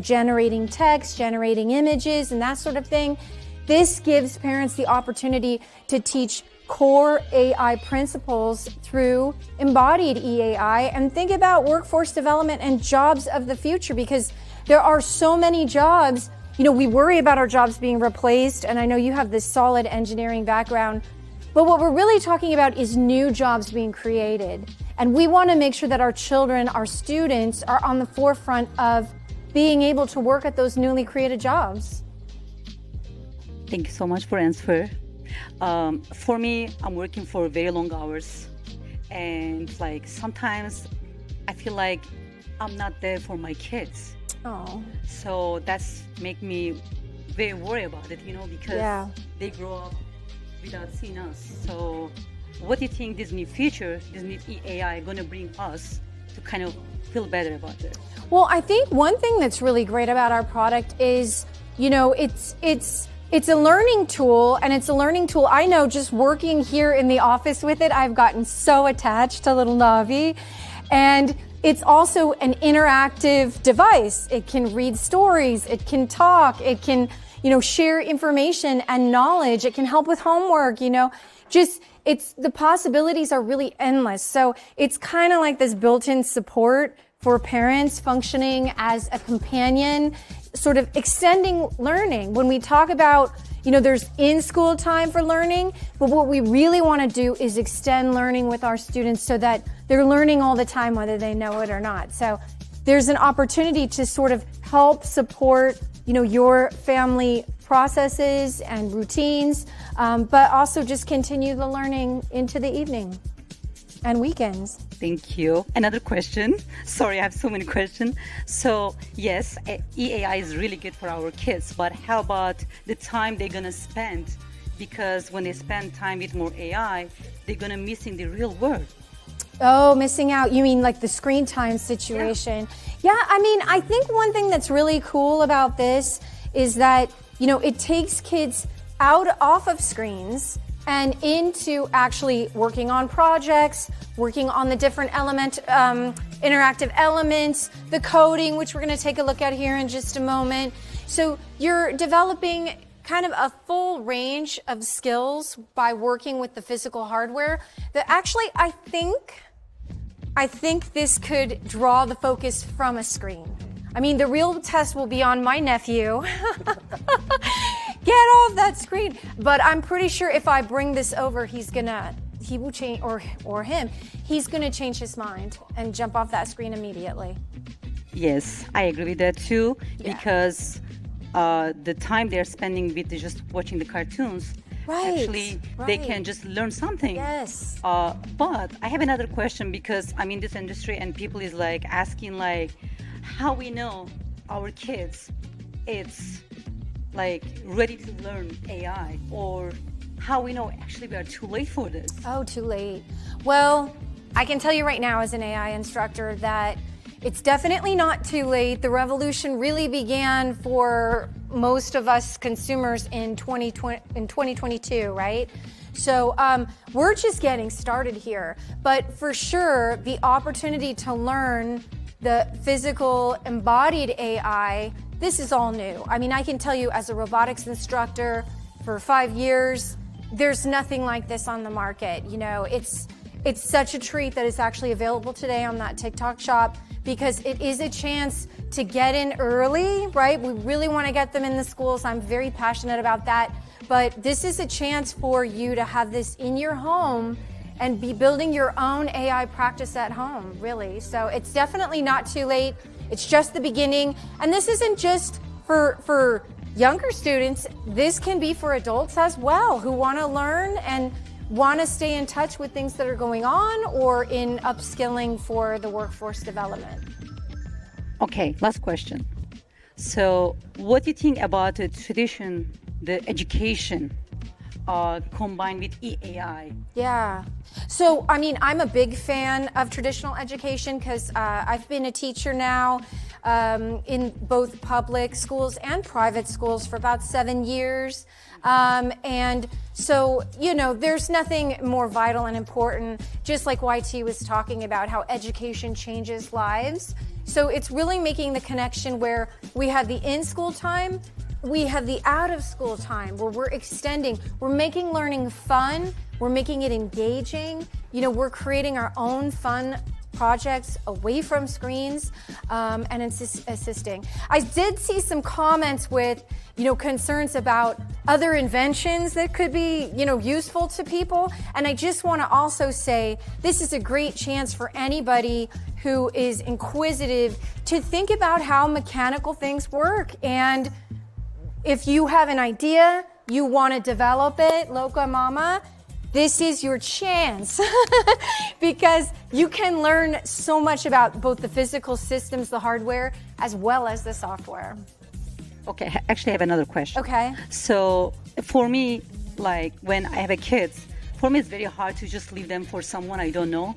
generating text, generating images, and that sort of thing. This gives parents the opportunity to teach core AI principles through embodied EAI and think about workforce development and jobs of the future, because there are so many jobs. We worry about our jobs being replaced, and I know you have this solid engineering background. But what we're really talking about is new jobs being created. And we want to make sure that our children, our students, are on the forefront of being able to work at those newly created jobs. Thank you so much for answer. For me, I'm working for very long hours, and like sometimes I feel like I'm not there for my kids. Oh. So that's make me very worried about it, because they grow up without seeing us. So what do you think this new future, this new EAI going to bring us to kind of feel better about it? Well, I think one thing that's really great about our product is, it's a learning tool, and it's a learning tool. I know just working here in the office with it, I've gotten so attached to little Navi. And it's also an interactive device. It can read stories, it can talk, it can, share information and knowledge. It can help with homework, the possibilities are really endless. So it's kind of like this built-in support for parents functioning as a companion, sort of extending learning. When we talk about, there's in-school time for learning, but what we really want to do is extend learning with our students so that they're learning all the time, whether they know it or not. So there's an opportunity to sort of help support, your family processes and routines, but also just continue the learning into the evening and weekends. Thank you. Another question. Sorry, I have so many questions. So yes, EAI is really good for our kids, but how about the time they're going to spend? Because when they spend time with more AI, they're going to miss in the real world. Oh, missing out. You mean like the screen time situation? Yeah, I think one thing that's really cool about this is that, it takes kids off of screens and into actually working on projects, working on the different interactive elements, the coding, which we're going to take a look at here in just a moment. So you're developing kind of a full range of skills by working with the physical hardware that actually I think this could draw the focus from a screen. The real test will be on my nephew. Get off that screen. But I'm pretty sure if I bring this over, he will change, or him, he's gonna change his mind and jump off that screen immediately. Yes, I agree with that too, because the time they're spending with just watching the cartoons, actually they can just learn something. Yes. But I have another question, because I'm in this industry and people is like asking like how we know our kids it's like ready to learn AI, or how we know actually we are too late for this. Oh, too late. Well, I can tell you right now as an AI instructor that it's definitely not too late. The revolution really began for most of us consumers in 2022, right? So we're just getting started here. But for sure, the opportunity to learn the physical embodied AI, this is all new. I can tell you as a robotics instructor for 5 years, there's nothing like this on the market. It's such a treat that it's actually available today on that TikTok shop, because it is a chance to get in early, right? We really want to get them in the schools. I'm very passionate about that. But this is a chance for you to have this in your home and be building your own AI practice at home, really. So it's definitely not too late. It's just the beginning. And this isn't just for younger students. This can be for adults as well, who want to learn and want to stay in touch with things that are going on, or in upskilling for the workforce development. Okay, last question. So what do you think about the education combined with EAI? Yeah. So, I'm a big fan of traditional education because I've been a teacher now in both public schools and private schools for about 7 years. And so, there's nothing more vital and important, just like YT was talking about, how education changes lives. So it's really making the connection where we have the in-school time, we have the out-of-school time, where we're extending, we're making learning fun, we're making it engaging, we're creating our own fun projects away from screens and assisting. I did see some comments with, concerns about other inventions that could be, useful to people. And I just want to also say this is a great chance for anybody who is inquisitive to think about how mechanical things work. And if you have an idea, you want to develop it, Loca Mama, this is your chance because you can learn so much about both the physical systems, the hardware, as well as the software. Okay, actually I have another question. Okay. So for me, like when I have a kids, for me it's very hard to just leave them for someone I don't know,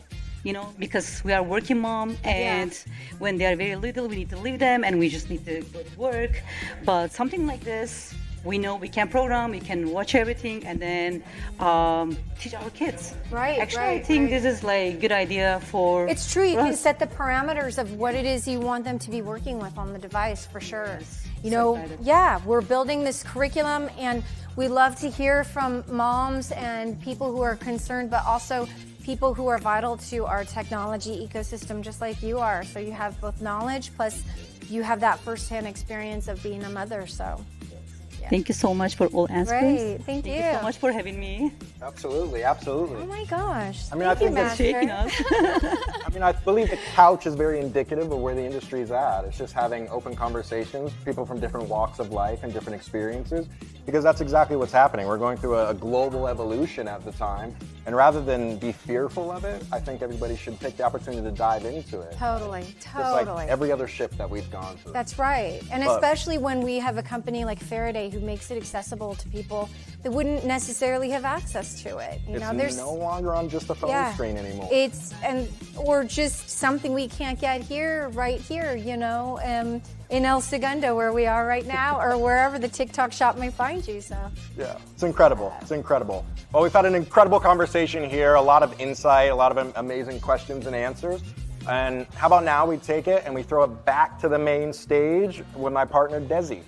because we are working mom and when they are very little, we need to leave them and we just need to go to work. But something like this, we know we can program, we can watch everything and then teach our kids. Right, actually, I think this is like a good idea for It's true, you us. can set the parameters of what it is you want them to be working with on the device for sure. We're building this curriculum and we love to hear from moms and people who are concerned, but also people who are vital to our technology ecosystem just like you are. So you have both knowledge plus you have that firsthand experience of being a mother, so. Thank you so much for all answers. Great, thank you. Thank you so much for having me. Absolutely, absolutely. Oh my gosh. I mean, I think that's shaking us. I mean, I believe the couch is very indicative of where the industry is at. It's just having open conversations, people from different walks of life and different experiences, because that's exactly what's happening. We're going through a global evolution at the time, and rather than be fearful of it, I think everybody should take the opportunity to dive into it. Totally. Just like every other shift that we've gone through. That's right. And But- especially when we have a company like Faraday who makes it accessible to people that wouldn't necessarily have access to it. It's no longer on just a phone screen anymore. Or just something we can't get here, right here, in El Segundo where we are right now, or wherever the TikTok shop may find you. So Yeah, it's incredible. It's incredible. Well, we've had an incredible conversation here, a lot of insight, a lot of amazing questions and answers. And how about now we take it and we throw it back to the main stage with my partner, Desi.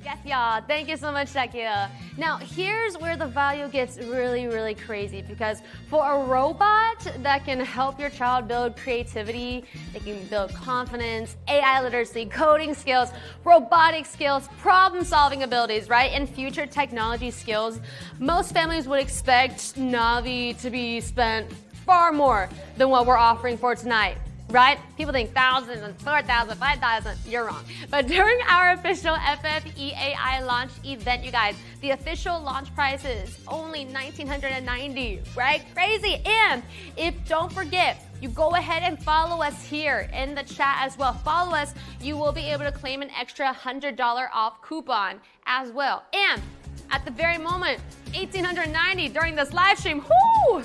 Yes, y'all. Thank you so much, Takia. Now, here's where the value gets really, really crazy because for a robot that can help your child build creativity, it can build confidence, AI literacy, coding skills, robotic skills, problem-solving abilities, right, and future technology skills, most families would expect Navi to be spent far more than what we're offering for tonight. Right? People think thousands and 4,000, 5,000. You're wrong. But during our official FF EAI launch event, you guys, the official launch price is only $1,990, right? Crazy. And don't forget, you go ahead and follow us here in the chat as well. Follow us. You will be able to claim an extra $100 off coupon as well. And at the very moment, $1,890 during this live stream. Whoo!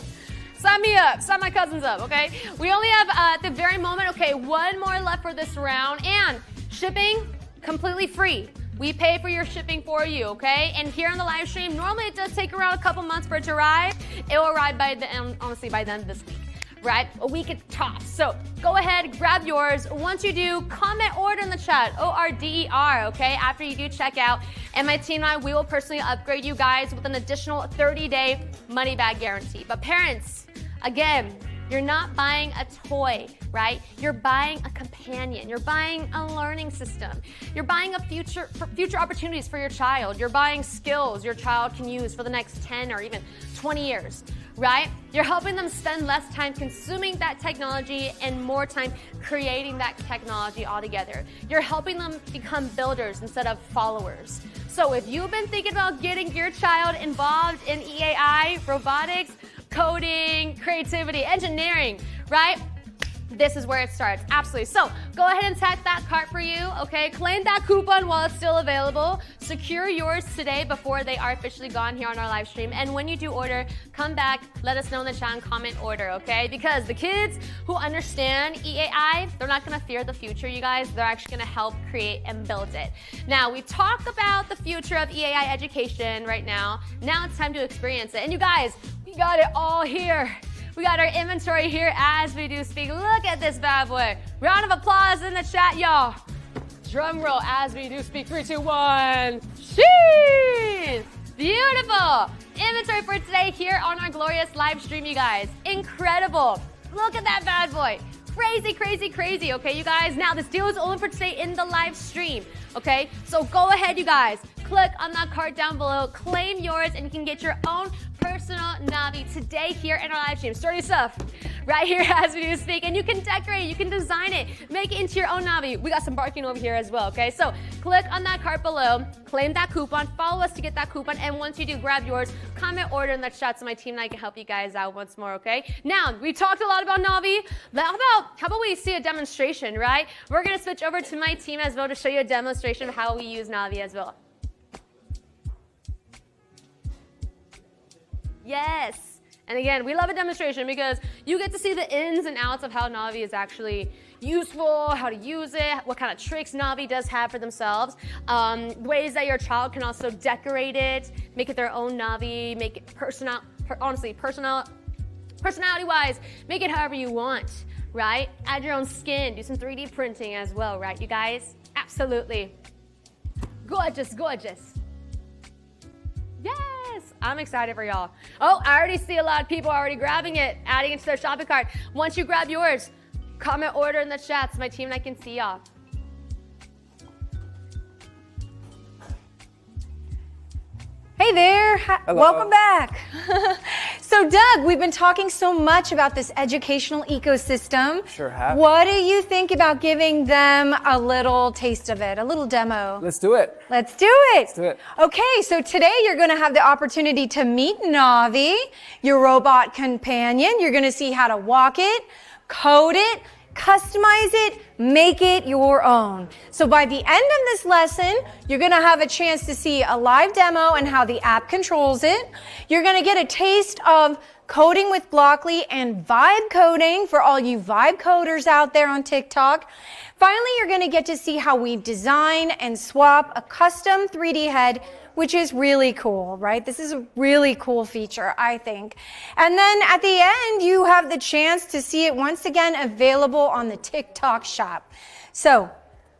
Sign me up. Sign my cousins up, okay? We only have, at the very moment, okay, one more left for this round. And shipping, completely free. We pay for your shipping for you, okay? And here on the live stream, normally it does take around a couple months for it to arrive. It will arrive by the end, honestly, by the end of this week, right? A week at tops. So go ahead, grab yours. Once you do, comment order in the chat, ORDER, okay? After you do check out. And my team and I, we will personally upgrade you guys with an additional 30-day money-back guarantee. But parents, again, you're not buying a toy, right? You're buying a companion. You're buying a learning system. You're buying future opportunities for your child. You're buying skills your child can use for the next 10 or even 20 years, right? You're helping them spend less time consuming that technology and more time creating that technology altogether. You're helping them become builders instead of followers. So if you've been thinking about getting your child involved in EAI, robotics, coding, creativity, engineering, right? This is where it starts, absolutely. So go ahead and tag that cart for you, okay? Claim that coupon while it's still available. Secure yours today before they are officially gone here on our live stream. And when you do order, come back, let us know in the chat and comment order, okay? Because the kids who understand EAI, they're not gonna fear the future, you guys. They're actually gonna help create and build it. Now, we've talked about the future of EAI education right now. Now it's time to experience it. And you guys, we got it all here. We got our inventory here as we do speak. Look at this bad boy. Round of applause in the chat, y'all. Drum roll as we do speak. 3, 2, 1. Sheesh! Beautiful. Inventory for today here on our glorious live stream, you guys. Incredible. Look at that bad boy. crazy, crazy, crazy, okay, you guys? Now, this deal is only for today in the live stream, okay? So go ahead, you guys. Click on that card down below, claim yours, and you can get your own personal Navi today here in our live stream. Sturdy stuff right here as we do speak. And you can decorate it, you can design it, make it into your own Navi. We got some barking over here as well, okay? So click on that card below, claim that coupon, follow us to get that coupon, and once you do, grab yours, comment order in that chat so my team and I can help you guys out once more, okay? Now, we talked a lot about Navi. How about we see a demonstration, right? We're gonna switch over to my team as well to show you a demonstration of how we use Navi as well. Yes. And again, we love a demonstration because you get to see the ins and outs of how Navi is actually useful, how to use it, what kind of tricks Navi does have for themselves, ways that your child can also decorate it, make it their own Navi, make it personality-wise, make it however you want, right? Add your own skin, do some 3D printing as well, right, you guys? Absolutely. Gorgeous, gorgeous. Yes, I'm excited for y'all. Oh, I already see a lot of people already grabbing it, adding it to their shopping cart. Once you grab yours, comment order in the chat so my team and I can see y'all. Hey there, Hello. Welcome back. So Doug, we've been talking so much about this educational ecosystem. Sure have. What do you think about giving them a little taste of it, a little demo? Let's do it. Let's do it. Let's do it. Okay, so today you're going to have the opportunity to meet Navi, your robot companion. You're going to see how to walk it, code it, customize it, make it your own. So by the end of this lesson, you're going to have a chance to see a live demo and how the app controls it. You're going to get a taste of coding with Blockly and vibe coding for all you vibe coders out there on TikTok. Finally, you're going to get to see how we design and swap a custom 3D head, which is really cool, right? This is a really cool feature, I think. And then at the end, you have the chance to see it once again available on the TikTok shop. So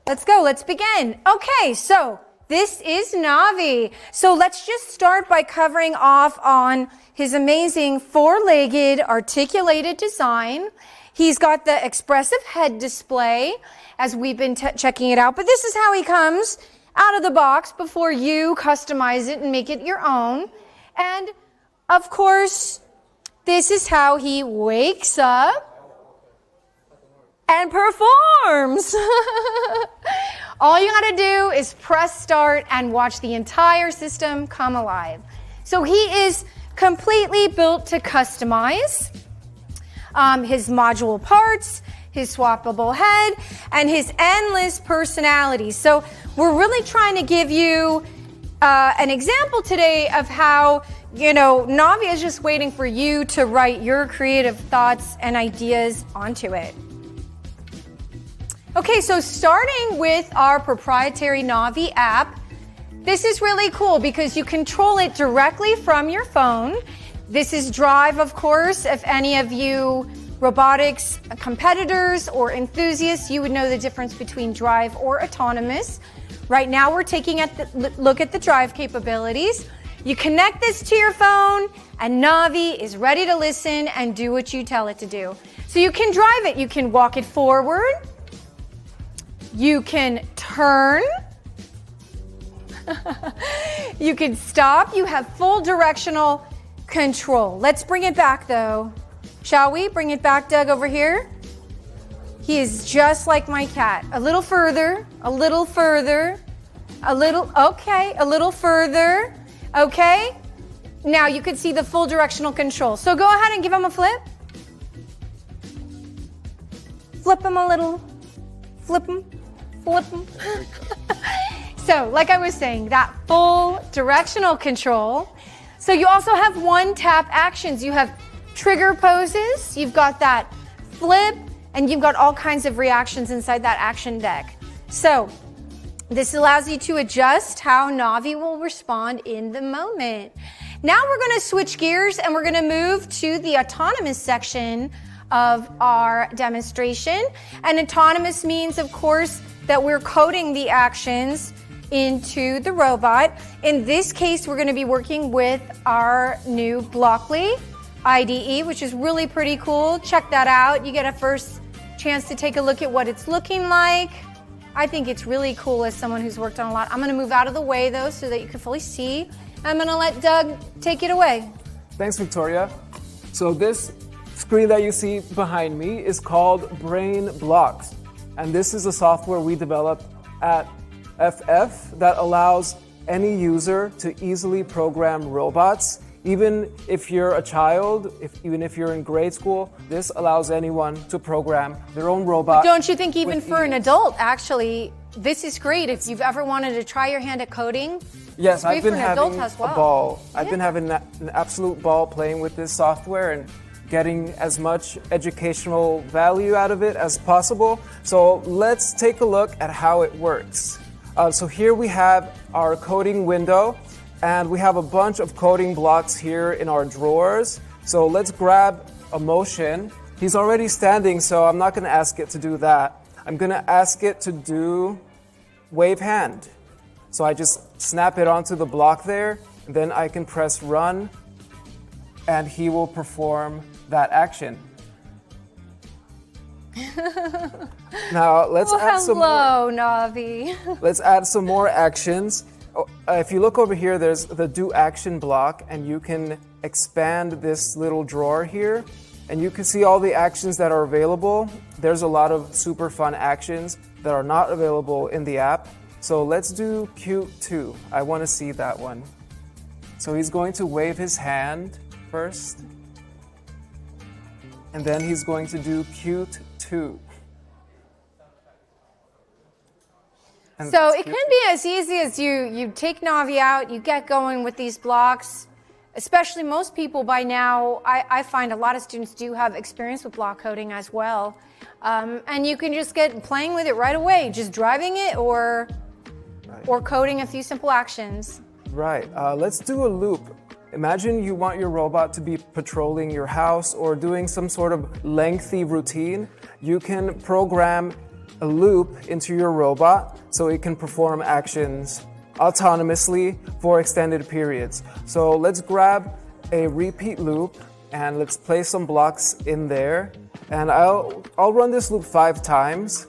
let's go, let's begin. Okay, so this is Navi. So let's just start by covering off on his amazing four-legged articulated design. He's got the expressive head display as we've been checking it out, but this is how he comes out of the box before you customize it and make it your own. And of course, this is how he wakes up and performs. All you gotta do is press start and watch the entire system come alive. So he is completely built to customize his module parts, his swappable head, and his endless personality. So we're really trying to give you an example today of how, Navi is just waiting for you to write your creative thoughts and ideas onto it. Okay, so starting with our proprietary Navi app, this is really cool because you control it directly from your phone. This is Drive, of course. If any of you robotics competitors or enthusiasts, you would know the difference between Drive or autonomous. Right now we're taking a look at the Drive capabilities. You connect this to your phone and Navi is ready to listen and do what you tell it to do. So you can drive it, you can walk it forward, you can turn, you can stop, you have full directional control. Let's bring it back though. Shall we bring it back, Doug, over here? He is just like my cat. A little further, a little further, a little, okay, a little further, okay? Now you can see the full directional control. So go ahead and give him a flip. Flip him a little, flip him, flip him. So like I was saying, that full directional control. So you also have one tap actions. You have trigger poses, you've got that flip, and you've got all kinds of reactions inside that action deck. So this allows you to adjust how Navi will respond in the moment. Now we're going to switch gears and we're going to move to the autonomous section of our demonstration. And autonomous means, of course, that we're coding the actions into the robot. In this case, we're going to be working with our new Blockly IDE, which is really pretty cool. Check that out. You get a first chance to take a look at what it's looking like. I think it's really cool as someone who's worked on a lot. I'm gonna move out of the way though so that you can fully see. I'm gonna let Doug take it away. Thanks, Victoria. So this screen that you see behind me is called Brain Blocks. And this is a software we developed at FF that allows any user to easily program robots. Even if you're a child, even if you're in grade school, this allows anyone to program their own robot. Don't you think even for an adult, actually, this is great if you've ever wanted to try your hand at coding? Yes, I've been having a ball. I've been having an absolute ball playing with this software and getting as much educational value out of it as possible. So let's take a look at how it works. So here we have our coding window. And we have a bunch of coding blocks here in our drawers. So let's grab a motion. He's already standing, so I'm not going to ask it to do that. I'm going to ask it to do wave hand. So I just snap it onto the block there, and then I can press run, and he will perform that action. Now let's add some more. Hello, Navi. Let's add some more actions. If you look over here, there's the do action block, and you can expand this little drawer here, and you can see all the actions that are available. There's a lot of super fun actions that are not available in the app. So let's do cute 2. I want to see that one. So he's going to wave his hand first, and then he's going to do cute 2. So it can be as easy as you take Navi out, you get going with these blocks, especially most people by now, I find a lot of students do have experience with block coding as well. And you can just get playing with it right away, just driving it or coding a few simple actions. Right, let's do a loop. Imagine you want your robot to be patrolling your house or doing some sort of lengthy routine. You can program a loop into your robot so it can perform actions autonomously for extended periods. So let's grab a repeat loop and let's place some blocks in there. And I'll run this loop 5 times.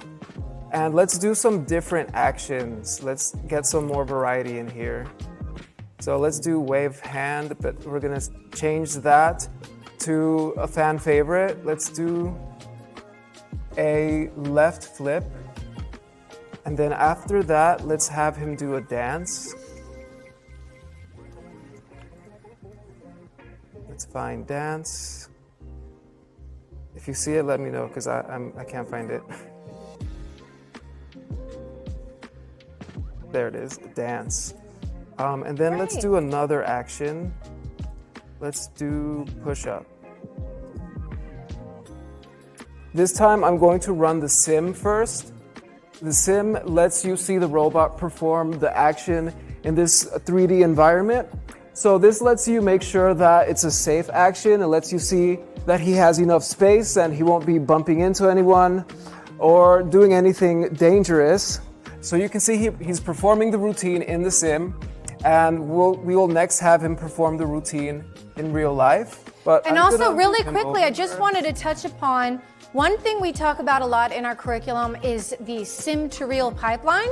And let's do some different actions. Let's get some more variety in here. So let's do wave hand, but we're gonna change that to a fan favorite. Let's do a left flip, and then after that let's have him do a dance. Let's find dance. If you see it, let me know, because I can't find it. There it is, dance. And then let's do another action. Let's do push-up. This time I'm going to run the sim first. The sim lets you see the robot perform the action in this 3D environment. So this lets you make sure that it's a safe action. It lets you see that he has enough space and he won't be bumping into anyone or doing anything dangerous. So you can see he's performing the routine in the sim, and we will next have him perform the routine in real life. And also really quickly, I just wanted to touch upon one thing we talk about a lot in our curriculum is the sim to real pipeline.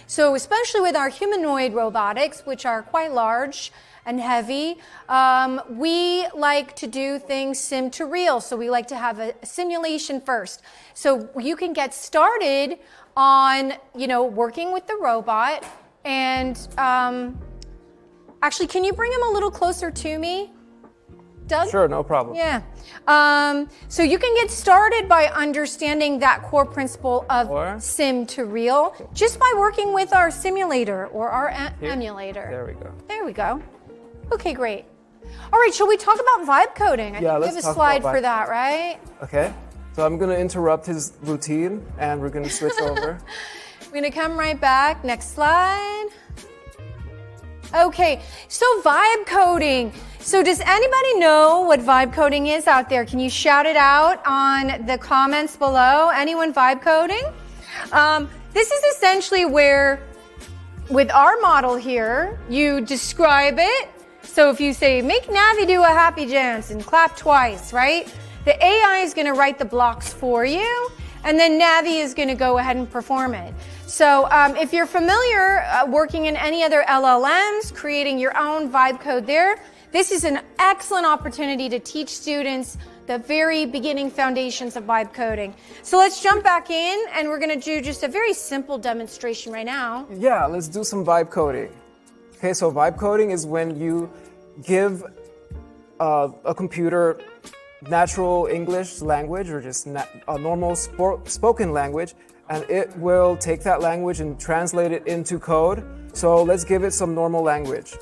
So especially with our humanoid robotics, which are quite large and heavy, we like to do things sim to real. So we like to have a simulation first. So you can get started on, working with the robot. And actually, can you bring him a little closer to me, Doug? Sure, no problem. Yeah. So you can get started by understanding that core principle of sim to real just by working with our simulator or our emulator. There we go. There we go. Okay, great. All right, shall we talk about vibe coding? I think we have a slide for that, right? Okay. So I'm going to interrupt his routine and we're going to switch over. We're going to come right back. Next slide. Okay, so vibe coding. So does anybody know what vibe coding is out there? Can you shout it out on the comments below? Anyone vibe coding? This is essentially where, with our model here, you describe it. So if you say, make Navi do a happy dance and clap twice, right? The AI is going to write the blocks for you. and then Navi is going to go ahead and perform it. So if you're familiar working in any other LLMs, creating your own vibe code there, this is an excellent opportunity to teach students the very beginning foundations of vibe coding. So let's jump back in, and we're going to do just a very simple demonstration right now. Yeah, let's do some vibe coding. Okay, so vibe coding is when you give a computer natural English language or just a normal spoken language, and it will take that language and translate it into code. So let's give it some normal language.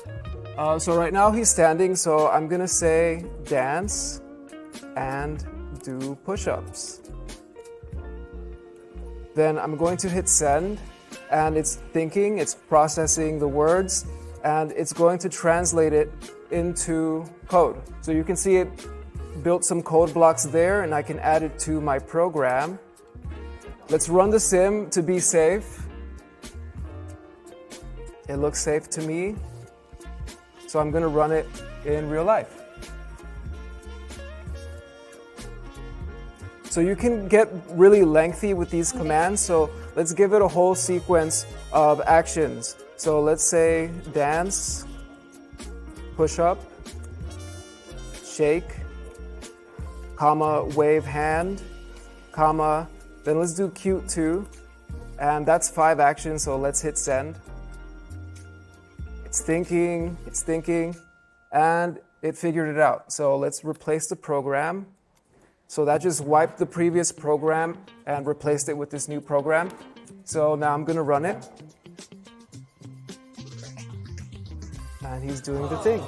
So right now he's standing, so I'm gonna say dance and do push-ups. Then I'm going to hit send, and it's thinking, it's processing the words, and it's going to translate it into code. So you can see it built some code blocks there, and I can add it to my program. Let's run the sim to be safe. It looks safe to me. So I'm going to run it in real life. So you can get really lengthy with these commands. So let's give it a whole sequence of actions. So let's say dance, push up, shake, comma, wave hand, comma, then let's do cute too. And that's 5 actions, so let's hit send. It's thinking, and it figured it out. So let's replace the program. So that just wiped the previous program and replaced it with this new program. So now I'm gonna run it. And he's doing the thing.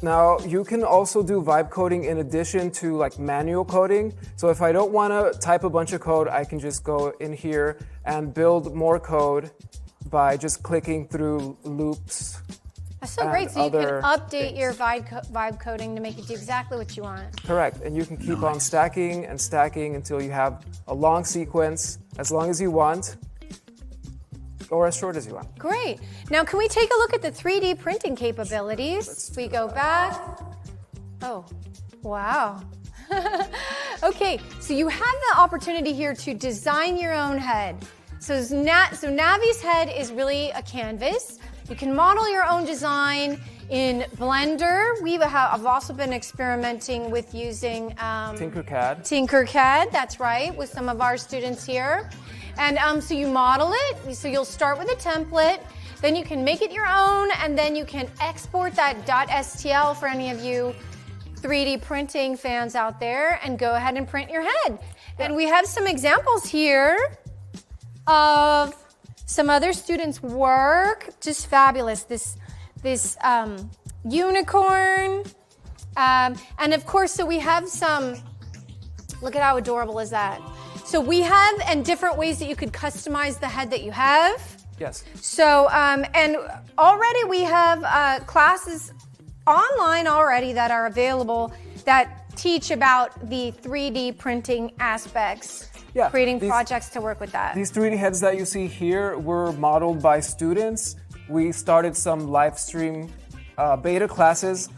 Now, you can also do vibe coding in addition to like manual coding. So if I don't want to type a bunch of code, I can just go in here and build more code by just clicking through loops. That's so great. So you can update your vibe coding to make it do exactly what you want. Correct. And you can keep on stacking and stacking until you have a long sequence, as long as you want, or as short as you want. Great. Now, can we take a look at the 3D printing capabilities? We go back. Oh, wow. Okay, so you have the opportunity here to design your own head. So Navi's head is really a canvas. You can model your own design in Blender. I've also been experimenting with using Tinkercad. Tinkercad, that's right, with some of our students here. And so you model it, so you'll start with a template, then you can make it your own, and then you can export that .stl for any of you 3D printing fans out there, and go ahead and print your head. Yeah. And we have some examples here of some other students' work, just fabulous. This unicorn, and of course, so we have some, look at how adorable is that. So we have, and different ways that you could customize the head that you have. Yes. So, and already we have classes online already that are available that teach about the 3D printing aspects, creating projects to work with that. These 3D heads that you see here were modeled by students. We started some live stream beta classes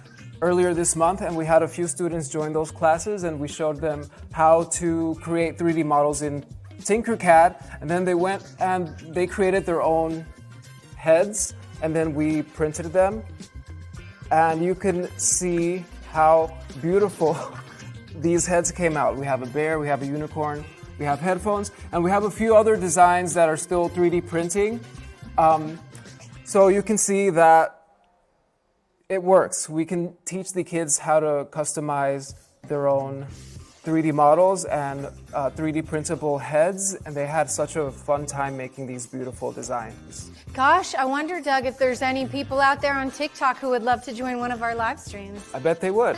earlier this month, and we had a few students join those classes, and we showed them how to create 3D models in Tinkercad, and then they went and they created their own heads, and then we printed them. And you can see how beautiful these heads came out. We have a bear, we have a unicorn, we have headphones, and we have a few other designs that are still 3D printing. So you can see that it works. We can teach the kids how to customize their own 3D models and 3D printable heads, and they had such a fun time making these beautiful designs. Gosh, I wonder, Doug, if there's any people out there on TikTok who would love to join one of our live streams. I bet they would.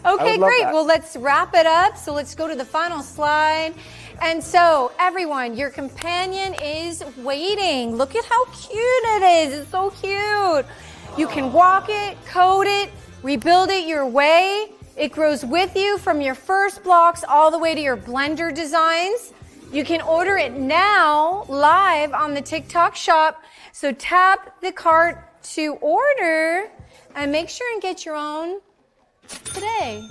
Okay, great. Well, let's wrap it up. So let's go to the final slide. And so, everyone, your companion is waiting. Look at how cute it is. It's so cute. You can walk it, code it, rebuild it your way. It grows with you from your first blocks all the way to your Blender designs. You can order it now live on the TikTok shop. So tap the cart to order, And make sure and get your own today.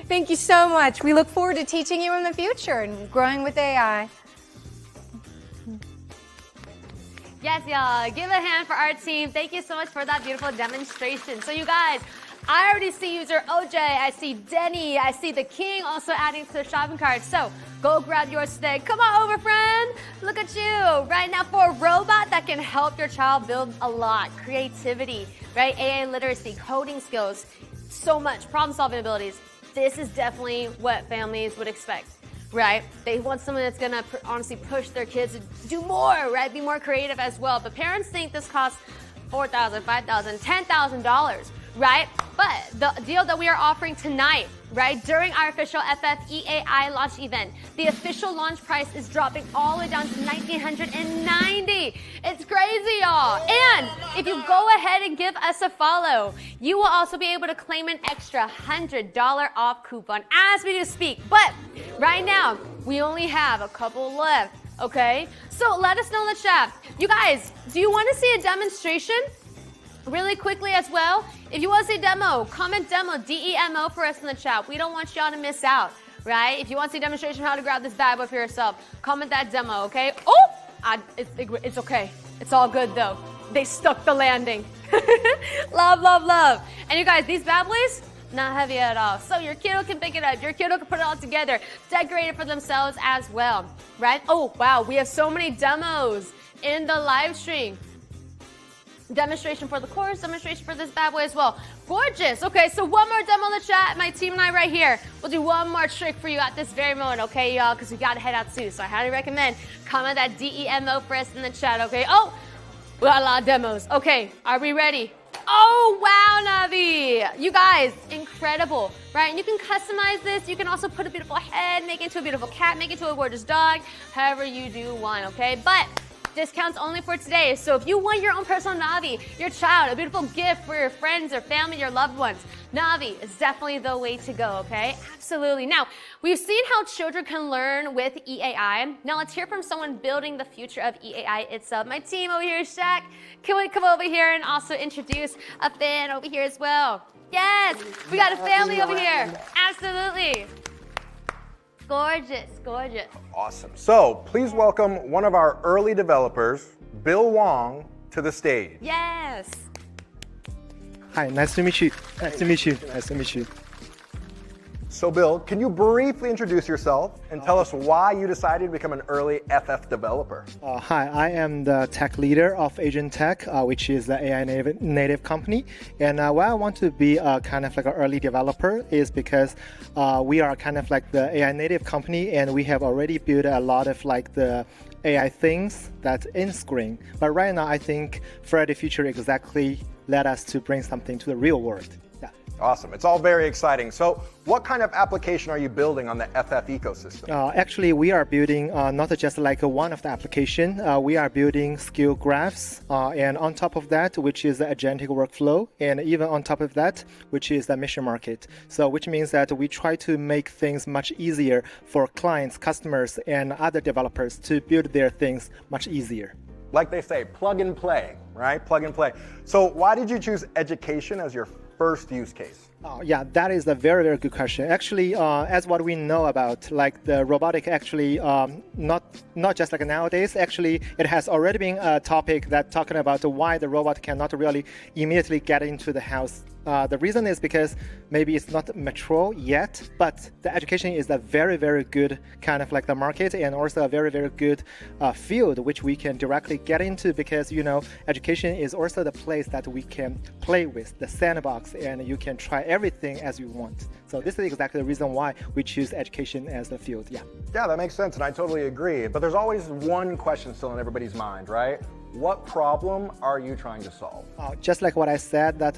Thank you so much. We look forward to teaching you in the future and growing with AI. Yes, y'all. Give a hand for our team. Thank you so much for that beautiful demonstration. So you guys, I already see user OJ. I see Denny. I see the King also adding to the shopping cart. So go grab yours today. Come on over, friend. Look at you. Right now for a robot that can help your child build a lot. Creativity, right? AI literacy, coding skills, so much. Problem-solving abilities. This is definitely what families would expect. Right? They want someone that's going to honestly push their kids to do more, right? Be more creative as well. But parents think this costs $4,000, $5,000, $10,000, right? But the deal that we are offering tonight, right, during our official FF EAI launch event, the official launch price is dropping all the way down to $1,990. It's crazy, y'all. And if you go ahead and give us a follow, you will also be able to claim an extra $100 off coupon as we do speak. But right now, we only have a couple left, okay? So let us know in the chat. You guys, do you want to see a demonstration? Really quickly as well, if you want to see a demo, comment demo, DEMO for us in the chat. We don't want y'all to miss out, right? If you want to see a demonstration how to grab this bad boy for yourself, comment that demo, okay? Oh, it's okay. It's all good though. They stuck the landing. Love, love, love. And you guys, these bad boys, not heavy at all. So your kiddo can pick it up. Your kiddo can put it all together, decorate it for themselves as well, right? Oh, wow, we have so many demos in the live stream. Demonstration for the course, demonstration for this bad boy as well. Gorgeous. Okay, so one more demo in the chat. My team and I right here. We'll do one more trick for you at this very moment, okay, y'all? Because we got to head out soon. So I highly recommend comment that DEMO for us in the chat, okay? Oh, we got a lot of demos. Okay, are we ready? Oh, wow, Navi. You guys, incredible, right? And you can customize this. You can also put a beautiful head, make it into a beautiful cat, make it into a gorgeous dog, however you do want, okay? But discounts only for today. So if you want your own personal Navi, your child, a beautiful gift for your friends or family, your loved ones, Navi is definitely the way to go, okay? Absolutely. Now, we've seen how children can learn with EAI. Now let's hear from someone building the future of EAI itself. My team over here, Shaq, can we come over here and also introduce a fan over here as well? Yes, we got a family over here. Absolutely. Gorgeous, gorgeous. Awesome. So please welcome one of our early developers, Bill Wong, to the stage. Yes. Hi, nice to meet you. Nice to meet you. Nice to meet you. So Bill, can you briefly introduce yourself and tell us why you decided to become an early FF developer? Hi, I am the tech leader of Agent Tech, which is the AI native company. And why I want to be kind of like an early developer is because we are kind of like the AI native company, and we have already built a lot of like the AI things that's in screen. But right now, I think Faraday Future exactly led us to bring something to the real world. Yeah. Awesome. It's all very exciting. So what kind of application are you building on the FF ecosystem? Actually, we are building not just like one of the application. We are building skill graphs, and on top of that, which is the agentic workflow, and even on top of that, which is the mission market. So which means that we try to make things much easier for clients, customers, and other developers to build their things much easier. Like they say, plug and play, right? Plug and play. So why did you choose education as your first use case? Yeah, that is a very, very good question. Actually, as what we know about, like the robotic, actually, not just like nowadays. Actually, it has already been a topic that talking about why the robot cannot really immediately get into the house. The reason is because maybe it's not mature yet, but the education is a very, very good kind of like the market, and also a very, very good field which we can directly get into, because education is also the place that we can play with, the sandbox, and you can try everything as you want. So this is exactly the reason why we choose education as the field. Yeah. Yeah, that makes sense, and I totally agree. But there's always one question still in everybody's mind, right? What problem are you trying to solve? Just like what I said, that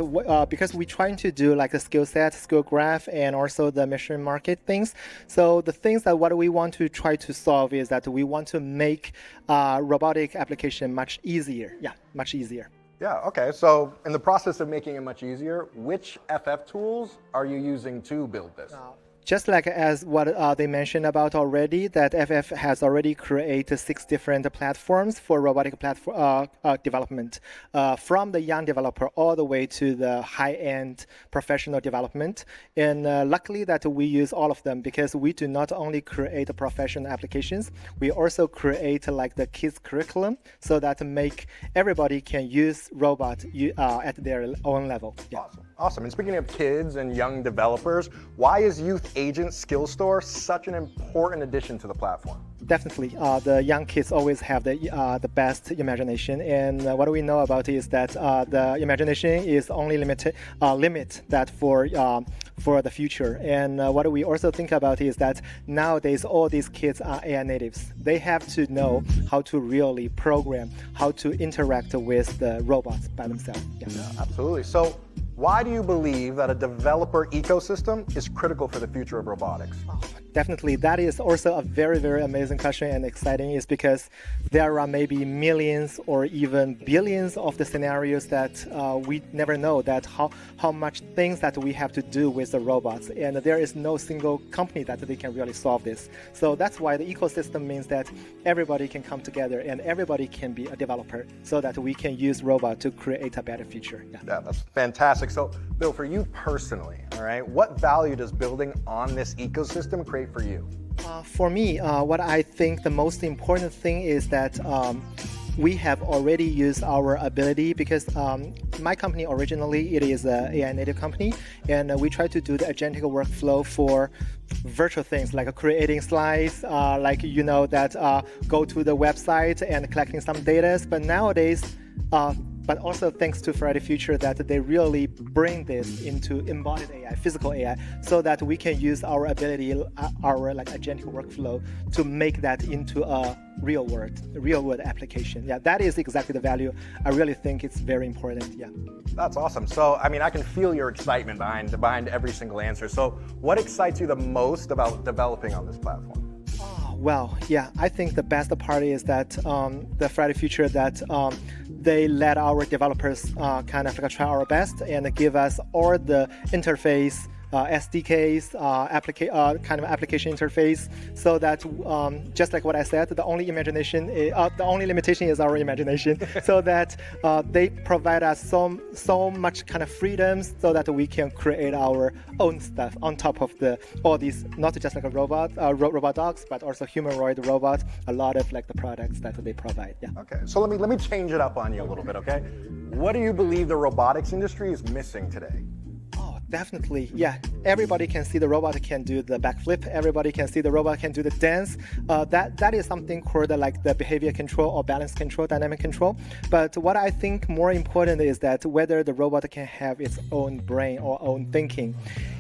because we're trying to do like a skill set, skill graph, and also the mission market things. So the things that what we want to try to solve is that we want to make robotic application much easier. Yeah, much easier. Yeah, okay. So in the process of making it much easier, which FF tools are you using to build this? just like as what they mentioned about already, that FF has already created 6 different platforms for robotic platform development, from the young developer all the way to the high-end professional development. And luckily that we use all of them, because we do not only create professional applications, we also create like the kids curriculum, so that make everybody can use robot at their own level. Yeah. Awesome. And speaking of kids and young developers, why is Youth Agent Skill Store such an important addition to the platform? Definitely, the young kids always have the best imagination, and what we know about it is that the imagination is only limit that for the future. And what we also think about is that nowadays all these kids are AI natives. They have to know how to really program, how to interact with the robots by themselves. Yeah, absolutely. So why do you believe that a developer ecosystem is critical for the future of robotics? Definitely, that is also a very, very amazing question and exciting, is because there are maybe millions or even billions of the scenarios that we never know that how much things that we have to do with the robots, and there is no single company that they can really solve this. So that's why the ecosystem means that everybody can come together and everybody can be a developer, so that we can use robot to create a better future. Yeah, that's fantastic. So Bill, for you personally, all right, what value does building on this ecosystem create for you? For me, what I think the most important thing is that we have already used our ability, because my company originally, it is an AI native company, and we try to do the agentic workflow for virtual things like creating slides, like that go to the website and collecting some data. But nowadays, but also thanks to Faraday Future, that they really bring this into embodied AI, physical AI, so that we can use our ability, our like agentic workflow, to make that into a real world application. Yeah, that is exactly the value. I really think it's very important. Yeah. That's awesome. So, I mean, I can feel your excitement behind every single answer. So, what excites you the most about developing on this platform? Well, yeah, I think the best part is that the Faraday Future, that they let our developers kind of try our best and give us all the interface, SDKs, kind of application interface, so that just like what I said, the only limitation is our imagination. So that they provide us so much kind of freedoms, so that we can create our own stuff on top of all these, not just like a robot dogs, but also humanoid robots. A lot of like the products that they provide. Yeah. Okay. So let me change it up on you a little bit. Okay. What do you believe the robotics industry is missing today? Definitely, yeah. Everybody can see the robot can do the backflip. Everybody can see the robot can do the dance. That is something called like the behavior control or balance control, dynamic control. But what I think more important is that whether the robot can have its own brain or own thinking.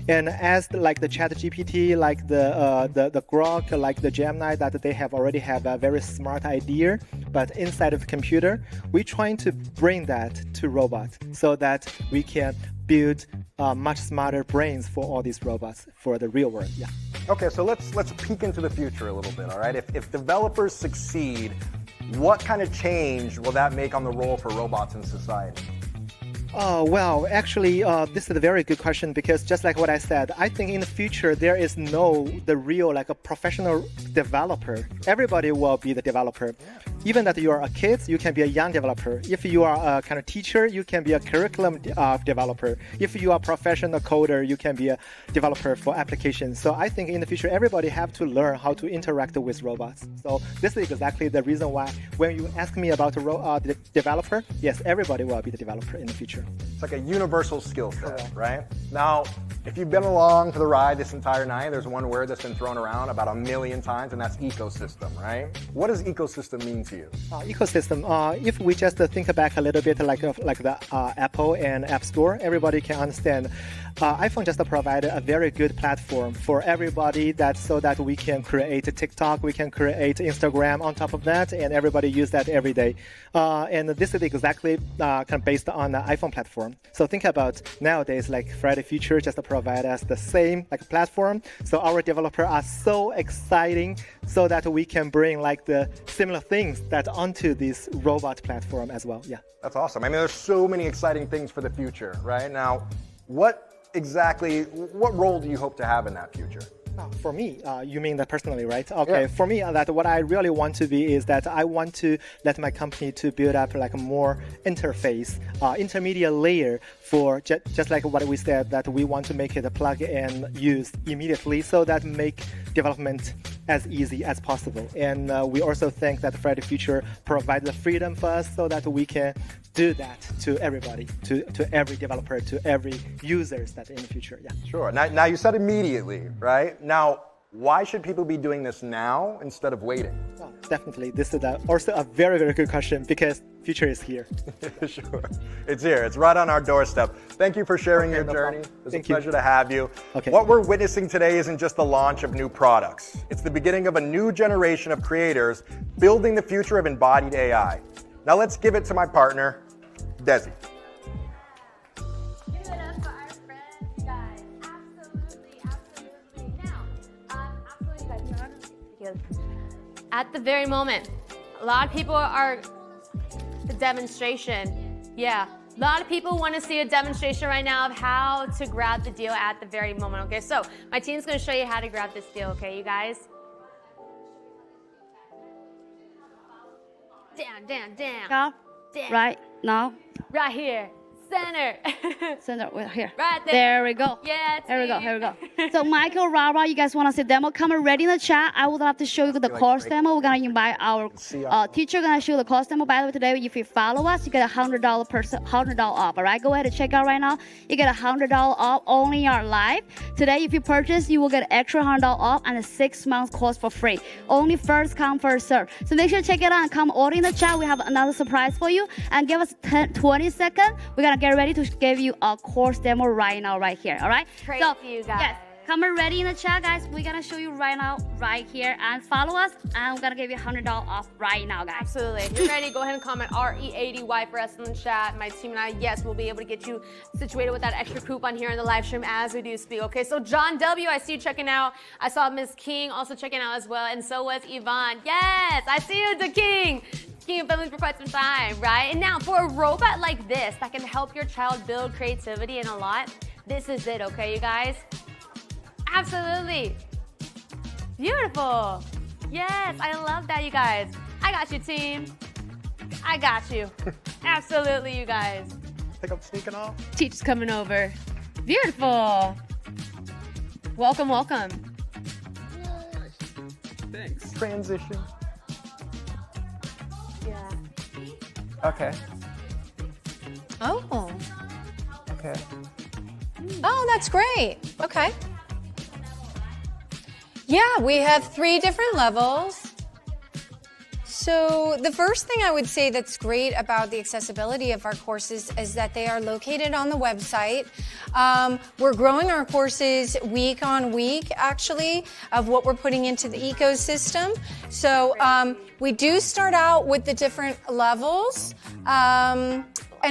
And as like the ChatGPT, like the Grok, like the Gemini, that they already have a very smart idea, but inside of the computer, we're trying to bring that to robots, so that we can build much smarter brains for all these robots for the real world. Yeah. Okay, so let's peek into the future a little bit. All right, if developers succeed, what kind of change will that make on the role for robots in society? Well, actually, this is a very good question, because just like what I said, I think in the future there is the real like a professional developer. Everybody will be the developer. Even that you are a kid, you can be a young developer. If you are a kind of teacher, you can be a curriculum developer. If you are a professional coder, you can be a developer for applications. So I think in the future, everybody have to learn how to interact with robots. So this is exactly the reason why when you ask me about the developer, yes, everybody will be the developer in the future. It's like a universal skill set, right? Now, if you've been along for the ride this entire night, there's one word that's been thrown around about 1 million times, and that's ecosystem, right? What does ecosystem mean to you? Ecosystem, if we just think back a little bit like the Apple and App Store, everybody can understand. iPhone just provided a very good platform for everybody, so that we can create a TikTok, we can create Instagram on top of that, and everybody use that every day. And this is exactly kind of based on the iPhone platform. So think about nowadays, like Faraday Future just provide us the same like platform. So our developers are so exciting, so that we can bring like the similar things that onto this robot platform as well. Yeah. That's awesome. I mean, there's so many exciting things for the future, right? Now, what role do you hope to have in that future? For me, you mean that personally, right? Okay. Yeah. For me, that what I really want to be is that I want to let my company to build up like a more interface, intermediate layer for just like what we said, that we want to make it a plug and use immediately, so that make development as easy as possible. And we also think that Faraday Future provides the freedom for us so that we can do that to everybody, to every developer, to every users that in the future. Yeah. Sure. Now you said immediately, right? Now, why should people be doing this now instead of waiting? Oh, definitely. This is also a very, very good question, because future is here. Sure. It's here. It's right on our doorstep. Thank you for sharing your journey. It's a pleasure to have you. Okay. What we're witnessing today isn't just the launch of new products. It's the beginning of a new generation of creators building the future of embodied AI. Now let's give it to my partner, Desi. Give it up for our friends, guys. Absolutely. Now, absolutely, guys. At the very moment, a lot of people are the demonstration. Yeah. A lot of people want to see a demonstration right now of how to grab the deal at the very moment. Okay, so my team's going to show you how to grab this deal. Okay, you guys? Down. Go. Right now. Right here. Center. Center, here. Right there. There we go. Yeah, Here we go. So Michael, Rara, you guys want to see demo? Comment ready in the chat. I would love to show you the course demo. We're going to invite our teacher going to show you the course demo. By the way, today, if you follow us, you get $100 off. All right, go ahead and check out right now. You get $100 off only our live. Today, if you purchase, you will get extra $100 off and a 6-month course for free. Only first come, first serve. So make sure to check it out and come order in the chat. We have another surprise for you. And give us 20 seconds. We're going to get ready to give you a course demo right now, right here. All right? Great for you guys. Yes. Comment ready in the chat, guys. We're gonna show you right now, right here, and follow us, and we're gonna give you $100 off right now, guys. Absolutely. If you're ready, go ahead and comment READY for us in the chat. My team and I, yes, we'll be able to get you situated with that extra coupon here in the live stream as we do speak. Okay, so John W., I see you checking out. I saw Ms. King also checking out as well, and so was Yvonne. Yes, I see you, the King. King of Family for quite some time, right? And now for a robot like this that can help your child build creativity and a lot, this is it, okay, you guys? Absolutely. Beautiful. Yes, I love that, you guys. I got you, team. I got you. Absolutely, you guys. Think I'm sneaking off? Teacher's coming over. Beautiful. Welcome. Thanks. Transition. Yeah. Okay. Oh. Okay. Oh, that's great. Okay. Yeah, we have 3 different levels. So the first thing I would say that's great about the accessibility of our courses is that they are located on the website. We're growing our courses week on week, actually, of what we're putting into the ecosystem. So we do start out with the different levels. And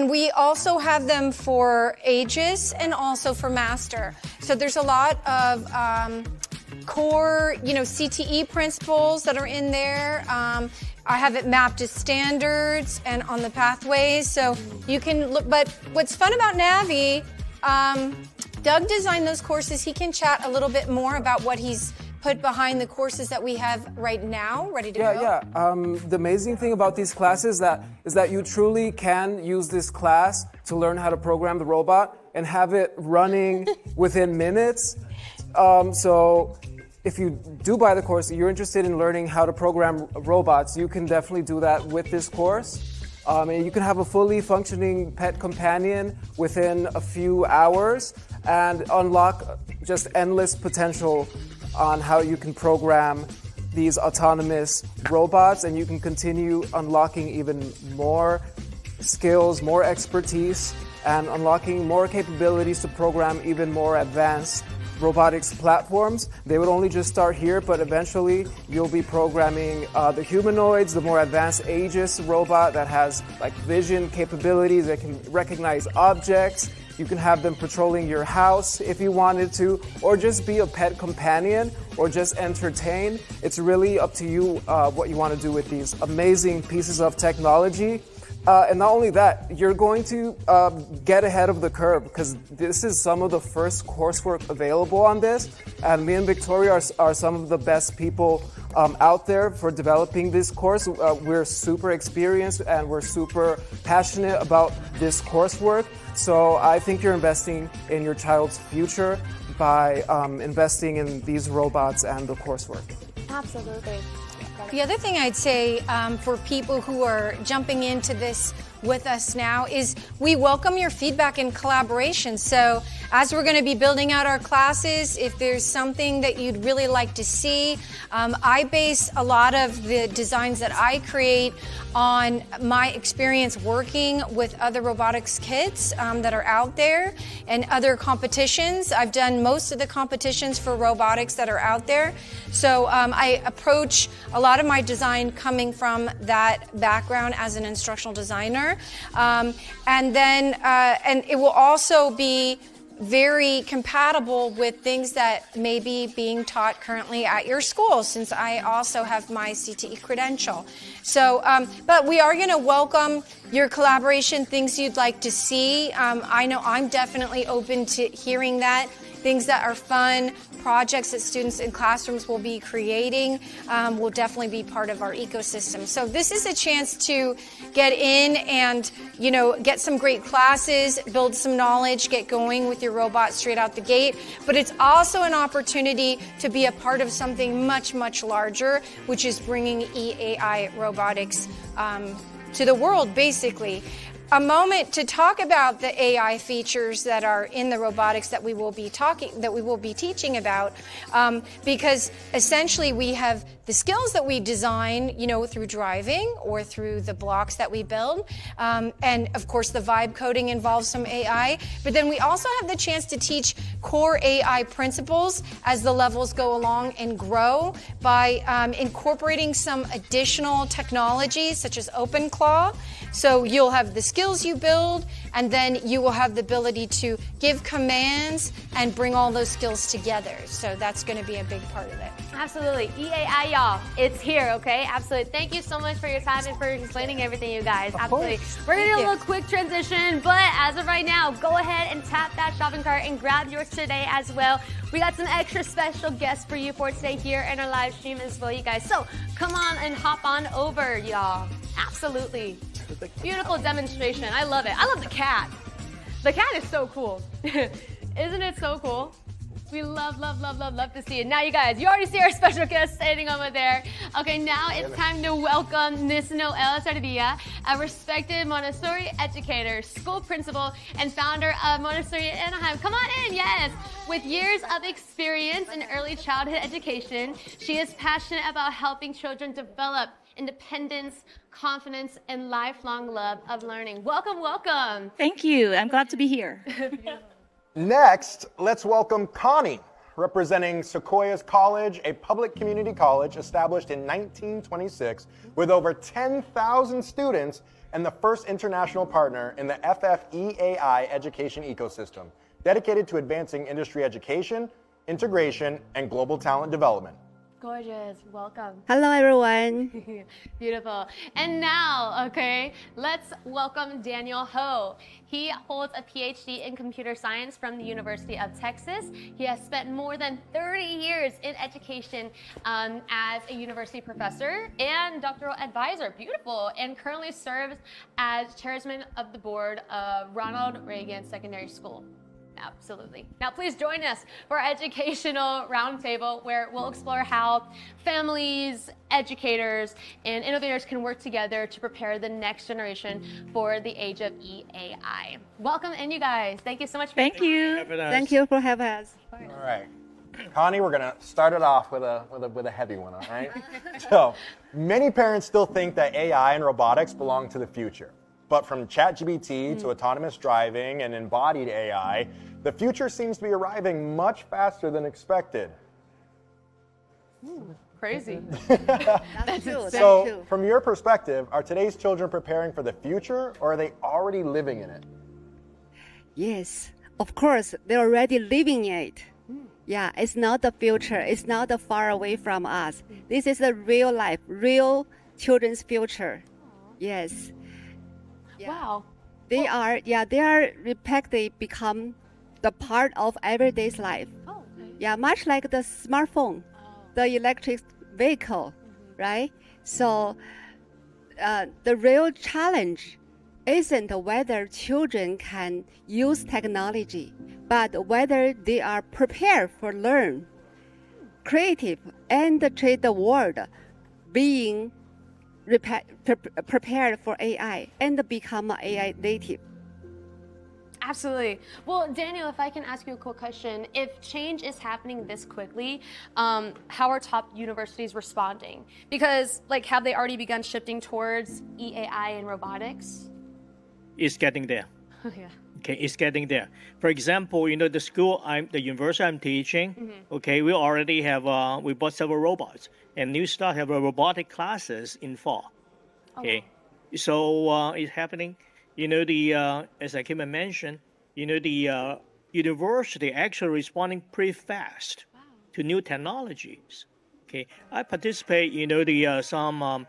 we also have them for ages and also for master. So there's a lot of core, CTE principles that are in there. I have it mapped to standards and on the pathways, so you can look. But what's fun about Navi, Doug designed those courses. He can chat a little bit more about what he's put behind the courses that we have right now, ready to go. Yeah. The amazing thing about these classes is that you truly can use this class to learn how to program the robot and have it running within minutes. So if you do buy the course, you're interested in learning how to program robots, you can definitely do that with this course. And you can have a fully functioning pet companion within a few hours and unlock just endless potential on how you can program these autonomous robots, and you can continue unlocking even more skills, more expertise, and unlocking more capabilities to program even more advanced robotics platforms. They would only just start here, but eventually you'll be programming the humanoids, the more advanced Aegis robot that has like vision capabilities, that can recognize objects. You can have them patrolling your house if you wanted to, or just be a pet companion, or just entertain. It's really up to you what you want to do with these amazing pieces of technology. And not only that, you're going to get ahead of the curve because this is some of the first coursework available on this. And me and Victoria are some of the best people out there for developing this course. We're super experienced and we're super passionate about this coursework. So I think you're investing in your child's future by investing in these robots and the coursework. Absolutely. The other thing I'd say for people who are jumping into this with us now is we welcome your feedback and collaboration. So as we're going to be building out our classes, if there's something that you'd really like to see, I base a lot of the designs that I create on my experience working with other robotics kits that are out there and other competitions. I've done most of the competitions for robotics that are out there. So I approach a lot of my design coming from that background as an instructional designer. And it will also be very compatible with things that may be being taught currently at your school, since I also have my CTE credential. So, but we are going to welcome your collaboration, things you'd like to see. I know I'm definitely open to hearing that. Things that are fun, projects that students in classrooms will be creating will definitely be part of our ecosystem. So this is a chance to get in and, you know, get some great classes, build some knowledge, get going with your robot straight out the gate. But it's also an opportunity to be a part of something much, much larger, which is bringing EAI robotics to the world, basically. A moment to talk about the AI features that are in the robotics that we will be teaching about, because essentially we have the skills that we design, you know, through driving or through the blocks that we build, and of course the vibe coding involves some AI. But then we also have the chance to teach core AI principles as the levels go along and grow by incorporating some additional technologies such as OpenClaw. So you'll have the skills you build, and then you will have the ability to give commands and bring all those skills together. So that's going to be a big part of it. Absolutely. EAI, y'all. It's here, okay? Absolutely. Thank you so much for your time and for explaining everything, you guys. Absolutely. We're going to do a little quick transition, but as of right now, go ahead and tap that shopping cart and grab yours today as well. We got some extra special guests for you for today here in our live stream as well, you guys. So come on and hop on over, y'all. Absolutely. Beautiful demonstration. I love it. I love the cat. The cat is so cool. Isn't it so cool? We love to see it. Now, you guys, you already see our special guest standing over there. Okay, now it's time to welcome Miss Noelle Sardilla, a respected Montessori educator, school principal, and founder of Montessori Anaheim. Come on in, yes. With years of experience in early childhood education, she is passionate about helping children develop independence, confidence, and lifelong love of learning. Welcome, welcome. Thank you. I'm glad to be here. Next, let's welcome Connie, representing Sequoia's College, a public community college established in 1926 with over 10,000 students and the first international partner in the EAI education ecosystem, dedicated to advancing industry education, integration, and global talent development. Gorgeous. Welcome. Hello, everyone. Beautiful. And now, okay, let's welcome Daniel Ho. He holds a PhD in computer science from the University of Texas. He has spent more than 30 years in education as a university professor and doctoral advisor. Beautiful. And currently serves as chairman of the board of Ronald Reagan Secondary School. Absolutely. Now, please join us for our educational roundtable, where we'll explore how families, educators, and innovators can work together to prepare the next generation for the age of EAI. Welcome in, you guys. Thank you so much for Thank you. Thank you for having us. All right. Connie, we're going to start it off with a heavy one, all right? So, many parents still think that AI and robotics belong to the future. But from ChatGPT to autonomous driving and embodied AI, the future seems to be arriving much faster than expected. Crazy. That's true. So, from your perspective, are today's children preparing for the future, or are they already living in it? Yes, of course, they're already living it. Yeah, it's not the future. It's not far away from us. This is the real life, real children's future. Yes. Wow. They are rapidly become the part of everyday's life. Oh, okay. Yeah, much like the smartphone, the electric vehicle, right? So the real challenge isn't whether children can use technology, but whether they are prepared for learn, creative, and treat the world being prepared for AI and become AI native. Absolutely. Well, Daniel, if I can ask you a quick question. If change is happening this quickly, how are top universities responding? Because, like, have they already begun shifting towards EAI and robotics? It's getting there. Yeah. Okay, it's getting there. For example, the university I'm teaching, okay, we already have, we bought several robots, and new start have a robotic classes in fall. Okay, so it's happening. As I came and mentioned, the university actually responding pretty fast to new technologies. Okay, I participate, some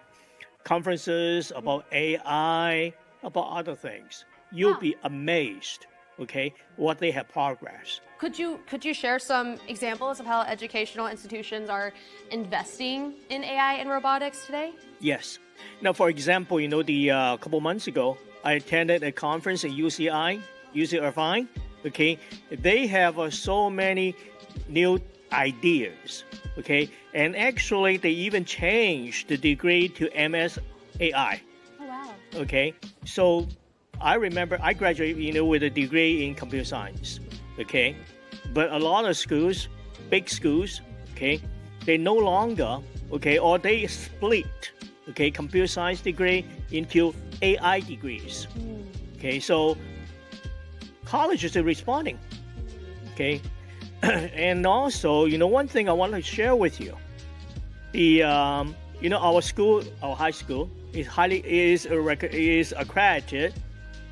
conferences about AI, about other things. You'll be amazed, okay, what they have progressed. Could you share some examples of how educational institutions are investing in AI and robotics today? Yes. Now, for example, a couple months ago, I attended a conference in UC Irvine. Okay, they have so many new ideas. Okay, and actually they even changed the degree to MS AI. Oh wow. Okay, so I remember I graduated, with a degree in computer science. Okay, but a lot of schools, big schools, okay, they no longer, okay, or they split, okay, computer science degree into AI degrees. Okay, so colleges are responding. Okay, and also, one thing I want to share with you, our school, our high school is accredited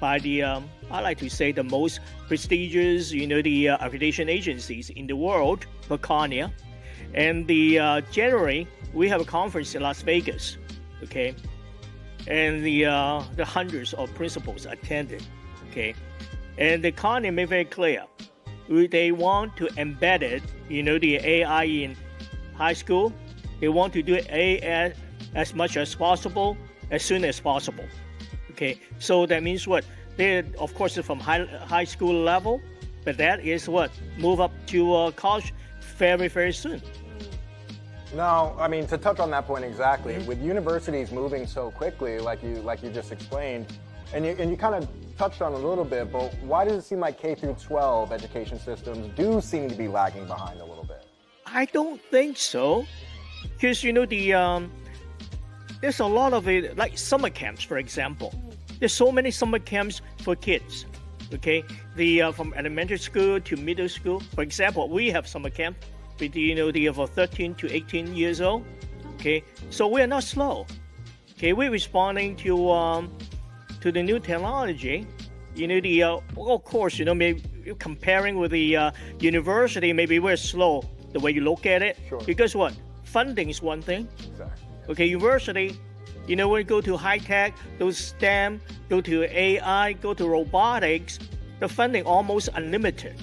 by the I like to say the most prestigious, the accreditation agencies in the world, Baconia. And January we have a conference in Las Vegas. Okay, and the hundreds of principals attended. Okay, and the Connie made very clear they want to embed it, the AI in high school. They want to do AI as much as possible, as soon as possible. Okay, so that means what? They, of course, from high school level, but that is what? Move up to college very, very soon. No, I mean, to touch on that point exactly, with universities moving so quickly, like you just explained, and you kind of touched on it a little bit, but why does it seem like K through 12 education systems do seem to be lagging behind a little bit? I don't think so, because there's a lot of it, like summer camps, for example. There's so many summer camps for kids. Okay, from elementary school to middle school. For example, we have summer camp with for 13 to 18 years old. Okay, so we're not slow. Okay, we're responding to the new technology. Of course, maybe comparing with the university, maybe we're slow the way you look at it. Sure. Because what? Funding is one thing. Exactly. Okay, university, when you go to high tech, go to STEM, go to AI, go to robotics, the funding almost unlimited.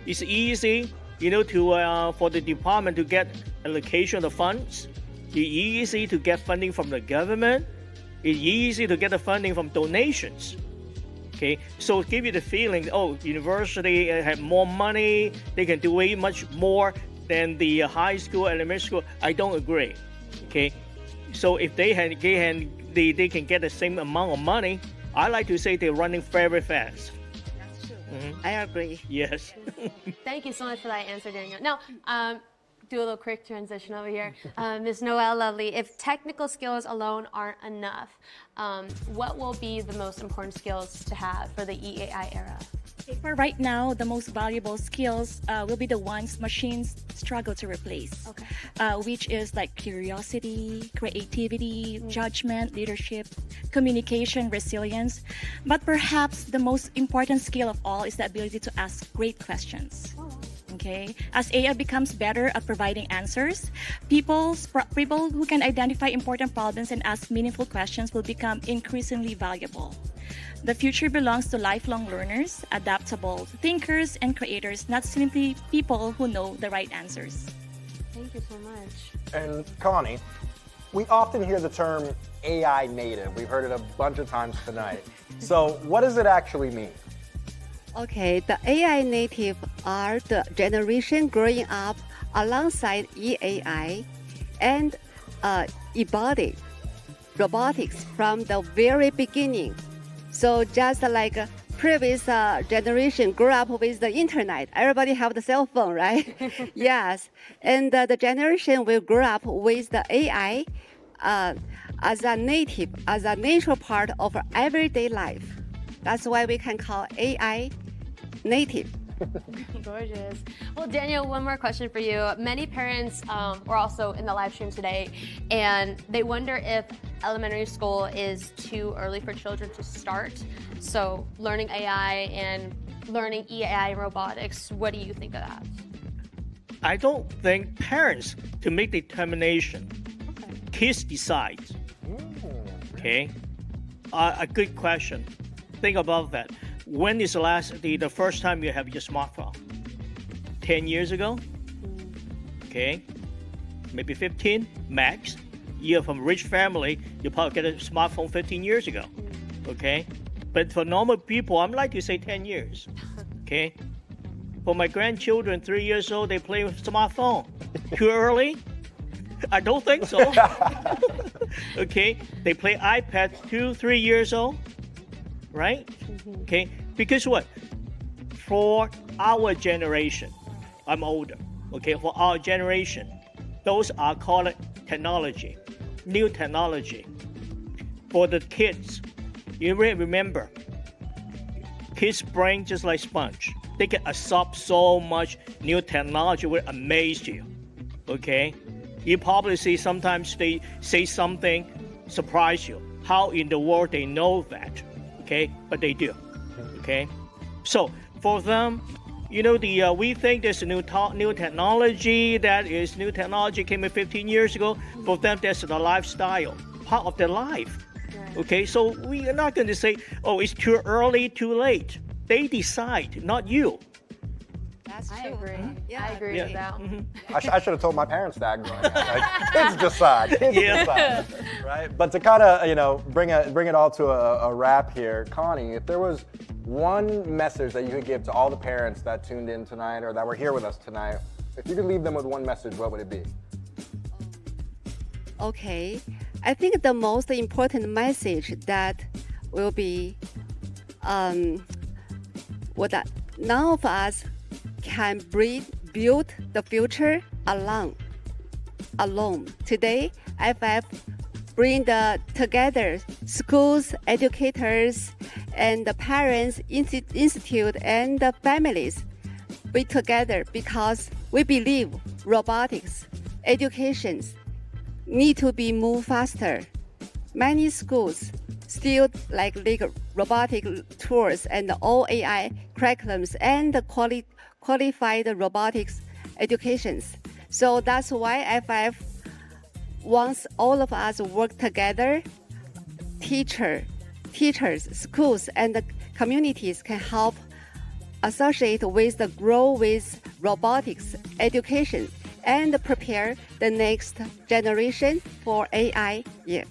It's easy, for the department to get allocation of funds. It's easy to get funding from the government. It's easy to get the funding from donations. Okay, so give you the feeling, university have more money, they can do way much more than the high school, elementary school. I don't agree. Okay, so if they can get the same amount of money, I like to say they're running very fast. That's true. I agree. Yes. Thank you so much for that answer, Daniel. Now, do a little quick transition over here. Ms. Noelle Lovely, if technical skills alone aren't enough, what will be the most important skills to have for the EAI era? Okay, for right now, the most valuable skills will be the ones machines struggle to replace, which is like curiosity, creativity, judgment, leadership, communication, resilience. But perhaps the most important skill of all is the ability to ask great questions. Okay, as AI becomes better at providing answers, people who can identify important problems and ask meaningful questions will become increasingly valuable. The future belongs to lifelong learners, adaptable thinkers, and creators, not simply people who know the right answers. Thank you so much. And Connie, we often hear the term AI native. We've heard it a bunch of times tonight. So what does it actually mean? Okay, the AI native are the generation growing up alongside EAI and embodied robotics from the very beginning. So just like previous generation grew up with the internet, everybody have the cell phone, right? Yes, and the generation will grow up with the AI as a native, as a natural part of our everyday life. That's why we can call AI native. Gorgeous. Well, Daniel, one more question for you. Many parents were also in the live stream today, and they wonder if elementary school is too early for children to start. So learning AI and learning EAI and robotics, what do you think of that? I don't think parents to make determination. Kids decide. Okay? A good question. Think about that. When is the first time you have your smartphone? 10 years ago? Okay. Maybe 15 max. You're from a rich family, you probably get a smartphone 15 years ago. Okay. But for normal people, I'm like to say 10 years. Okay. For my grandchildren, 3 years old, they play with smartphone. Too early? I don't think so. Okay. They play iPad 2, 3 years old. Right? Okay, because what? For our generation, I'm older, okay, for our generation, those are called technology, new technology. For the kids, you remember, kids' brain just like sponge. They can absorb so much new technology, will amaze you, okay? You probably see sometimes they say something, surprise you. How in the world they know that? Okay, but they do. Okay, so for them, you know, we think there's a new technology. That is new technology came in 15 years ago. For them, that's the lifestyle, part of their life. Okay, so we are not going to say, oh, it's too early, too late. They decide, not you. That's true. I agree. Yeah. I agree with that. I should have told my parents that growing up. Like, kids decide. Kids decide. Right? But to kind of, bring it all to a wrap here, Connie, if there was one message that you could give to all the parents that tuned in tonight or that were here with us tonight, if you could leave them with one message, what would it be? Okay, I think the most important message that will be what none of us can build the future alone. Today, FF bring together schools, educators, and the parents, institute, and the families. We together because we believe robotics, education need to be moved faster. Many schools still like robotic tools and all AI curriculums and qualified robotics educations. So that's why FF wants all of us work together. Teachers, schools, and the communities can help associate with the growth with robotics education and prepare the next generation for AI year.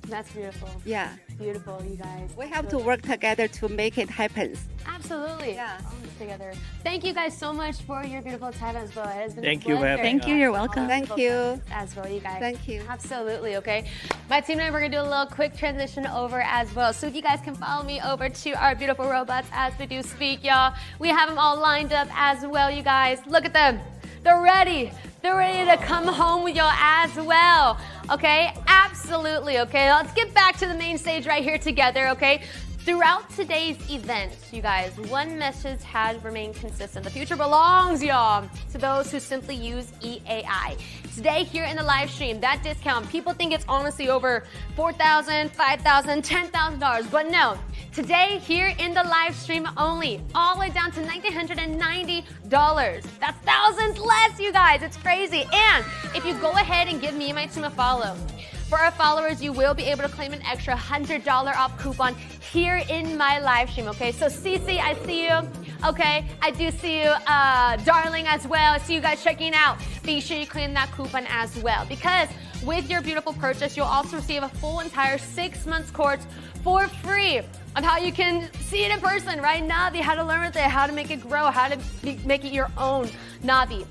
That's beautiful. Yeah. Beautiful, you guys. We have to work together to make it happen. Absolutely. Yeah. Together. Thank you guys so much for your beautiful time as well. It has been Thank a you, pleasure. Thank you. You're welcome. Thank you. As well, you guys. Thank you. Absolutely. Okay. My team and I, we're gonna do a little quick transition over as well. So if you guys can follow me over to our beautiful robots as we do speak, y'all. We have them all lined up as well, you guys. Look at them. They're ready. They're ready to come home with y'all as well. Okay, absolutely. Okay, let's get back to the main stage right here together. Okay, throughout today's event, you guys, one message has remained consistent. The future belongs, y'all, to those who simply use EAI. Today here in the live stream, that discount, people think it's honestly over $4,000, $5,000, $10,000, but no. Today here in the live stream only, all the way down to $1,990. That's thousands less, you guys. It's crazy. And if you go ahead and give me and my team a follow, For our followers, you will be able to claim an extra $100 off coupon here in my live stream, okay? So Cece, I see you. Okay, I do see you, Darling, as well. I see you guys checking out. Be sure you claim that coupon as well, because with your beautiful purchase, you'll also receive a full entire 6 months course for free of how you can see it in person, right? Navi, how to learn with it, how to make it grow, how to make it your own Navi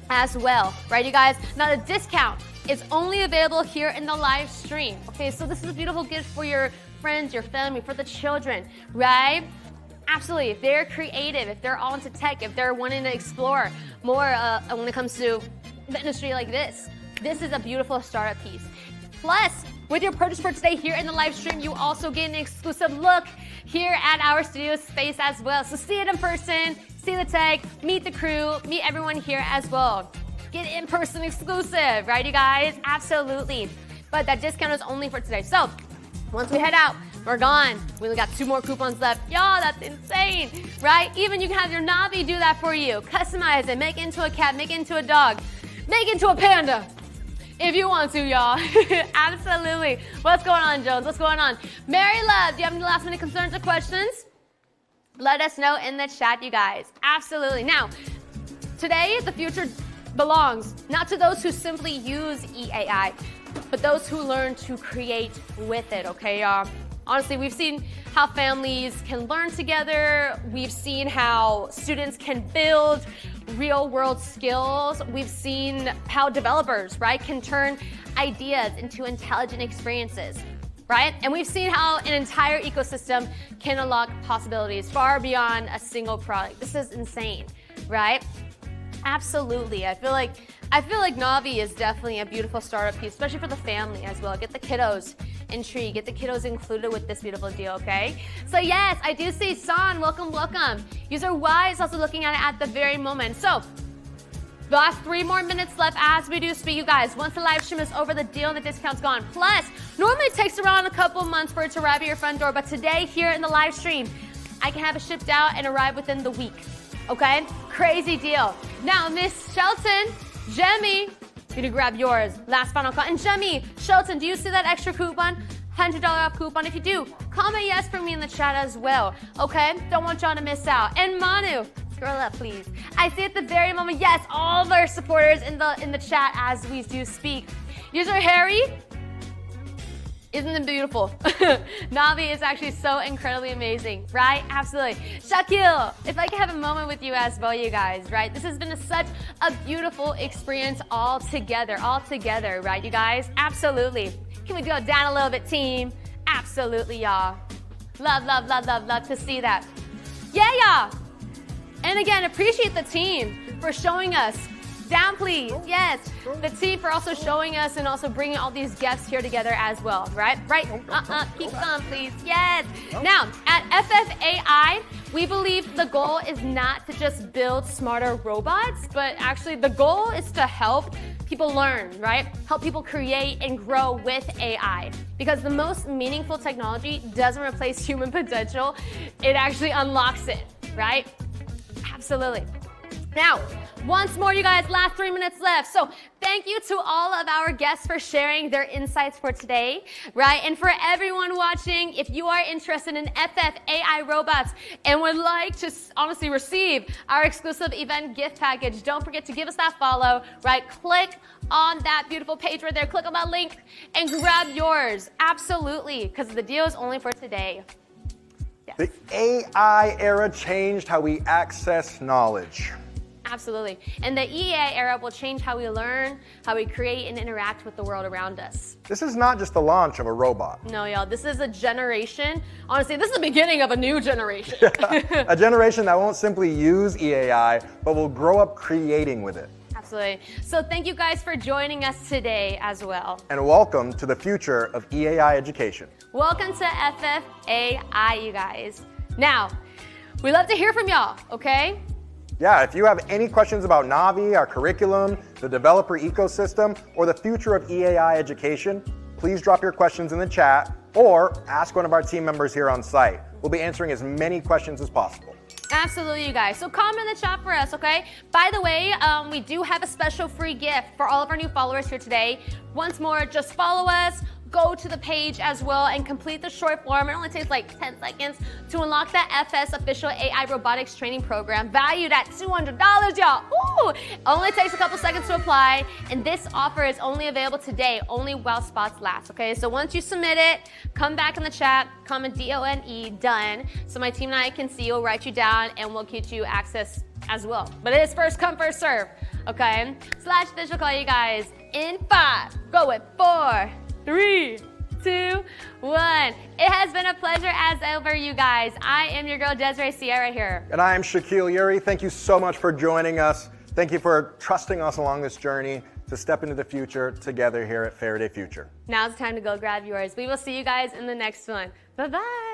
as well, right, you guys? Now, the discount is only available here in the live stream, okay? So this is a beautiful gift for your friends, your family, for the children, right? Absolutely. If they're creative, if they're all into tech, if they're wanting to explore more when it comes to the industry like this is a beautiful startup piece. Plus, with your purchase for today here in the live stream, you also get an exclusive look here at our studio space as well. So see it in person, see the tech, meet the crew, meet everyone here as well. Get in-person exclusive, right, you guys? Absolutely. But that discount is only for today. So once we head out, we're gone. We only got 2 more coupons left. Y'all, that's insane, right? Even you can have your Navi do that for you. Customize it, make it into a cat, make it into a dog, make it into a panda. If you want to, y'all. Absolutely. What's going on, Jones? What's going on? Mary Love, do you have any last minute concerns or questions? Let us know in the chat, you guys. Absolutely. Now, today, the future belongs not to those who simply use EAI, but those who learn to create with it, okay, y'all? Honestly, we've seen how families can learn together. We've seen how students can build real-world skills. We've seen how developers, right, can turn ideas into intelligent experiences, right? And we've seen how an entire ecosystem can unlock possibilities far beyond a single product. This is insane, right? Absolutely. I feel like Navi is definitely a beautiful startup piece, especially for the family as well. Get the kiddos intrigued, get the kiddos included with this beautiful deal, okay? So yes, I do see San, welcome, welcome. User Y is also looking at it at the very moment. So, the last 3 more minutes left as we do speak, you guys. Once the live stream is over, the deal and the discount's gone. Plus, normally it takes around a couple months for it to arrive at your front door, but today here in the live stream, I can have it shipped out and arrive within the week. Okay? Crazy deal. Now, Miss Shelton, Jemmy, you're gonna grab yours. Last final call. And Jemmy, Shelton, do you see that extra coupon? $100 off coupon. If you do, comment yes for me in the chat as well. Okay? Don't want y'all to miss out. And Manu, scroll up, please. I see at the very moment, yes, all of our supporters in the chat as we do speak. User Harry, isn't it beautiful? Navi is actually so incredibly amazing, right? Absolutely. Shakil, if I could have a moment with you as well, you guys, right? This has been such a beautiful experience all together, right, you guys? Absolutely. Can we go down a little bit, team? Absolutely, y'all. Love, love, love, love, love to see that. Yeah, y'all. And again, appreciate the team for showing us. Down, please. Yes. The team for also showing us and also bringing all these guests here together as well, right? Right. Keep on, please. Yes. Now, at FFAI, we believe the goal is not to just build smarter robots, but actually the goal is to help people learn, right? Help people create and grow with AI. Because the most meaningful technology doesn't replace human potential. It actually unlocks it, right? Absolutely. Now, once more, you guys, last 3 minutes left. So thank you to all of our guests for sharing their insights for today, right? And for everyone watching, if you are interested in FFAI robots and would like to honestly receive our exclusive event gift package, don't forget to give us that follow, right? Click on that beautiful page right there. Click on that link and grab yours. Absolutely, because the deal is only for today. Yes. The AI era changed how we access knowledge. Absolutely. And the EAI era will change how we learn, how we create and interact with the world around us. This is not just the launch of a robot. No, y'all, this is a generation. Honestly, this is the beginning of a new generation. A generation that won't simply use EAI, but will grow up creating with it. Absolutely. So thank you guys for joining us today as well. And welcome to the future of EAI education. Welcome to FFAI, you guys. Now, we love to hear from y'all, okay? Yeah, if you have any questions about Navi, our curriculum, the developer ecosystem, or the future of EAI education, please drop your questions in the chat or ask one of our team members here on site. We'll be answering as many questions as possible. Absolutely, you guys. So comment in the chat for us, okay? By the way, we do have a special free gift for all of our new followers here today. Once more, just follow us, go to the page as well, and complete the short form. It only takes like 10 seconds to unlock the FS official AI robotics training program, valued at $200, y'all. Ooh! Only takes a couple seconds to apply, and this offer is only available today, only while spots last, okay? So once you submit it, come back in the chat, comment DONE, done, so my team and I can see you, write you down, and we'll get you access as well. But it is first come, first serve, okay? / digital call you guys in 5, go with 4, 3, 2, 1. It has been a pleasure as ever, you guys. I am your girl, Desiree Sierra here. And I am Shaquille Yuri. Thank you so much for joining us. Thank you for trusting us along this journey to step into the future together here at Faraday Future. Now's the time to go grab yours. We will see you guys in the next one. Bye-bye.